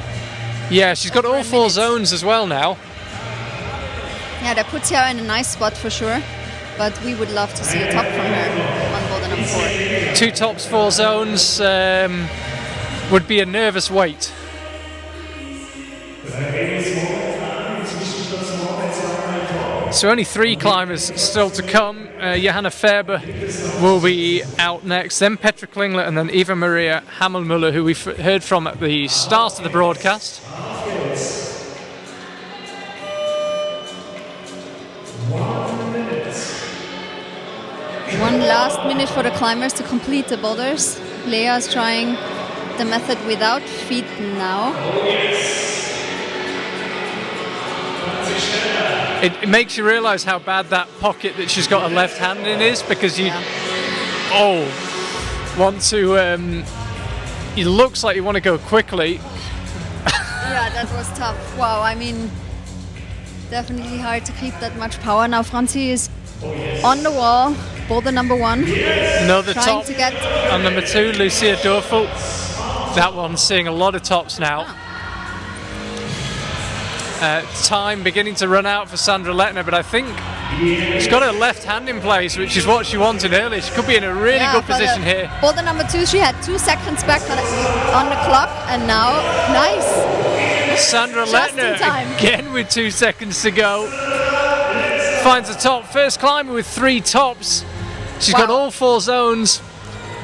Yeah, she's got all 4 zones as well now. Yeah, that puts her in a nice spot for sure. But we would love to see a top from her on boulder number 4. 2 tops, 4 zones would be a nervous wait. So only 3 climbers still to come. Johanna Ferber will be out next, then Petra Klingler, and then Eva Maria Hammelmüller, who we've heard from at the start of the broadcast. One last minute for the climbers to complete the boulders. Lea is trying the method without feet now. It makes you realise how bad that pocket that she's got her left hand in is, because you want to. It looks like you want to go quickly. Yeah, that was tough. Wow, I mean, definitely hard to keep that much power. Now Franzi is on the wall, boulder number 1. Another trying top to get on number 2, Lucia Dorfel. That one's seeing a lot of tops now. Time beginning to run out for Sandra Lettner, but I think she's got her left hand in place, which is what she wanted earlier. She could be in a really good position here. Boulder number 2, she had 2 seconds back on the clock, and now, nice. Sandra Lettner again with 2 seconds to go. Finds the top. First climber with 3 tops. She's got all 4 zones.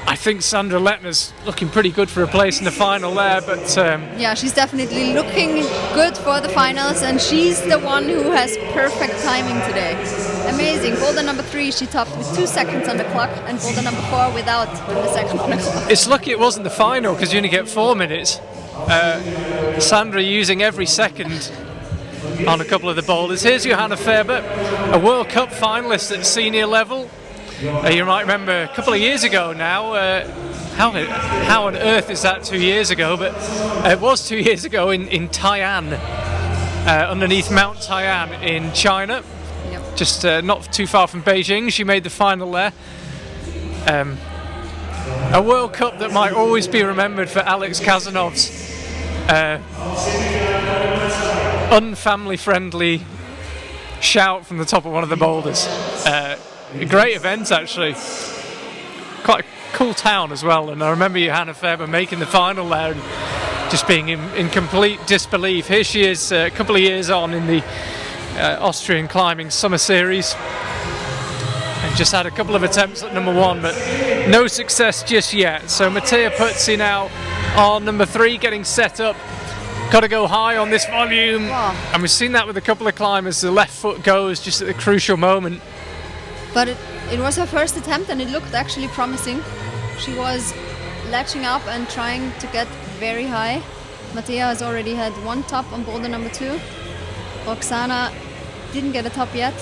I think Sandra Lettner's looking pretty good for a place in the final there, but yeah, she's definitely looking good for the finals, and she's the one who has perfect timing today. Amazing. Boulder number 3, she topped with 2 seconds on the clock, and boulder number 4 without a second on the clock. It's lucky it wasn't the final, because you only get 4 minutes. Sandra using every second on a couple of the boulders. Here's Johanna Ferber, a World Cup finalist at senior level. You might remember a couple of years ago now, how on earth is that 2 years ago, but it was 2 years ago in Tai'an, underneath Mount Tai'an in China, just not too far from Beijing. She made the final there. A World Cup that might always be remembered for Alex Kazanov's unfamily friendly shout from the top of one of the boulders. a great event actually. Quite a cool town as well, and I remember Johanna Faber making the final there and just being in complete disbelief. Here she is a couple of years on in the Austrian Climbing Summer Series, and just had a couple of attempts at number 1 but no success just yet. So Mattea Puzzi now on number 3, getting set up. Got to go high on this volume. Wow. And we've seen that with a couple of climbers, the left foot goes just at the crucial moment. But it was her first attempt and it looked actually promising. She was latching up and trying to get very high. Mattea has already had 1 top on boulder number 2. Roxana didn't get a top yet.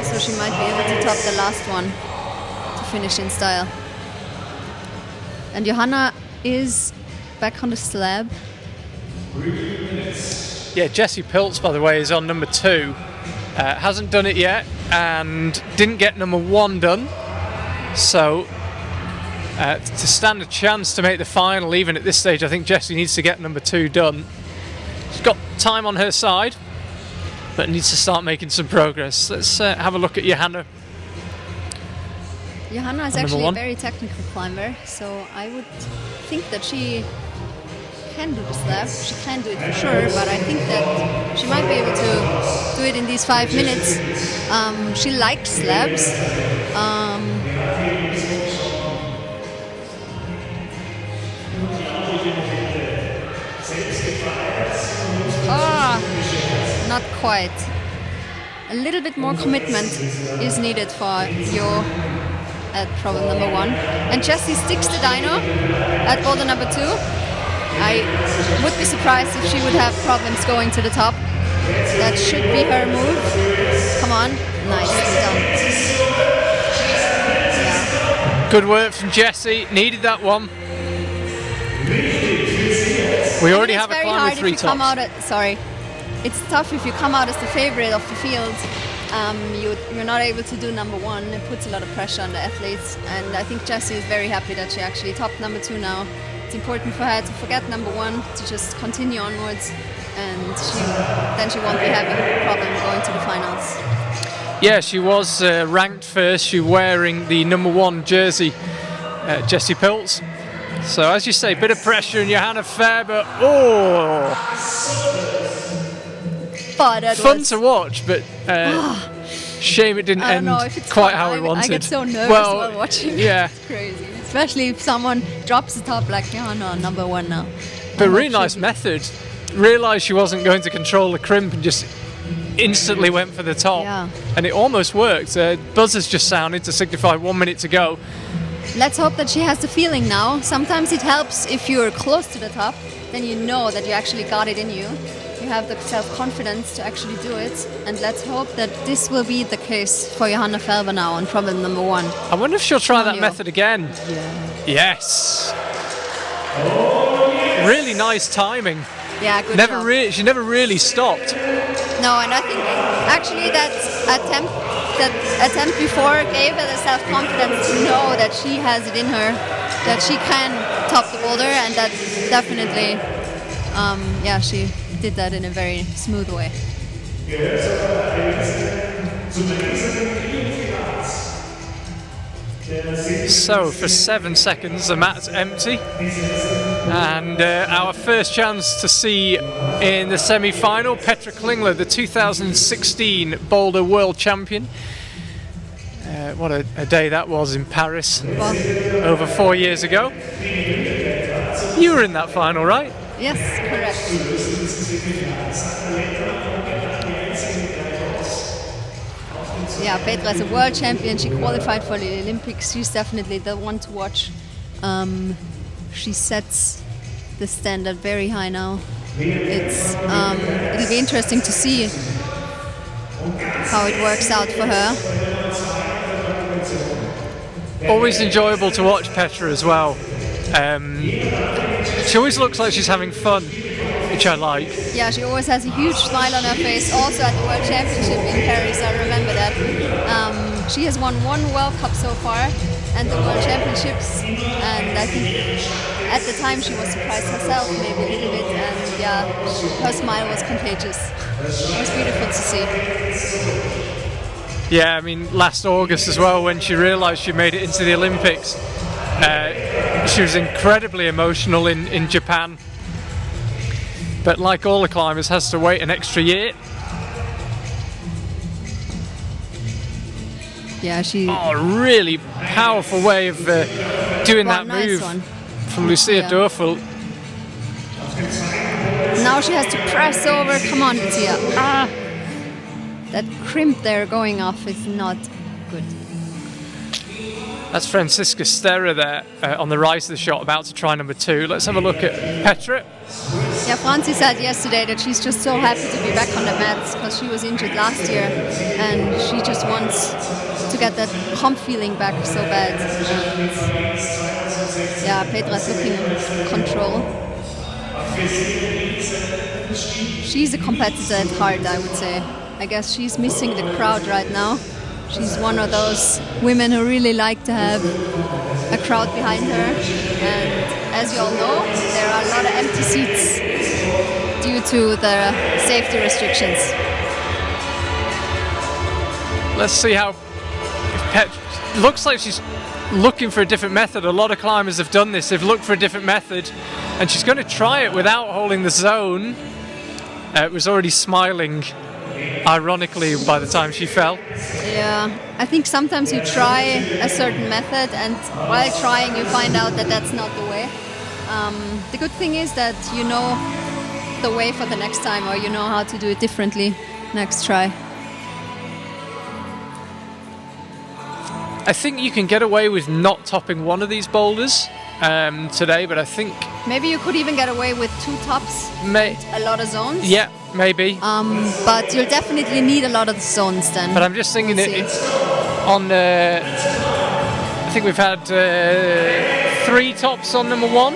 So she might be able to top the last one to finish in style. And Johanna is back on the slab. Yeah, Jessie Pilz, by the way, is on number 2. Hasn't done it yet and didn't get number 1 done. So to stand a chance to make the final, even at this stage, I think Jessie needs to get number 2 done. She's got time on her side, but needs to start making some progress. Let's have a look at Johanna. Johanna is actually a very technical climber, so I would think that she can do the slab. She can do it for sure, but I think that she might be able to do it in these 5 minutes. She likes slabs. Not quite. A little bit more commitment is needed for Jo at problem number 1. And Jessie sticks the dyno at boulder number 2. I would be surprised if she would have problems going to the top. That should be her move. Come on. Nicely done. Yeah. Good work from Jessie. Needed that one. We already have a climb with 3 tops. It's tough if you come out as the favorite of the field. You're not able to do number 1. It puts a lot of pressure on the athletes, and I think Jessie is very happy that she actually topped number 2 now. It's important for her to forget number 1, to just continue onwards, and then she won't be having a problem going to the finals. Yeah, she was ranked first. She wearing the number 1 jersey, Jessie Pilz. So as you say, bit of pressure, and Johanna Faber. Oh! Fun to watch, but shame it didn't end quite how we wanted. I get so nervous while watching. Yeah. It's crazy. Especially if someone drops the top like, oh no, number 1 now. But really nice method. Realised she wasn't going to control the crimp and just instantly went for the top. Yeah. And it almost worked. Buzzers just sounded to signify 1 minute to go. Let's hope that she has the feeling now. Sometimes it helps if you're close to the top, then you know that you actually got it in you. You have the self-confidence to actually do it, and let's hope that this will be the case for Johanna Faber now on problem number 1. I wonder if she'll try that method again. Yeah. Yes. Really nice timing. Yeah, good job. She never really stopped. No, and I think actually that attempt before gave her the self-confidence to know that she has it in her, that she can top the boulder, and that definitely, she did that in a very smooth way. So for 7 seconds the mat's empty, and our first chance to see in the semi-final Petra Klingler, the 2016 Boulder World Champion. What a day that was in Paris, over 4 years ago. You were in that final, right? Yes, correct. Yeah, Petra is a world champion. She qualified for the Olympics. She's definitely the one to watch. She sets the standard very high now. It'll be interesting to see how it works out for her. Always enjoyable to watch Petra as well. She always looks like she's having fun, which I like. Yeah, she always has a huge smile on her face. Also at the World Championship in Paris, I remember that. She has won 1 World Cup so far and the World Championships, and I think at the time she was surprised herself maybe a little bit, and yeah, her smile was contagious. It was beautiful to see. Yeah, I mean, last August as well, when she realised she made it into the Olympics, she was incredibly emotional in Japan. But like all the climbers, has to wait an extra year. Yeah, she. Oh, really powerful way of doing that nice move one. from Lucia Yeah. Dorfel. Now she has to press over. Come on, Lucia. Ah! That crimp there going off is not good. That's Franziska Sterra there on the right of the shot, about to try number 2. Let's have a look at Petra. Yeah, Franzi said yesterday that she's just so happy to be back on the mats because she was injured last year and she just wants to get that hump feeling back so bad. And yeah, Petra's looking in control. She's a competitor at heart, I would say. I guess she's missing the crowd right now. She's one of those women who really like to have a crowd behind her. And as you all know, there are a lot of empty seats due to the safety restrictions. Let's see how Petra looks like she's looking for a different method. A lot of climbers have done this. They've looked for a different method, and she's going to try it without holding the zone. It was already smiling, ironically, by the time she fell. Yeah, I think sometimes you try a certain method and while trying you find out that that's not the way. The good thing is that you know the way for the next time, or you know how to do it differently next try. I think you can get away with not topping one of these boulders today, but I think Maybe you could even get away with 2 tops, a lot of zones. yeah, maybe. But you'll definitely need a lot of zones then. But I'm just thinking We'll that see. it's on. I think we've had 3 tops on number 1.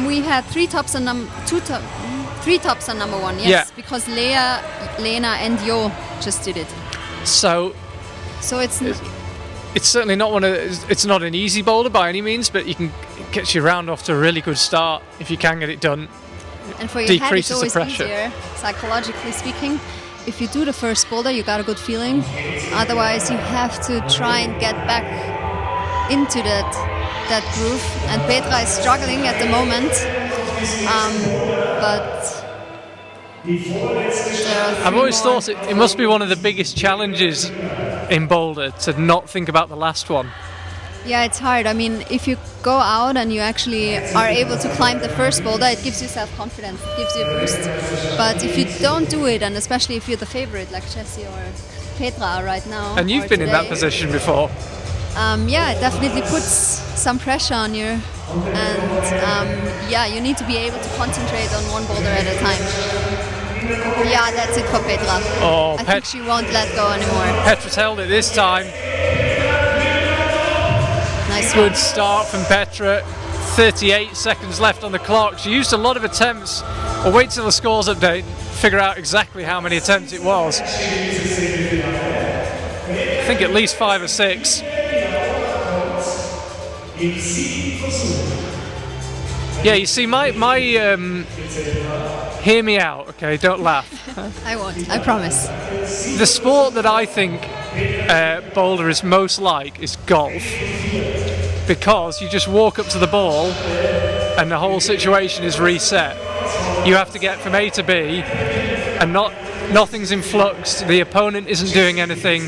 We had 3 tops on 3 tops on number 1. Yes, Yeah. because Lena, and Jo just did it. So So it's it's certainly not it's not an easy boulder by any means, but it gets your round off to a really good start if you can get it done. and for your head it's decreases the always pressure. easier, psychologically speaking. If you do the first boulder, you got a good feeling. Otherwise, you have to try and get back into that groove. And Petra is struggling at the moment, but I've always thought it must be one of the biggest challenges in boulder to not think about the last one. yeah, it's hard. I mean, if you go out and you actually are able to climb the first boulder, it gives you self-confidence, it gives you a boost. But if you don't do it, and especially if you're the favorite like Jessie or Petra are right now, And you've or been in that today, position before. yeah, it definitely puts some pressure on you. And yeah, you need to be able to concentrate on one boulder at a time. Yeah, that's it for Petra. Oh, I think she won't let go anymore. Petra's held it this time. Nice one. Good start from Petra. 38 seconds left on the clock. She used a lot of attempts. We'll wait till the scores update and figure out exactly how many attempts it was. I think at least 5 or 6. Yeah, you see, my hear me out, okay? Don't laugh. I won't, I promise. The sport that I think boulder is most like is golf, because you just walk up to the ball and the whole situation is reset. You have to get from A to B, and nothing's in flux. The opponent isn't doing anything.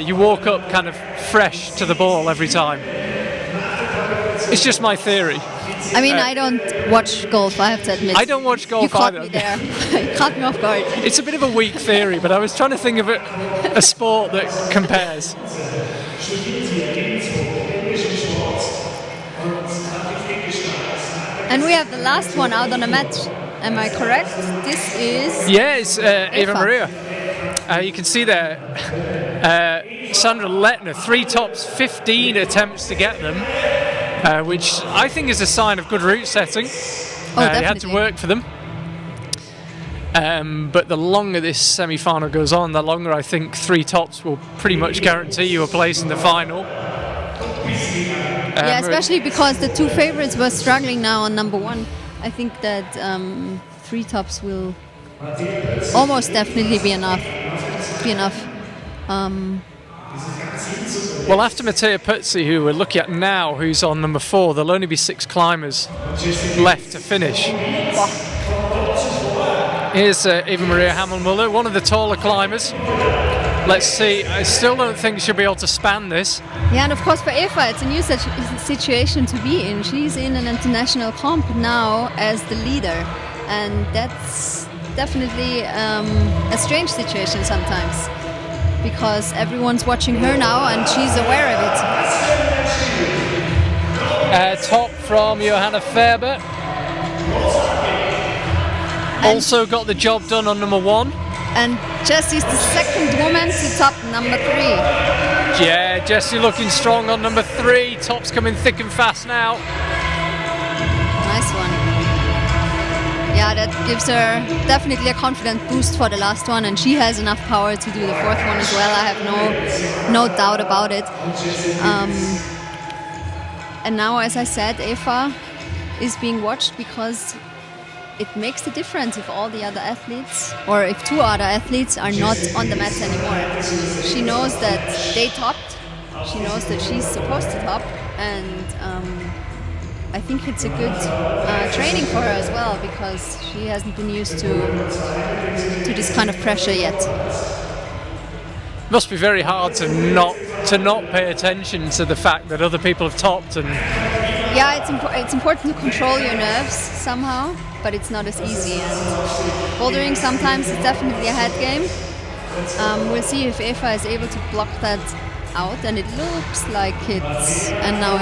You walk up kind of fresh to the ball every time. It's just my theory. I mean, I don't watch golf, I have to admit. I don't watch golf you caught either. me there. You caught me off guard. It's a bit of a weak theory, but I was trying to think of a sport that compares. And we have the last one out on the mat. Am I correct? This is... Yeah, it's Eva Maria. You can see there, Sandra Lettner, 3 tops, 15 attempts to get them, which I think is a sign of good route setting. Oh, You had to definitely. work for them. But the longer this semi-final goes on, the longer I think 3 tops will pretty much guarantee you a place in the final. Yeah, especially because the 2 favorites were struggling now on number 1. I think that 3 tops will almost definitely be enough. Well, after Mattea Puzzi, who we're looking at now, who's on number 4, there'll only be 6 climbers left to finish. Here's Eva Maria Hamel-Muller, one of the taller climbers. Let's see, I still don't think she'll be able to span this. Yeah, and of course for Eva, it's a new situation to be in. She's in an international comp now as the leader, and that's definitely a strange situation sometimes, because everyone's watching her now and she's aware of it. Top from Johanna Ferber. Also got the job done on number 1. And Jessy's the second woman to top number 3. Yeah, Jessie looking strong on number 3. Top's coming thick and fast now. Nice one. Yeah, that gives her definitely a confident boost for the last one, and she has enough power to do the 4th one as well. I have no doubt about it. And now, as I said, Eva is being watched because it makes the difference if all the other athletes, or if 2 other athletes are not on the mats anymore. She knows that they topped, she knows that she's supposed to top, and I think it's a good training for her as well, because she hasn't been used to this kind of pressure yet. Must be very hard to not pay attention to the fact that other people have topped. And yeah, it's important to control your nerves somehow, but it's not as easy. And bouldering sometimes is definitely a head game. We'll see if Eva is able to block that out, and it looks like it's. And now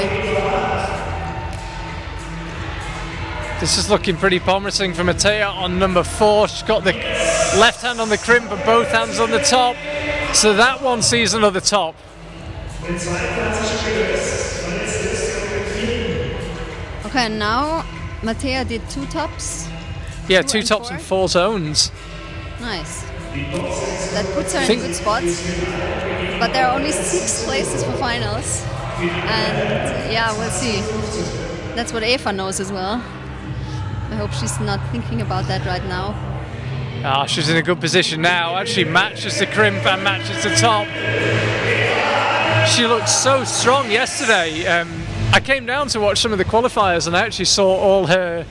this is looking pretty promising for Mattea on number 4. She's got the left hand on the crimp and both hands on the top. So that one sees another top. Okay, now Mattea did 2 tops. Yeah, 2 tops and 4 zones. Nice. That puts her in a good spot. But there are only 6 places for finals. And yeah, we'll see. That's what Eva knows as well. I hope she's not thinking about that right now. She's in a good position now. Actually matches the crimp and matches the top. She looked so strong yesterday. I came down to watch some of the qualifiers and I actually saw all her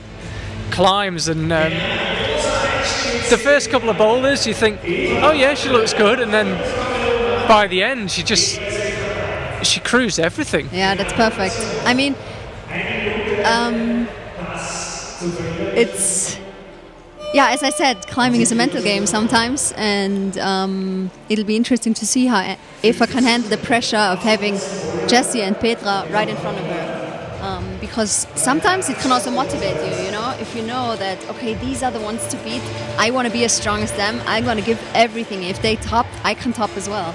climbs, and the first couple of boulders you think, oh yeah, she looks good, and then by the end she cruised everything. Yeah, that's perfect. I mean, it's, yeah, as I said, climbing is a mental game sometimes, and it'll be interesting to see how Eva can handle the pressure of having Jessie and Petra right in front of her. Because sometimes it can also motivate you, you know, if you know that, okay, these are the ones to beat, I want to be as strong as them, I'm going to give everything. If they top, I can top as well.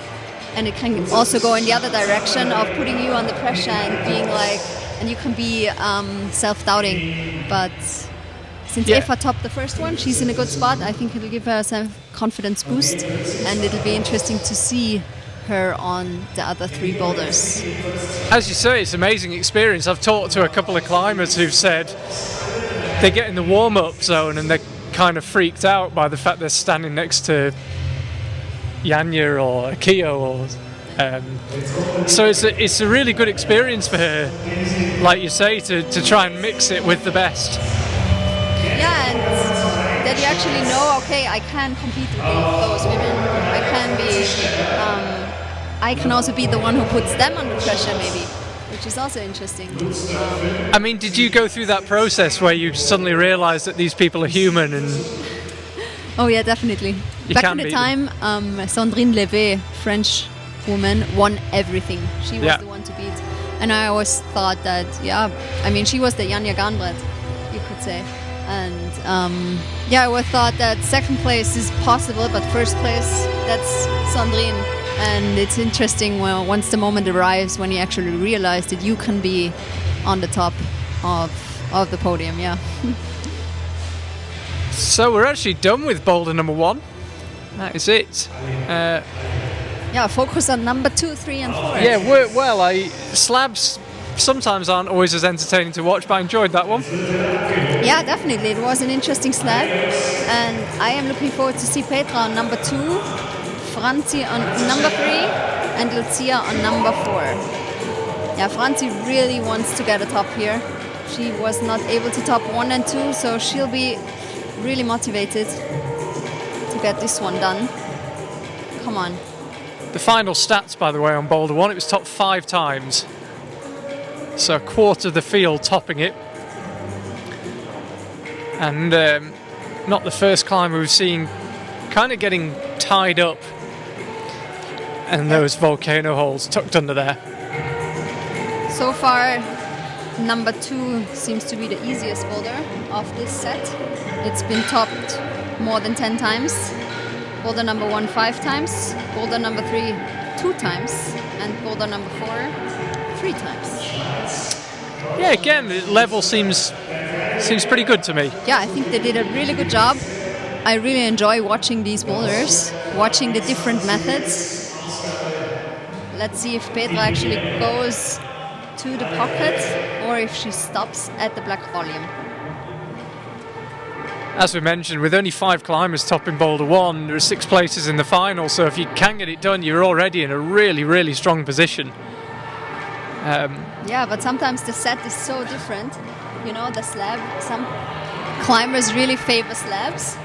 And it can also go in the other direction of putting you on the pressure and being like, and you can be self-doubting. But since Eva topped the first one, she's in a good spot. I think it'll give her a self-confidence boost, and it'll be interesting to see her on the other 3 boulders. As you say, it's an amazing experience. I've talked to a couple of climbers who've said they get in the warm-up zone and they're kind of freaked out by the fact they're standing next to Janja or Akio, or so it's a really good experience for her, like you say, to try and mix it with the best. Yeah, and that you actually know, okay, I can compete with those women. I can also be the one who puts them under pressure, maybe, which is also interesting. I mean, did you go through that process where you suddenly realised that these people are human? And oh yeah, definitely. Back in the time, Sandrine Levet, French woman, won everything. She was the one to beat. And I always thought that, yeah, I mean, she was the Janja Garnbret, you could say. And yeah, I always thought that second place is possible, but first place, that's Sandrine. And it's interesting once the moment arrives when you actually realize that you can be on the top of the podium, yeah. So we're actually done with boulder number 1. That is it. Yeah, focus on number 2, 3 and 4. Yeah, worked well. Slabs sometimes aren't always as entertaining to watch, but I enjoyed that one. Yeah, definitely. It was an interesting slab, and I am looking forward to see Petra on number 2, Franzi on number 3, and Lucia on number 4. Yeah, Franzi really wants to get a top here. She was not able to top 1 and 2, so she'll be really motivated to get this one done. Come on. The final stats, by the way, on Boulder 1, it was topped 5 times. So a quarter of the field topping it. And not the first climber we've seen kind of getting tied up and those volcano holes tucked under there. So far, number 2 seems to be the easiest boulder of this set. It's been topped more than 10 times. Boulder number 1 5 times, boulder number 3 2 times, and boulder number 4 3 times. Yeah, again, the level seems pretty good to me. Yeah, I think they did a really good job. I really enjoy watching these boulders, watching the different methods. Let's see if Petra actually goes to the pocket or if she stops at the black volume. As we mentioned, with only 5 climbers topping Boulder 1, there are 6 places in the final, so if you can get it done, you're already in a really, really strong position. Yeah, but sometimes the set is so different. You know, the slab, some climbers really favor slabs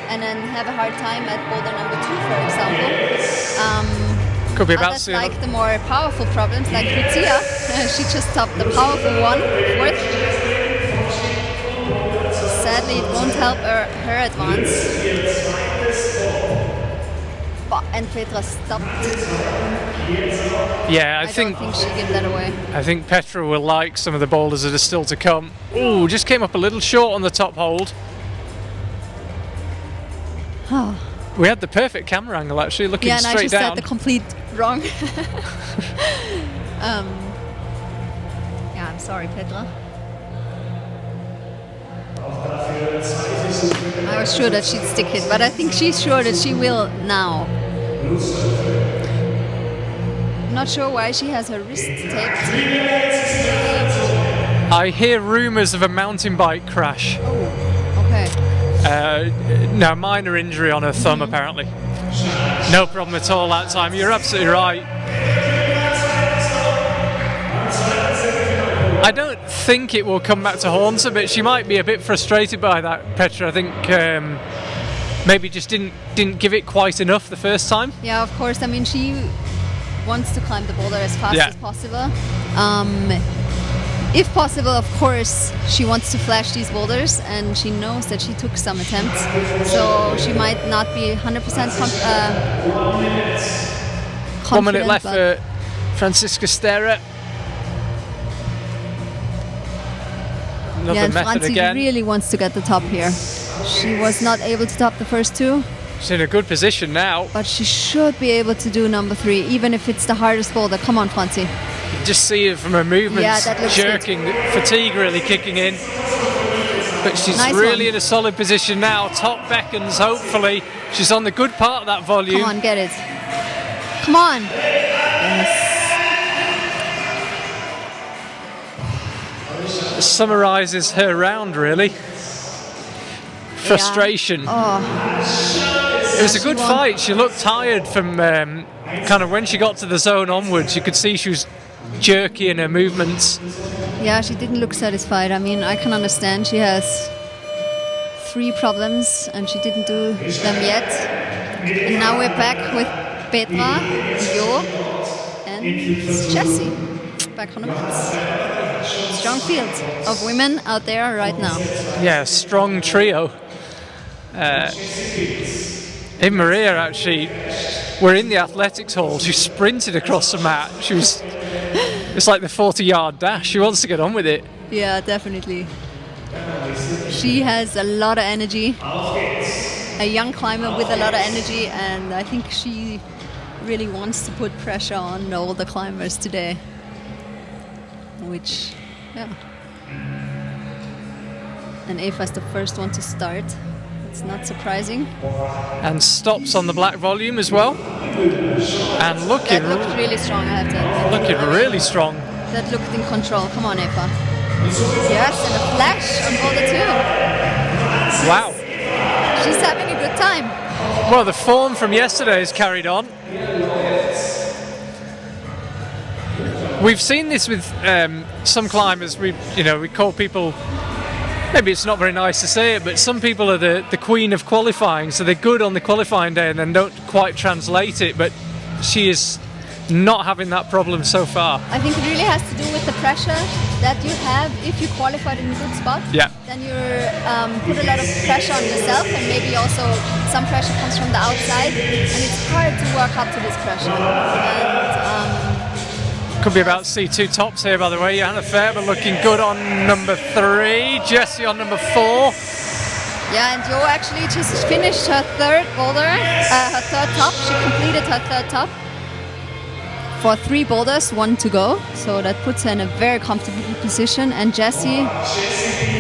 and then have a hard time at boulder number 2, for example. Could be about others like the more powerful problems, like Lucia. She just topped the powerful one, 4th. Sadly, it won't help her advance. And Petra stopped. Yeah, I don't think she gave that away. I think Petra will like some of the boulders that are still to come. Ooh, just came up a little short on the top hold. Oh. We had the perfect camera angle actually, looking Yeah, and I straight just down. said the complete wrong. Yeah, I'm sorry, Petra. I was sure that she'd stick it, but I think she's sure that she will now. Not sure why she has her wrist taped. I hear rumours of a mountain bike crash. Oh, okay. No, minor injury on her thumb apparently. No problem at all that time. You're absolutely right. I don't think it will come back to haunt her, but she might be a bit frustrated by that, Petra. I think maybe just didn't give it quite enough the first time. Yeah, of course. I mean, she wants to climb the boulder as fast as possible. If possible, of course, she wants to flash these boulders, and she knows that she took some attempts, so she might not be 100% confident. 1 minute left for Franziska Stera. Another and method Franzi again. really wants to get the top here. She was not able to top the first 2. She's in a good position now. But she should be able to do number 3, even if it's the hardest boulder. Come on, Franzi. You just see it from her movements, Yeah, that looks jerking, fatigue really kicking in. But she's really in a solid position now. Top beckons, hopefully. She's on the good part of that volume. Come on, get it. Come on. Yes. Summarises her round, really. Frustration. Yeah. Oh. It was a good fight. She looked tired from kind of when she got to the zone onwards. You could see she was jerky in her movements. Yeah, she didn't look satisfied. I mean, I can understand. She has 3 problems and she didn't do them yet. And now we're back with Petra, Jo, and Jessie back on the mats. Strong field of women out there right now. Yeah, strong trio. In Maria, actually, we're in the athletics hall. She sprinted across the mat. It's like the 40-yard dash. She wants to get on with it. Yeah, definitely. She has a lot of energy. A young climber with a lot of energy, and I think she really wants to put pressure on all the climbers today. Which, yeah. And Eva's the first one to start. It's not surprising. And stops on the black volume as well. And looking that looked really strong, I have to admit. Looking really strong. that looked in control. Come on, Eva. Yes, and a flash on boulder 2. Wow. She's having a good time. Well, the form from yesterday is carried on. We've seen this with some climbers. We call people, maybe it's not very nice to say it, but some people are the queen of qualifying, so they're good on the qualifying day and then don't quite translate it, but she is not having that problem so far. I think it really has to do with the pressure that you have if you qualified in a good spot. Yeah. Then you put a lot of pressure on yourself, and maybe also some pressure comes from the outside, and it's hard to work up to this pressure. And, could be about to see 2 tops here, by the way. Johanna Faber looking good on number 3, Jessie on number 4. yeah, and Jo actually just finished her third boulder, her third top. She completed her third top for 3 boulders, 1 to go. So that puts her in a very comfortable position. And Jessie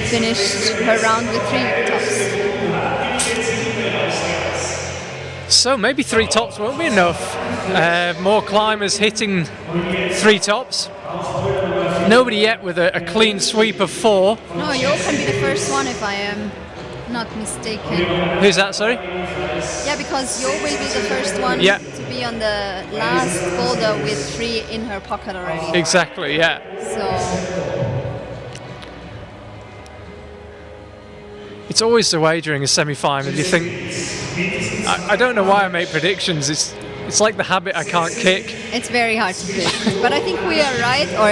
finished her round with 3 tops. So maybe 3 tops won't be enough. More climbers hitting 3 tops. Nobody yet with a clean sweep of 4. No, Jo can be the first one if I am not mistaken. Who's that, sorry? Yeah, because Jo will be the first one Yeah. to be on the last boulder with 3 in her pocket already. Exactly, yeah. So It's always the way during a semi-final. You think, I don't know why I make predictions. It's like the habit I can't kick. it's very hard to predict. But I think we are right, or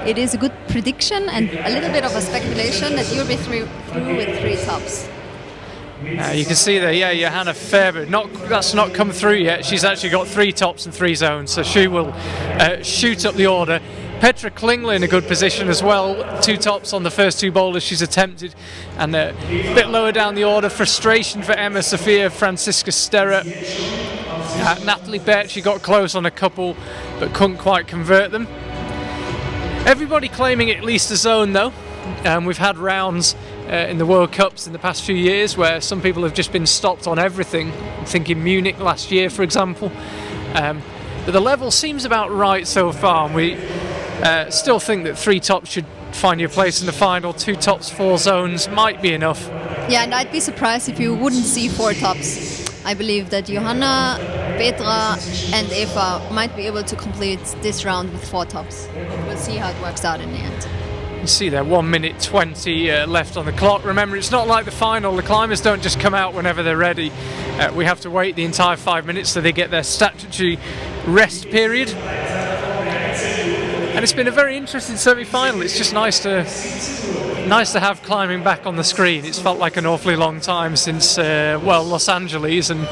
it is a good prediction and a little bit of a speculation that you'll be through with 3 tops. You can see there, yeah, Johanna Faber. That's not come through yet. She's actually got 3 tops and 3 zones, so she will shoot up the order. Petra Klingler in a good position as well. 2 tops on the first 2 boulders she's attempted, and a bit lower down the order. Frustration for Emma Sophia, Franziska Sterra. Natalie Bett, she got close on a couple, but couldn't quite convert them. Everybody claiming at least a zone though. We've had rounds in the World Cups in the past few years where some people have just been stopped on everything. I'm thinking Munich last year, for example. But the level seems about right so far, and we still think that 3 tops should find you a place in the final. 2 tops, 4 zones might be enough. Yeah, and I'd be surprised if you wouldn't see 4 tops. I believe that Johanna, Petra and Eva might be able to complete this round with 4 tops. We'll see how it works out in the end. You see there, 1 minute 20 left on the clock. Remember, it's not like the final. The climbers don't just come out whenever they're ready. We have to wait the entire 5 minutes so they get their statutory rest period. And it's been a very interesting semi-final. It's just nice to have climbing back on the screen. It's felt like an awfully long time since Los Angeles and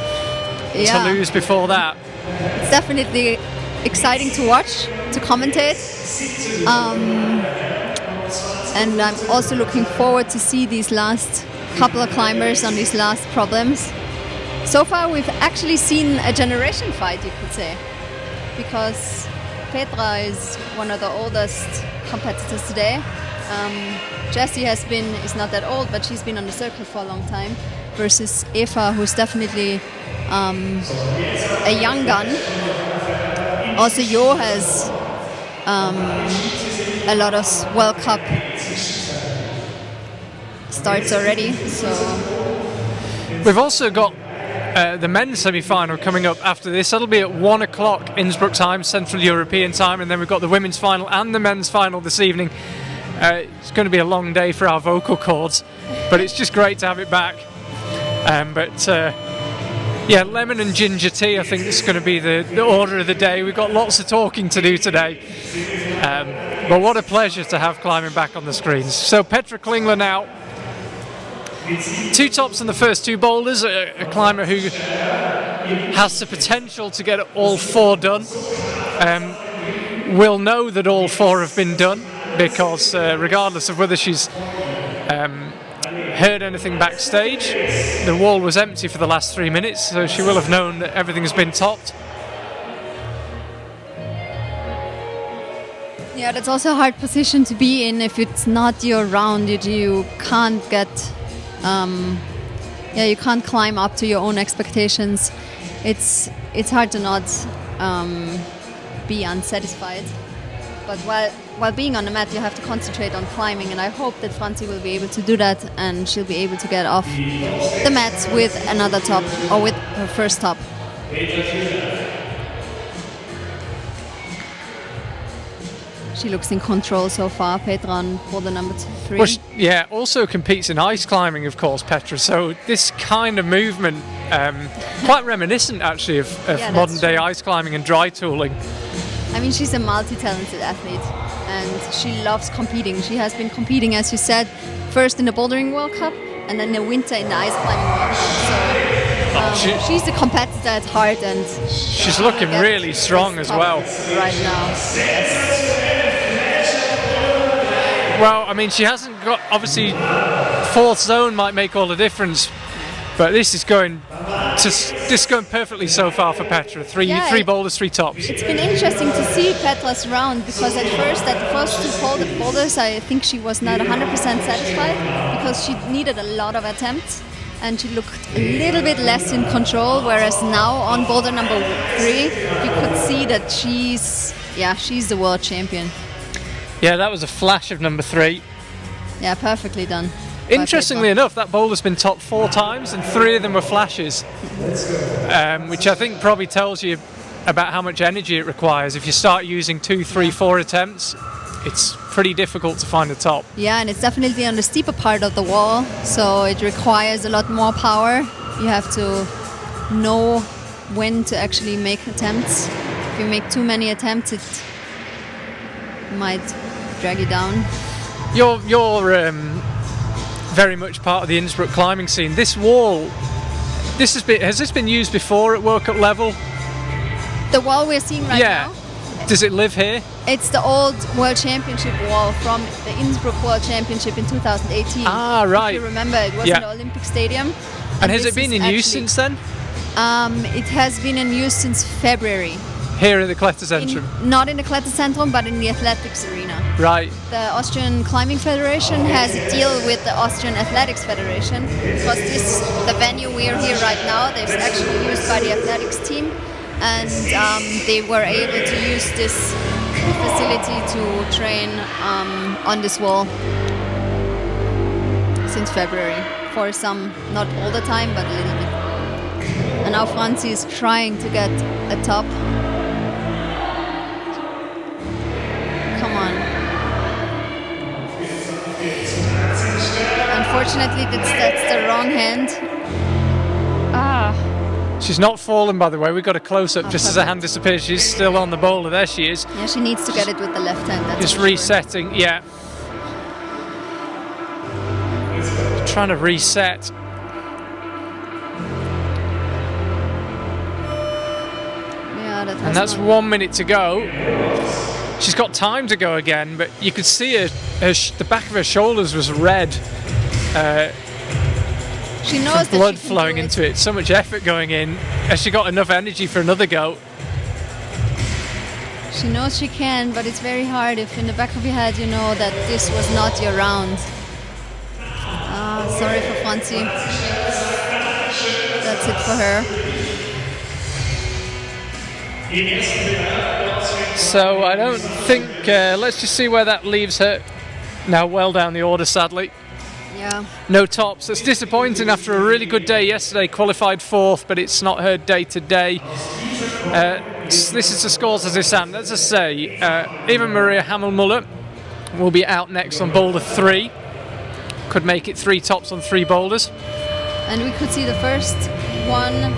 Toulouse before that. It's definitely exciting to watch, to commentate. And I'm also looking forward to see these last couple of climbers on these last problems. So far we've actually seen a generation fight, you could say, because Petra is one of the oldest competitors today. Jessie is not that old, but she's been on the circuit for a long time, versus Eva, who's definitely a young gun. Also, Jo has a lot of World Cup starts already. So we've also got the men's semi-final coming up after this. That'll be at 1 o'clock Innsbruck time, Central European time, and then we've got the women's final and the men's final this evening. It's going to be a long day for our vocal cords, but it's just great to have it back. Yeah, lemon and ginger tea, I think it's going to be the order of the day. We've got lots of talking to do today. But what a pleasure to have climbing back on the screens. So Petra Klingler now. 2 tops on the first 2 boulders, a climber who has the potential to get all 4 done. We'll know that all 4 have been done, because regardless of whether she's heard anything backstage, the wall was empty for the last 3 minutes, so she will have known that everything has been topped. yeah, that's also a hard position to be in. If it's not your round, you can't get you can't climb up to your own expectations. It's hard to not be unsatisfied. but while being on the mat, you have to concentrate on climbing, and I hope that Franzi will be able to do that, and she'll be able to get off the mats with another top, or with her first top. She looks in control so far, Petra, on boulder number 3. Well, also competes in ice climbing, of course, Petra. So this kind of movement, quite reminiscent actually of modern day ice climbing and dry tooling. I mean, she's a multi-talented athlete, and she loves competing. She has been competing, as you said, first in the Bouldering World Cup, and then in the winter in the Ice Climbing World Cup. So she's a competitor at heart, and she's looking really strong as well right now. Yes. Well, I mean, she hasn't got, obviously, fourth zone might make all the difference, but this is going perfectly so far for Petra. Three boulders, 3 tops. It's been interesting to see Petra's round, because at the first 2 boulders, I think she was not 100% satisfied, because she needed a lot of attempts, and she looked a little bit less in control, whereas now on boulder number 3, you could see that she's the world champion. Yeah, that was a flash of number 3. Yeah, perfectly done. Interestingly enough, that boulder's been topped 4 times, and 3 of them were flashes, which I think probably tells you about how much energy it requires. If you start using 2, 3, 4 attempts, it's pretty difficult to find a top. Yeah, and it's definitely on the steeper part of the wall, so it requires a lot more power. You have to know when to actually make attempts. If you make too many attempts, it might drag you down. You're very much part of the Innsbruck climbing scene. This wall, has this been used before at World Cup level? The wall we're seeing right now? Does it live here? It's the old World Championship wall from the Innsbruck World Championship in 2018. Ah, right. If you remember, it was in the Olympic Stadium. And has it been in use since then? It has been in use since February. Here in the Kletterzentrum? Not in the Kletterzentrum, but in the athletics arena. Right. The Austrian Climbing Federation has a deal with the Austrian Athletics Federation, because the venue we're here right now, is actually used by the athletics team, and they were able to use this facility to train on this wall since February, for some, not all the time, but a little bit. And now Franzi is trying to get a top. Come on. Unfortunately, that's the wrong hand. She's not fallen, by the way. We got a close-up just as her hand disappears. She's still on the boulder. There she is. Yeah, she needs to get it with the left hand. That's just resetting. Yeah. Trying to reset. Yeah, and that's 1 minute to go. She's got time to go again, but you could see the back of her shoulders was red. She knows blood that flowing into it. So much effort going in. Has she got enough energy for another go? She knows she can, but it's very hard if in the back of your head you know that this was not your round. Sorry for Franzi. That's it for her. So I don't think, let's just see where that leaves her. Now well down the order, sadly. Yeah. No tops. It's disappointing after a really good day yesterday, qualified 4th, but it's not her day today. This is the scores as they stand. As I say, Eva Maria Hammelmuller will be out next on boulder 3. Could make it 3 tops on 3 boulders. And we could see the first one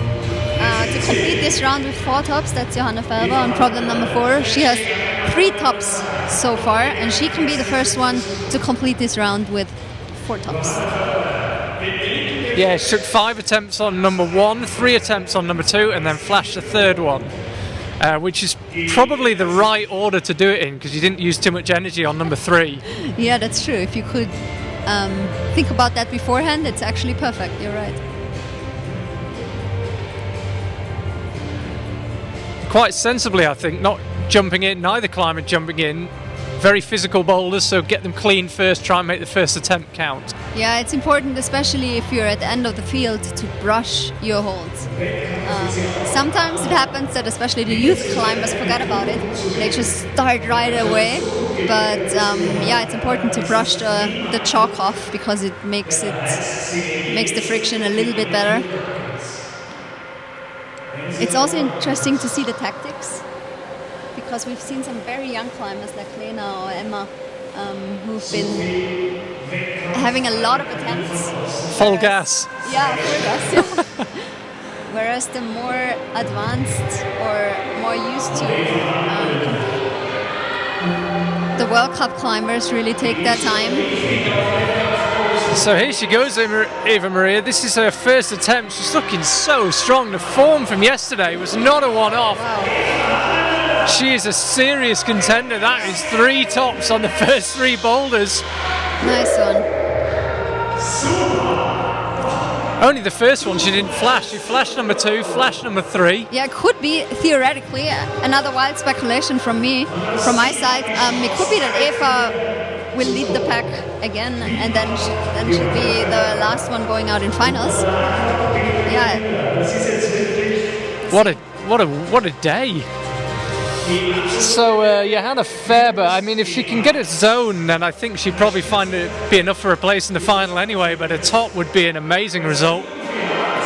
to complete this round with 4 tops. That's Johanna Felber on problem number 4. She has 3 tops so far, and she can be the first one to complete this round with 4 tops. Yeah, she took 5 attempts on number 1, 3 attempts on number 2, and then flashed the 3rd one, which is probably the right order to do it in, because you didn't use too much energy on number 3. Yeah, that's true. If you could think about that beforehand, it's actually perfect. You're right. Quite sensibly, I think, not jumping in, neither climber jumping in, very physical boulders, so get them clean first, try and make the first attempt count. Yeah, it's important, especially if you're at the end of the field, to brush your holds. Sometimes it happens that especially the youth climbers forget about it. They just start right away. But yeah, it's important to brush the chalk off because it makes the friction a little bit better. It's also interesting to see the tactics, because we've seen some very young climbers like Lena or Emma who've been having a lot of attempts. Full gas. Yeah, full gas. Yeah. Whereas the more advanced or more used to the World Cup climbers really take their time. So here she goes, Eva Maria. This is her first attempt. She's looking so strong. The form from yesterday was not a one-off. Wow. She is a serious contender. That is 3 tops on the first 3 boulders. Nice one. Only the first one she didn't flash. She flashed number 2, flashed number 3. Yeah, it could be theoretically another wild speculation from my side. It could be that Eva will lead the pack again, and then she'll be the last one going out in finals. Yeah. What a day. So Johanna Faber, I mean, if she can get a zone, then I think she'd probably find it be enough for a place in the final anyway, but a top would be an amazing result. Yeah,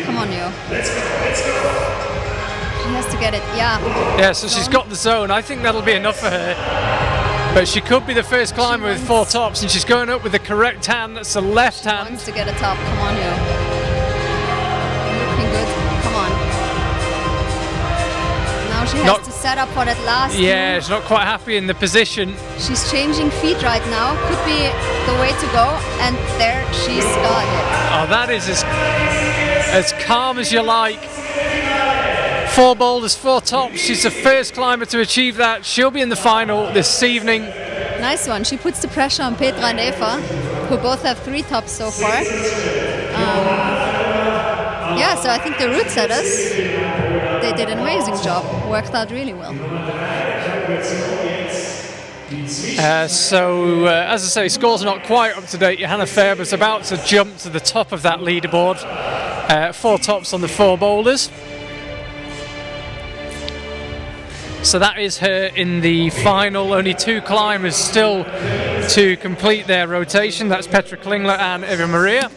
come on, Yo. She has to get it, yeah. Yeah, so she's got the zone. I think that'll be enough for her. But she could be the first climber with 4 tops, and she's going up with the correct hand. That's the left hand. Wants to get a top. Come on, Yo. Looking good. Come on. Now she has to set up for that last Yeah, move. she's not quite happy in the position. She's changing feet right now. Could be the way to go. And there she's got it. Oh, that is as calm as you like. 4 boulders, 4 tops. She's the first climber to achieve that. She'll be in the final this evening. Nice one. She puts the pressure on Petra and Eva, who both have 3 tops so far. Yeah, so I think the route setters, they did an amazing job. Worked out really well. As I say, scores are not quite up to date. Johanna Faber's about to jump to the top of that leaderboard. 4 tops on the 4 boulders. So that is her in the final. Only 2 climbers still to complete their rotation. That's Petra Klingler and Eva Maria.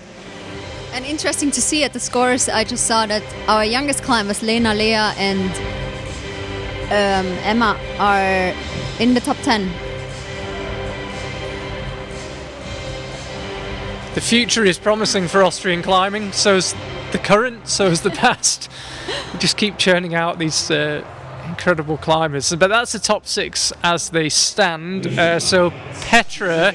And interesting to see at the scores, I just saw that our youngest climbers, Lena, Lea and Emma, are in the top 10. The future is promising for Austrian climbing. So is the current, so is the past. We just keep churning out these incredible climbers. But that's the top 6 as they stand. So Petra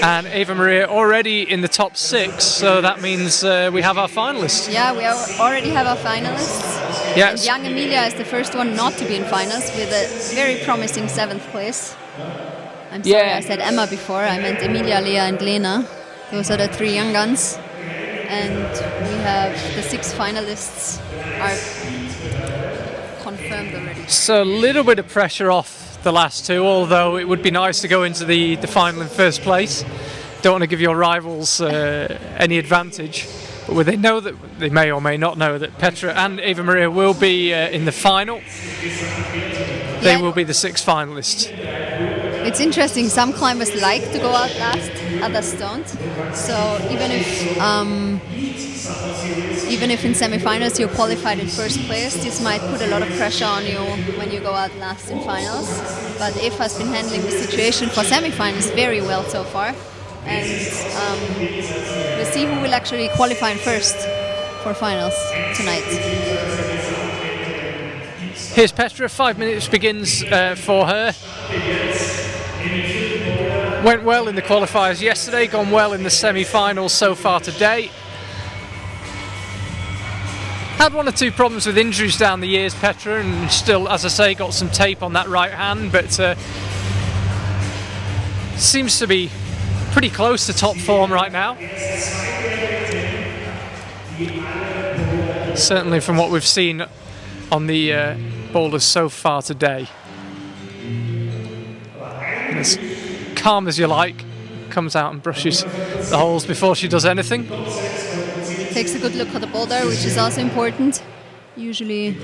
and Eva Maria already in the top 6, so that means we have our finalists. Yeah, we already have our finalists. Yes. And young Emilia is the first one not to be in finals with a very promising 7th place. I'm sorry, I said Emma before. I meant Emilia, Lea and Lena. Those are the 3 young guns. And we have the 6 finalists are confirmed already. So a little bit of pressure off the last 2, although it would be nice to go into the final in first place. Don't want to give your rivals any advantage, but they know that they may or may not know that Petra and Eva Maria will be in the final. They will be the 6 finalists. It's interesting, some climbers like to go out last, others don't. So even if in semifinals you're qualified in first place, this might put a lot of pressure on you when you go out last in finals. But Eva has been handling the situation for semifinals very well so far. And we'll see who will actually qualify in first for finals tonight. Here's Petra, 5 minutes begins for her. Went well in the qualifiers yesterday, gone well in the semi-finals so far today. Had 1 or 2 problems with injuries down the years, Petra, and still, as I say, got some tape on that right hand, but seems to be pretty close to top form right now. Certainly from what we've seen on the boulders so far today. calm as you like, comes out and brushes the holes before she does anything. Takes a good look at the boulder, which is also important. Usually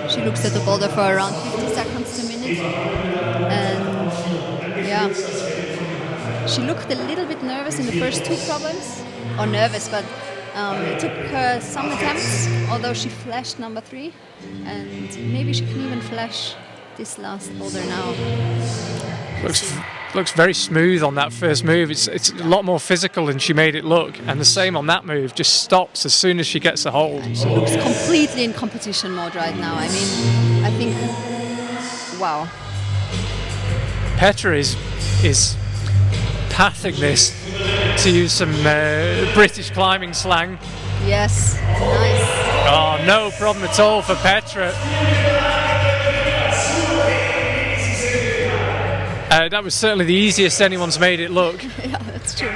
she looks at the boulder for around 50 seconds to a minute. And yeah, she looked a little bit nervous in the first two problems. Or nervous, but it took her some attempts, although she flashed number 3. And maybe she can even flash this last boulder now. Looks very smooth on that first move. It's a lot more physical than she made it look, and the same on that move. Just stops as soon as she gets a hold. She looks completely in competition mode right now. I mean, I think, wow. Petra is pathing this, to use some British climbing slang. Yes, nice. Oh, no problem at all for Petra. That was certainly the easiest anyone's made it look. Yeah, that's true.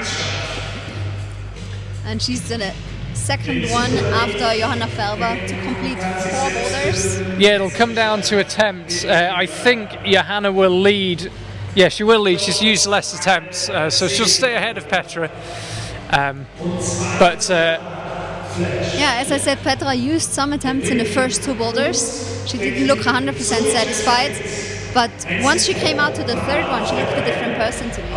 And she's done it. Second one after Johanna Felber to complete 4 boulders. Yeah, it'll come down to attempts. I think Johanna will lead. Yeah, she will lead. She's used less attempts, so she'll stay ahead of Petra. Yeah, as I said, Petra used some attempts in the first 2 boulders. She didn't look 100% satisfied. But once she came out to the third one, she looked a different person to me.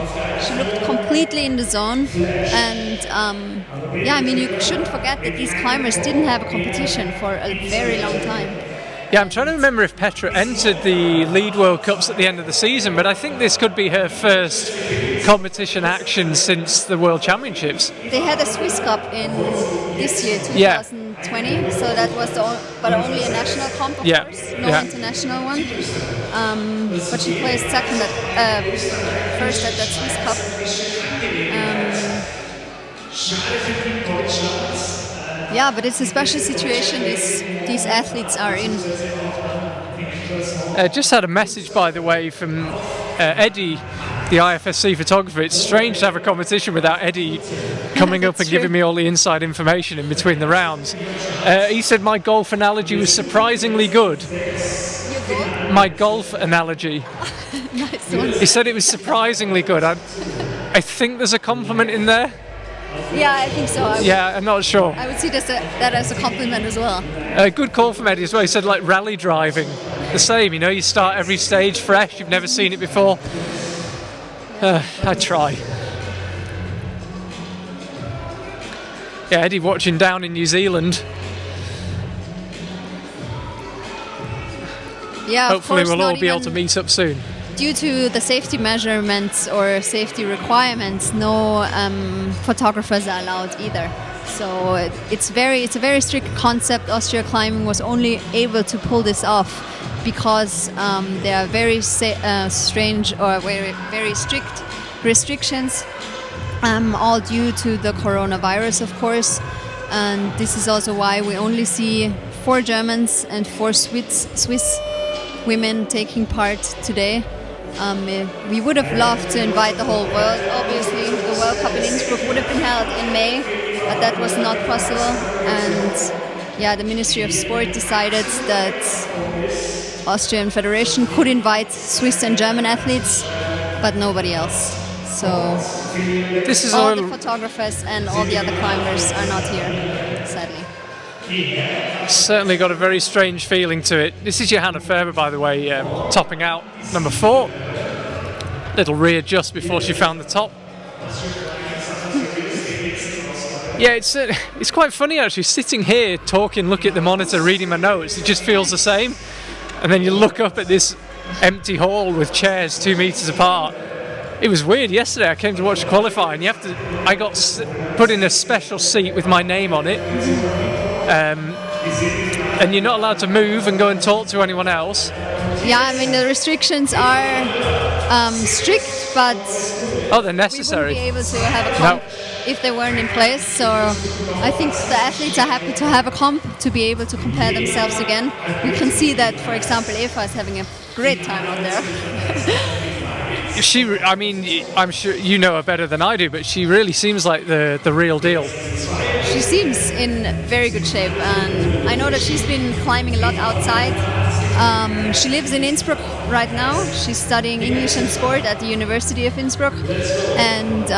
She looked completely in the zone. And yeah, I mean, you shouldn't forget that these climbers didn't have a competition for a very long time. Yeah, I'm trying to remember if Petra entered the Lead World Cups at the end of the season, but I think this could be her first competition action since the World Championships. They had a Swiss Cup in this year, 2020, so that was but only a national comp, of course, no international one. But she placed second first at that Swiss Cup. Yeah, but it's a special situation these athletes are in. Just had a message, by the way, from Eddie, the IFSC photographer. It's strange to have a competition without Eddie coming up and giving me all the inside information in between the rounds. He said my golf analogy was surprisingly good. My golf analogy. Nice one. He said it was surprisingly good. I think there's a compliment in there. Yeah, I think so. I'm not sure. I would see that as a compliment as well. Good call from Eddie as well. He said like rally driving. The same, you start every stage fresh, you've never seen it before. I try. Yeah, Eddie watching down in New Zealand. Yeah, hopefully we'll all be able to meet up soon. Due to the safety measurements or safety requirements, no photographers are allowed either. So it's a very strict concept. Austria Climbing was only able to pull this off because there are very strange or very strict restrictions, all due to the coronavirus, of course. And this is also why we only see 4 Germans and 4 Swiss women taking part today. We would have loved to invite the whole world. Obviously, the World Cup in Innsbruck would have been held in May, but that was not possible. And yeah, the Ministry of Sport decided that Austrian Federation could invite Swiss and German athletes, but nobody else. So this is all the photographers and all the other climbers are not here, sadly. Certainly got a very strange feeling to it. This is Johanna Ferber, by the way, topping out number 4. Little readjust before she found the top. Yeah, it's quite funny actually, sitting here talking, look at the monitor, reading my notes, it just feels the same. And then you look up at this empty hall with chairs 2 meters apart. It was weird. Yesterday I came to watch the qualifying. I got put in a special seat with my name on it. And you're not allowed to move and go and talk to anyone else. Yeah, I mean the restrictions are strict, but they're necessary. We wouldn't be able to have a comp if they weren't in place. So I think the athletes are happy to have a comp to be able to compare themselves again. We can see that, for example, Eva is having a great time out there. I'm sure you know her better than I do, but she really seems like the real deal. She seems in very good shape, and I know that she's been climbing a lot outside. She lives in Innsbruck right now. She's studying English and sport at the University of Innsbruck. And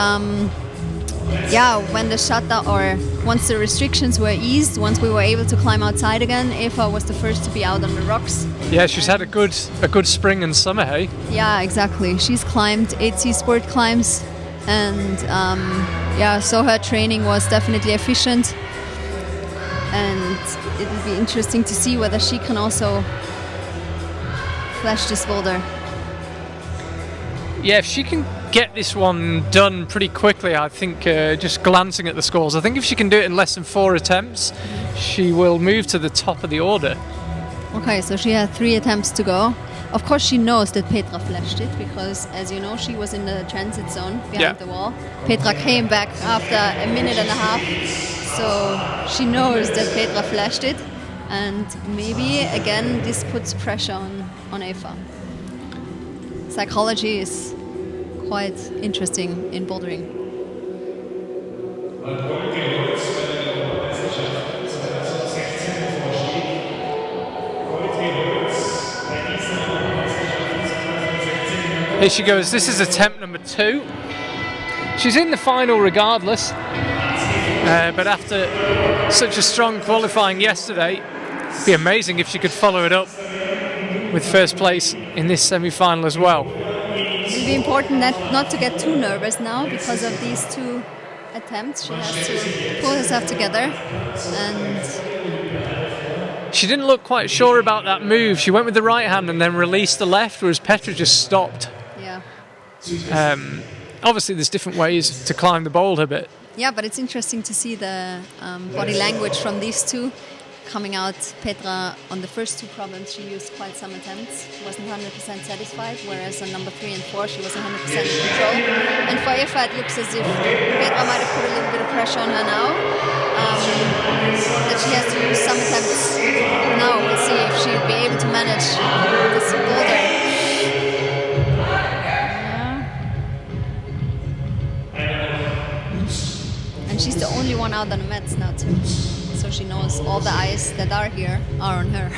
when the shutdown, or once the restrictions were eased, once we were able to climb outside again, Eva was the first to be out on the rocks. Yeah, she's had a good spring and summer, hey? Yeah, exactly. She's climbed 8C sport climbs, and so her training was definitely efficient. And it will be interesting to see whether she can also flash this boulder. Yeah, if she can get this one done pretty quickly, I think, just glancing at the scores, I think if she can do it in less than 4 attempts, she will move to the top of the order. Okay, so she had 3 attempts to go. Of course, she knows that Petra flashed it because, as you know, she was in the transit zone behind the wall. Petra came back after a minute and a half, so she knows that Petra flashed it. And maybe, again, this puts pressure on Eva. Psychology is quite interesting in bouldering. Here she goes. This is attempt number 2. She's in the final regardless, but after such a strong qualifying yesterday, it'd be amazing if she could follow it up with first place in this semi-final as well. It will be important not to get too nervous now because of these 2 attempts. She has to pull herself together, and she didn't look quite sure about that move. She went with the right hand and then released the left, whereas Petra just stopped. Yeah. Obviously, there's different ways to climb the boulder, but but it's interesting to see the body language from these 2 coming out. Petra, on the first 2 problems, she used quite some attempts, wasn't 100% satisfied, whereas on number 3 and 4, she was 100% in control. And for Eva, it looks as if Petra might have put a little bit of pressure on her now, that she has to use some attempts now. We'll see if she'll be able to manage this boulder. And she's the only one out on the mats now too. So she knows all the eyes that are here are on her.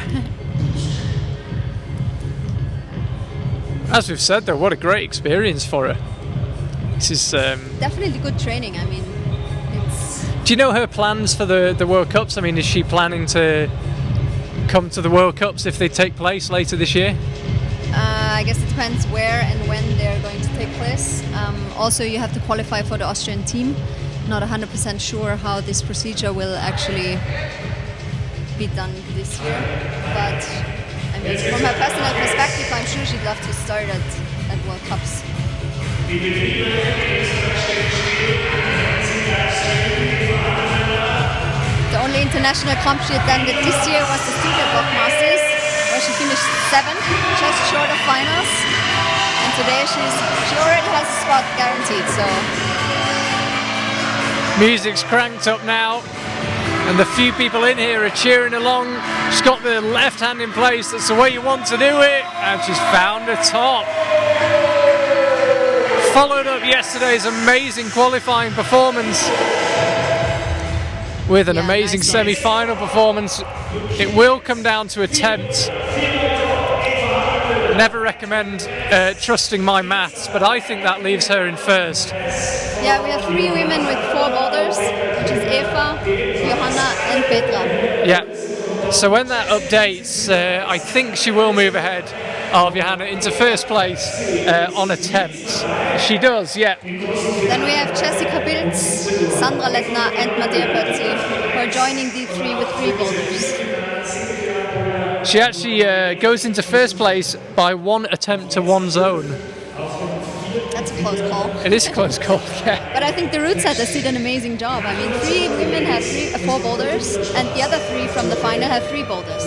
as we've said though, what a great experience for her. This is definitely good training. I mean, it's... Do you know her plans for the World Cups? I mean, is she planning to come to the World Cups if they take place later this year? I guess it depends where and when they're going to take place. Also, you have to qualify for the Austrian team. Not 100% sure how this procedure will actually be done this year, but I mean, from her personal perspective, I'm sure she'd love to start at World Cups. The only international comp she attended this year was the Stuttgart Masters, where she finished 7th, just short of finals. And today she already has a spot guaranteed. So music's cranked up now, and the few people in here are cheering along. She's got the left hand in place. That's the way you want to do it, and she's found a top. Followed up yesterday's amazing qualifying performance with an amazing semi-final performance. It will come down to attempts. Never recommend trusting my maths, but I think that leaves her in first. Yeah, we have 3 women with 4 boulders, which is Eva, Johanna and Petra. Yeah, so when that updates, I think she will move ahead of Johanna into first place on attempts. She does, yeah. Then we have Jessica Biltz, Sandra Lettner and Mattea Pötzi, who are joining D3 with 3 boulders. She actually goes into first place by 1 attempt to 1 zone. That's a close call. It is a close call, yeah. But I think the route setters did an amazing job. I mean, 3 women have 4 boulders, and the other 3 from the final have 3 boulders.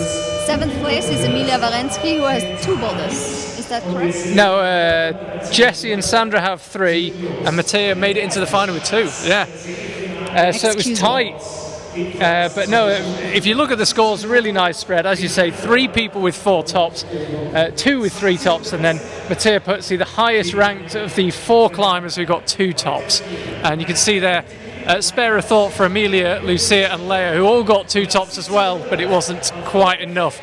7th place is Emilia Warensky, who has 2 boulders. Is that correct? No, Jessie and Sandra have 3, and Mattea made it into the final with 2. Yeah. So it was tight. But no, if you look at the scores, really nice spread. As you say, 3 people with 4 tops, 2 with 3 tops, and then Mattea Pötzi, the highest ranked of the 4 climbers who got 2 tops. And you can see there Spare a thought for Amelia, Lucia and Leia, who all got 2 tops as well, but it wasn't quite enough.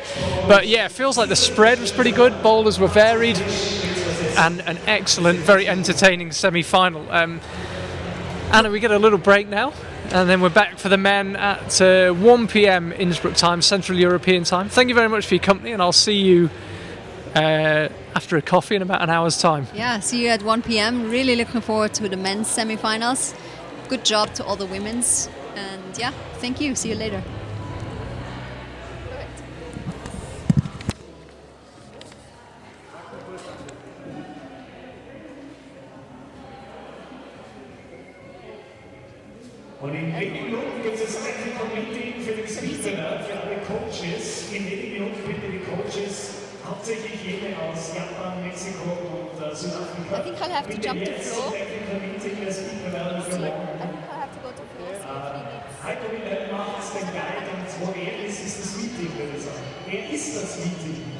But yeah, it feels like the spread was pretty good, boulders were varied, and an excellent, very entertaining semi-final. Anna, we get a little break now, and then we're back for the men at 1 p.m. Innsbruck time, Central European time. Thank you very much for your company, and I'll see you after a coffee in about an hour's time. Yeah, see you at 1 p.m. Really looking forward to the men's semi-finals. Good job to all the women's, and yeah, thank you. See you later. Und in wenigen Minuten gibt es ein Meeting für den Semifinal, für alle Coaches. In wenigen Minuten bitte die Coaches, hauptsächlich jene aus Japan, Mexiko und Südafrika. I think I'll have to jump to floor. I think I'll have to go to floor. Heiko Wilhelm macht den Guide und wo er ist das Meeting, würde ich sagen. Er ist das Meeting.